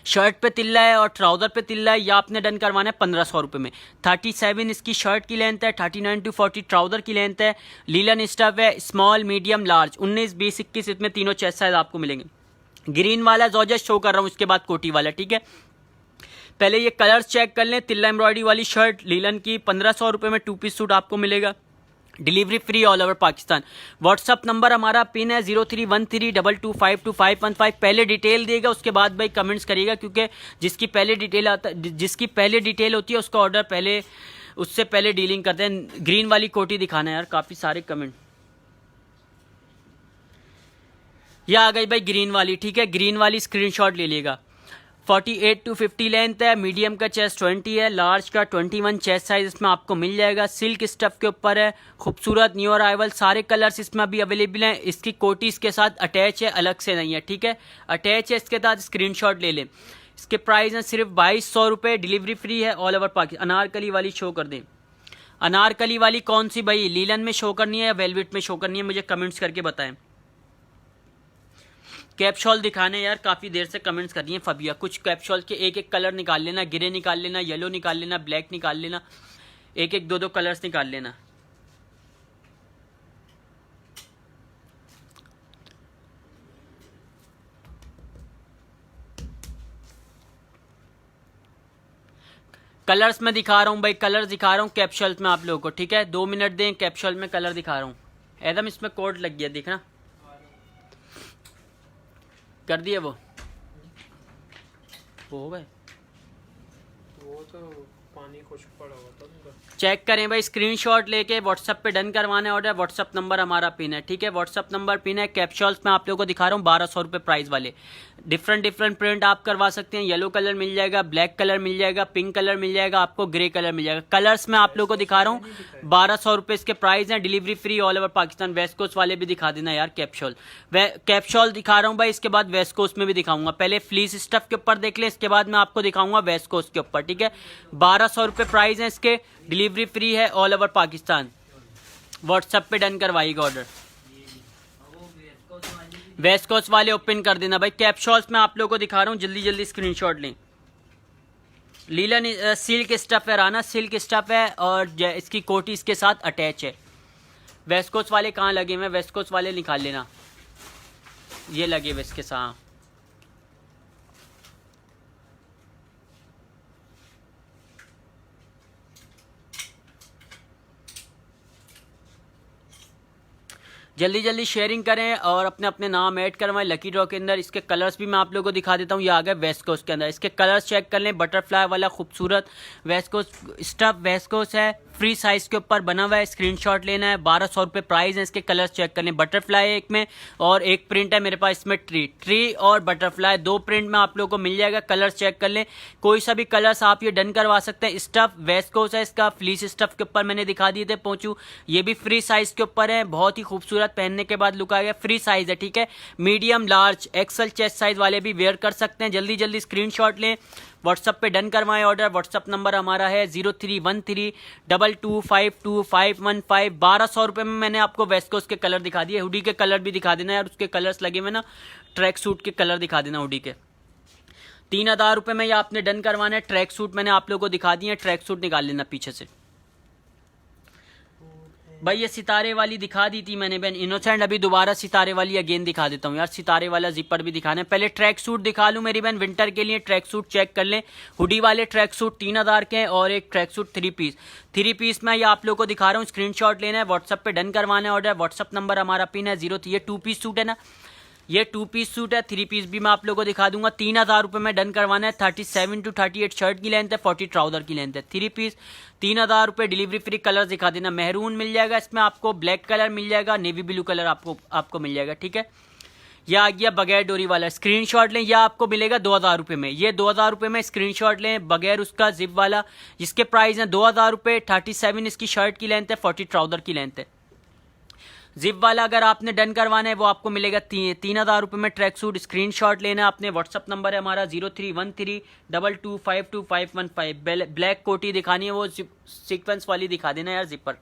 शर्ट पे तिल्ला है और ट्राउजर पे तिल्ला है। या आपने डन करवाना है 1500 रुपये में। 37 इसकी शर्ट की लेंथ है, 39 to 40 ट्राउजर की लेंथ है। लीलन स्टफ है, स्मॉल मीडियम लार्ज। 19, 20, 21 इसमें तीनों चेस्ट साइज आपको मिलेंगे। ग्रीन वाला जॉर्जेट शो कर रहा हूँ, इसके बाद कोटी वाला, ठीक है। पहले ये कलर्स चेक कर लें। तिल्ला एम्ब्रॉयडरी वाली शर्ट लीलन की 1500 रुपये में 2 पीस सूट आपको मिलेगा, delivery free all over Pakistan. WhatsApp number हमारा पिन है 031322525515। पहले डिटेल दिएगा, उसके बाद भाई कमेंट्स करिएगा, क्योंकि जिसकी पहले डिटेल होती है उसका ऑर्डर पहले, उससे पहले डीलिंग करते हैं। ग्रीन वाली कोटी दिखाना है यार, काफ़ी सारे कमेंट। यह आ गई भाई ग्रीन वाली, ठीक है। ग्रीन वाली स्क्रीनशॉट ले लीजिएगा। 48 to 50 लेंथ है, मीडियम का चेस्ट 20 है, लार्ज का 21 चेस्ट साइज इसमें आपको मिल जाएगा। सिल्क स्टफ के ऊपर है, खूबसूरत न्यू अराइवल। सारे कलर्स इसमें अभी अवेलेबल हैं। इसकी कोटी इसके साथ अटैच है, अलग से नहीं है, ठीक है। अटैच है इसके साथ, स्क्रीनशॉट ले लें। इसके प्राइस हैं सिर्फ 2200 रुपये, डिलीवरी फ्री है ऑल ओवर पाकिस्तान। अनारकली वाली शो कर दें। अनारकली वाली कौन सी भाई, लीलन में शो करनी है या वेलवेट में शो करनी है, मुझे कमेंट्स करके बताएं। कैपशॉल दिखाने यार, काफ़ी देर से कमेंट्स कर रही हैं फबिया। कुछ कैपशॉल के एक एक कलर निकाल लेना, ग्रे निकाल लेना, येलो निकाल लेना, ब्लैक निकाल लेना, एक एक 2 कलर्स निकाल लेना। कलर्स में दिखा रहा हूँ भाई, कलर्स दिखा रहा हूँ कैप्शल्स में आप लोगों को, ठीक है। 2 मिनट दें, कैप्शल में कलर दिखा रहा हूँ। एकदम इसमें कोड लग गया, देखना कर दिया वो हो गए।
वो तो पानी खुश्क पड़ा हुआ था उनका।
चेक करें भाई, स्क्रीनशॉट लेके व्हाट्सअप पे डन करवाना है ऑर्डर। व्हाट्सअप नंबर हमारा पिन है, ठीक है। व्हाट्सअप नंबर पिन है। कैप्शॉल्स में आप लोगों को दिखा रहा हूँ 1200 रुपये प्राइस वाले। डिफरेंट प्रिंट आप करवा सकते हैं। येलो कलर मिल जाएगा, ब्लैक कलर मिल जाएगा, पिंक कलर मिल जाएगा, आपको ग्रे कलर मिल जाएगा। कलर्स में आप लोगों को दिखा रहा हूँ 1200 रुपये इसके प्राइस हैं, delivery free all over Pakistan. West coast वाले भी दिखा देना यार कैप्शॉल। कैप्शॉल दिखा रहा हूँ भाई, इसके बाद वेस्ट कोस्ट में भी दिखाऊंगा। पहले फ्लीस स्टफ के ऊपर देख लें, इसके बाद मैं आपको दिखाऊंगा वेस्ट कोस्ट के ऊपर, ठीक है। 1200 रुपये प्राइस है इसके, डिलीवरी फ्री है ऑल ओवर पाकिस्तान। व्हाट्सएप पे डन करवाइएगा ऑर्डर। वेस्ट कोस्ट वाले ओपन कर देना भाई। कैप्शॉल्स में आप लोगों को दिखा रहा हूँ, जल्दी जल्दी स्क्रीनशॉट लें। लीलन सिल्क स्टफ है, राना सिल्क स्टफ है और इसकी कोटी इसके साथ अटैच है। वेस्ट कोस्ट वाले कहाँ लगे हुए हैं, वेस्ट कोस्ट वाले निकाल लेना। ये लगे हुए इसके साथ। जल्दी जल्दी शेयरिंग करें और अपने अपने नाम ऐड करवाएं लकी ड्रॉ के अंदर। इसके कलर्स भी मैं आप लोगों को दिखा देता हूँ। ये आ गए वेस्कोस के अंदर, इसके कलर्स चेक कर लें। बटरफ्लाई वाला खूबसूरत वेस्कोस स्टफ वेस्कोस है, फ्री साइज के ऊपर बना हुआ है, स्क्रीनशॉट लेना है। 1200 रुपये प्राइस है। इसके कलर्स चेक कर लें। बटरफ्लाई है एक में और एक प्रिंट है मेरे पास इसमें ट्री और बटरफ्लाई, 2 प्रिंट में आप लोगों को मिल जाएगा। कलर्स चेक कर लें, कोई सा भी कलर्स आप ये डन करवा सकते हैं। स्टफ वेस्कोस है, इसका फ्लीस स्टफ के ऊपर मैंने दिखा दिए थे पहुंचू। ये भी फ्री साइज के ऊपर है, बहुत ही खूबसूरत, पहनने के बाद लुक आ गया। फ्री साइज है, ठीक है। Medium, large, XL chest size वाले भी वेयर कर सकते हैं। जल्दी जल्दी स्क्रीनशॉट लें, व्हाट्सअप पे डन करवाएं ऑर्डर। व्हाट्सअप नंबर हमारा है 031322525515। 1200 रुपये में मैंने आपको वेस्कोस के कलर दिखा दिए। हुडी के कलर भी दिखा देना यार, उसके कलर्स लगे हुए ना, ट्रैक सूट के कलर दिखा देना हुडी के। 3000 रुपये में ये आपने डन करवाना है। ट्रैक सूट मैंने आप लोगों को दिखा दिए, ट्रैक सूट निकाल लेना पीछे से। भाई ये सितारे वाली दिखा दी थी मैंने बहन इनोसेंट, अभी दोबारा सितारे वाली अगेन दिखा देता हूँ यार। सितारे वाला जिपर भी दिखाना है। पहले ट्रैक सूट दिखा लूँ मेरी बहन, विंटर के लिए ट्रैक सूट चेक कर लें। हुडी वाले ट्रैक सूट 3000 के हैं और एक ट्रैक सूट 3 पीस में ये आप लोगों को दिखा रहा हूँ। स्क्रीनशॉट लेना है, व्हाट्सअप पे डन करवाना है ऑर्डर। व्हाट्सअप नंबर हमारा पिन है 03। ये 2 पीस सूट है ना, ये 2 पीस सूट है। 3 पीस भी मैं आप लोगों को दिखा दूंगा। 3000 रुपये में डन करवाना है। 37 to 38 शर्ट की लेंथ है, 40 ट्राउजर की लेंथ है। 3 पीस 3000 रुपये, डिलीवरी फ्री। कलर दिखा देना, मैरून मिल जाएगा इसमें आपको, ब्लैक कलर मिल जाएगा, नेवी ब्लू कलर आपको मिल जाएगा, ठीक है। यह आ गया बगैर डोरी वाला, स्क्रीनशॉट लें। यह आपको मिलेगा 2000 रुपये में। ये 2000 रुपये में स्क्रीनशॉट लें, बगैर उसका जिप वाला, जिसके प्राइस है 2000 रुपये। 37 इसकी शर्ट की लेंथ है, 40 ट्राउजर की लेंथ है। जिप वाला अगर आपने डन करवाना है वो आपको मिलेगा 3000 रुपये में ट्रैक सूट। स्क्रीनशॉट लेना है अपने। व्हाट्सअप नंबर है हमारा 031322525515। ब्लैक कोटी दिखानी है, वो सीक्वेंस वाली दिखा देना यार जिपर।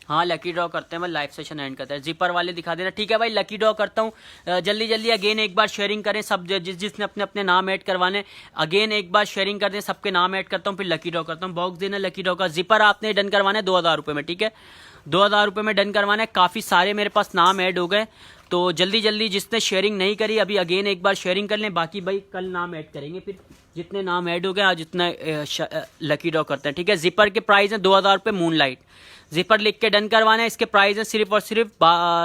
हाँ लकी ड्रॉ करते हैं, मैं लाइव सेशन एंड करते हैं। जिपर वाले दिखा देना, ठीक है भाई। लकी ड्रॉ करता हूँ, जल्दी जल्दी अगेन एक बार शेयरिंग करें सब, जिसने अपने अपने नाम ऐड करवाने, अगेन एक बार शेयरिंग कर दें, सबके नाम ऐड करता हूँ, फिर लकी ड्रॉ करता हूँ। बॉक्स देना लकी ड्रॉ का। जिपर आपने डन करवाना है 2000 रुपये में, ठीक है। 2000 रुपये में डन करवाना है। काफ़ी सारे मेरे पास नाम ऐड हो गए, तो जल्दी जल्दी जिसने शेयरिंग नहीं करी अभी अगेन एक बार शेयरिंग कर लें। बाकी भाई कल नाम ऐड करेंगे, फिर जितने नाम ऐड हो गए आज जितना लकी ड्रॉ करते हैं, ठीक है। जिपर के प्राइस है 2000 रुपये, मूनलाइट। जिपर लिख के डन करवाना है। इसके प्राइस है सिर्फ और सिर्फ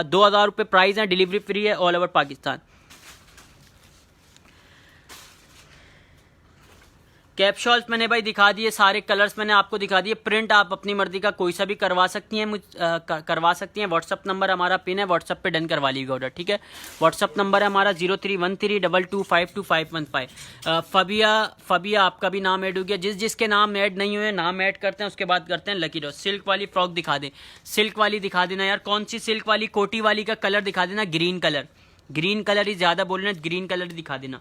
2000 रुपये प्राइस है, डिलीवरी फ्री है all over Pakistan. Cap shawls मैंने भाई दिखा दिए, सारे कलर्स मैंने आपको दिखा दिए। प्रिंट आप अपनी मर्जी का कोई सा भी करवा सकती हैं, करवा सकती हैं। व्हाट्सअप नंबर हमारा पिन है, व्हाट्सअप पे डन करवा लीजिएगा ऑर्डर, ठीक है। व्हाट्सअप नंबर है हमारा 031322525515। फबिया आपका भी नाम ऐड हो गया। जिसके नाम ऐड नहीं हुए नाम ऐड करते हैं, उसके बाद करते हैं लकी ड्रॉ। सिल्क वाली फ्रॉक दिखा दें, सिल्क वाली दिखा देना यार। कौन सी सिल्क वाली? कोटी वाली का कलर दिखा देना, ग्रीन कलर। ग्रीन कलर ही ज़्यादा बोल रहे हैं, ग्रीन कलर दिखा देना।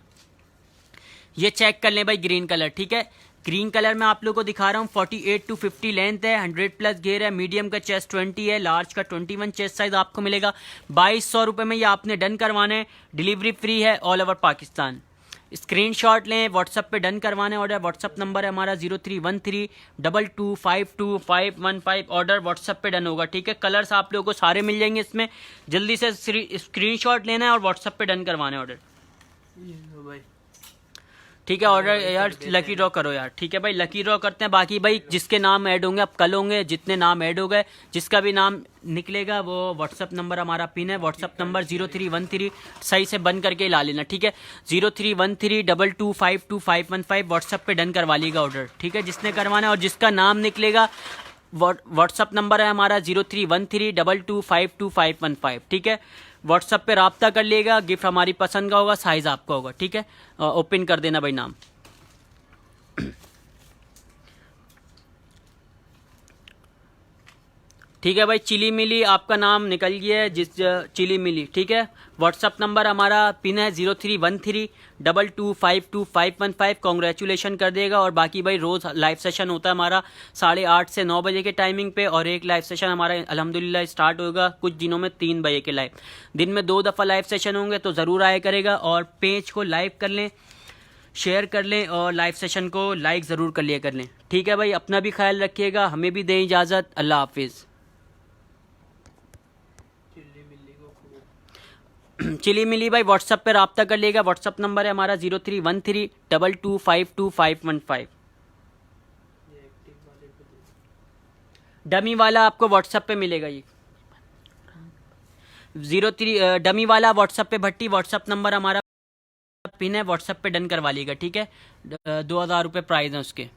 ये चेक कर लें भाई, ग्रीन कलर, ठीक है। ग्रीन कलर में आप लोगों को दिखा रहा हूँ। 48 to 50 लेंथ है, 100+ घेर है, मीडियम का चेस्ट 20 है, लार्ज का 21 चेस्ट साइज आपको मिलेगा। 2200 रुपये में ये आपने डन करवाना है, डिलीवरी फ्री है ऑल ओवर पाकिस्तान। स्क्रीनशॉट लें, व्हाट्सअप पे डन करवाना है ऑर्डर। व्हाट्सअप नंबर है हमारा 031322525515। ऑर्डर व्हाट्सअप पे डन होगा, ठीक है। कलर्स आप लोगों को सारे मिल जाएंगे इसमें, जल्दी से स्क्रीनशॉट लेना है और व्हाट्सअप पे डन करवाना है ऑर्डर, ठीक है। ऑर्डर यार लकी ड्रॉ करो यार, ठीक है भाई। लकी ड्रॉ करते हैं। बाकी भाई जिसके नाम ऐड होंगे अब कल होंगे, जितने नाम ऐड हो गए, जिसका भी नाम निकलेगा वो व्हाट्सअप नंबर हमारा पिन है। व्हाट्सअप नंबर 0313 सही से बंद करके ला लेना, ठीक है। 031322525515। व्हाट्सअप पे डन करवा लीजिएगा ऑर्डर, ठीक है, जिसने करवाना है। और जिसका नाम निकलेगा, व्हाट्सअप नंबर है हमारा 031322525515, ठीक है। व्हाट्सअप पे रब्ता कर लिएगा। गिफ्ट हमारी पसंद का होगा, साइज आपका होगा, ठीक है। ओपन कर देना भाई नाम। ठीक है भाई। चिली मिली आपका नाम निकल गया है, जिस चिली मिली, ठीक है। व्हाट्सअप नंबर हमारा पिन है 031322525515। कॉन्ग्रेचुलेशन कर देगा। और बाकी भाई रोज़ लाइव सेशन होता है हमारा 8:30 से 9 बजे के टाइमिंग पे, और एक लाइव सेशन हमारा अल्हम्दुलिल्लाह स्टार्ट होगा कुछ दिनों में 3 बजे के लाइव। दिन में 2 दफ़ा लाइव सेशन होंगे, तो ज़रूर आया करेगा। और पेज को लाइक कर लें, शेयर कर लें और लाइव सेशन को लाइक ज़रूर कर लिया कर लें। ठीक है भाई, अपना भी ख्याल रखिएगा, हमें भी दें इजाज़त। अल्लाह हाफिज़।
चिल्ली मिल्ली को खूब
चिली मिली भाई व्हाट्सअप पे रब्ता कर लेगा। व्हाट्सअप नंबर है हमारा 031322522515।
ये एक्टिव वाले को दे।
डमी वाला आपको व्हाट्सअप पे मिलेगा। ये 03 डमी वाला व्हाट्सअप पे भट्टी, व्हाट्सअप नंबर हमारा पिन है, व्हाट्सअप पे डन करवा लीजिएगा। ठीक है, 2000 रुपये प्राइस है उसके।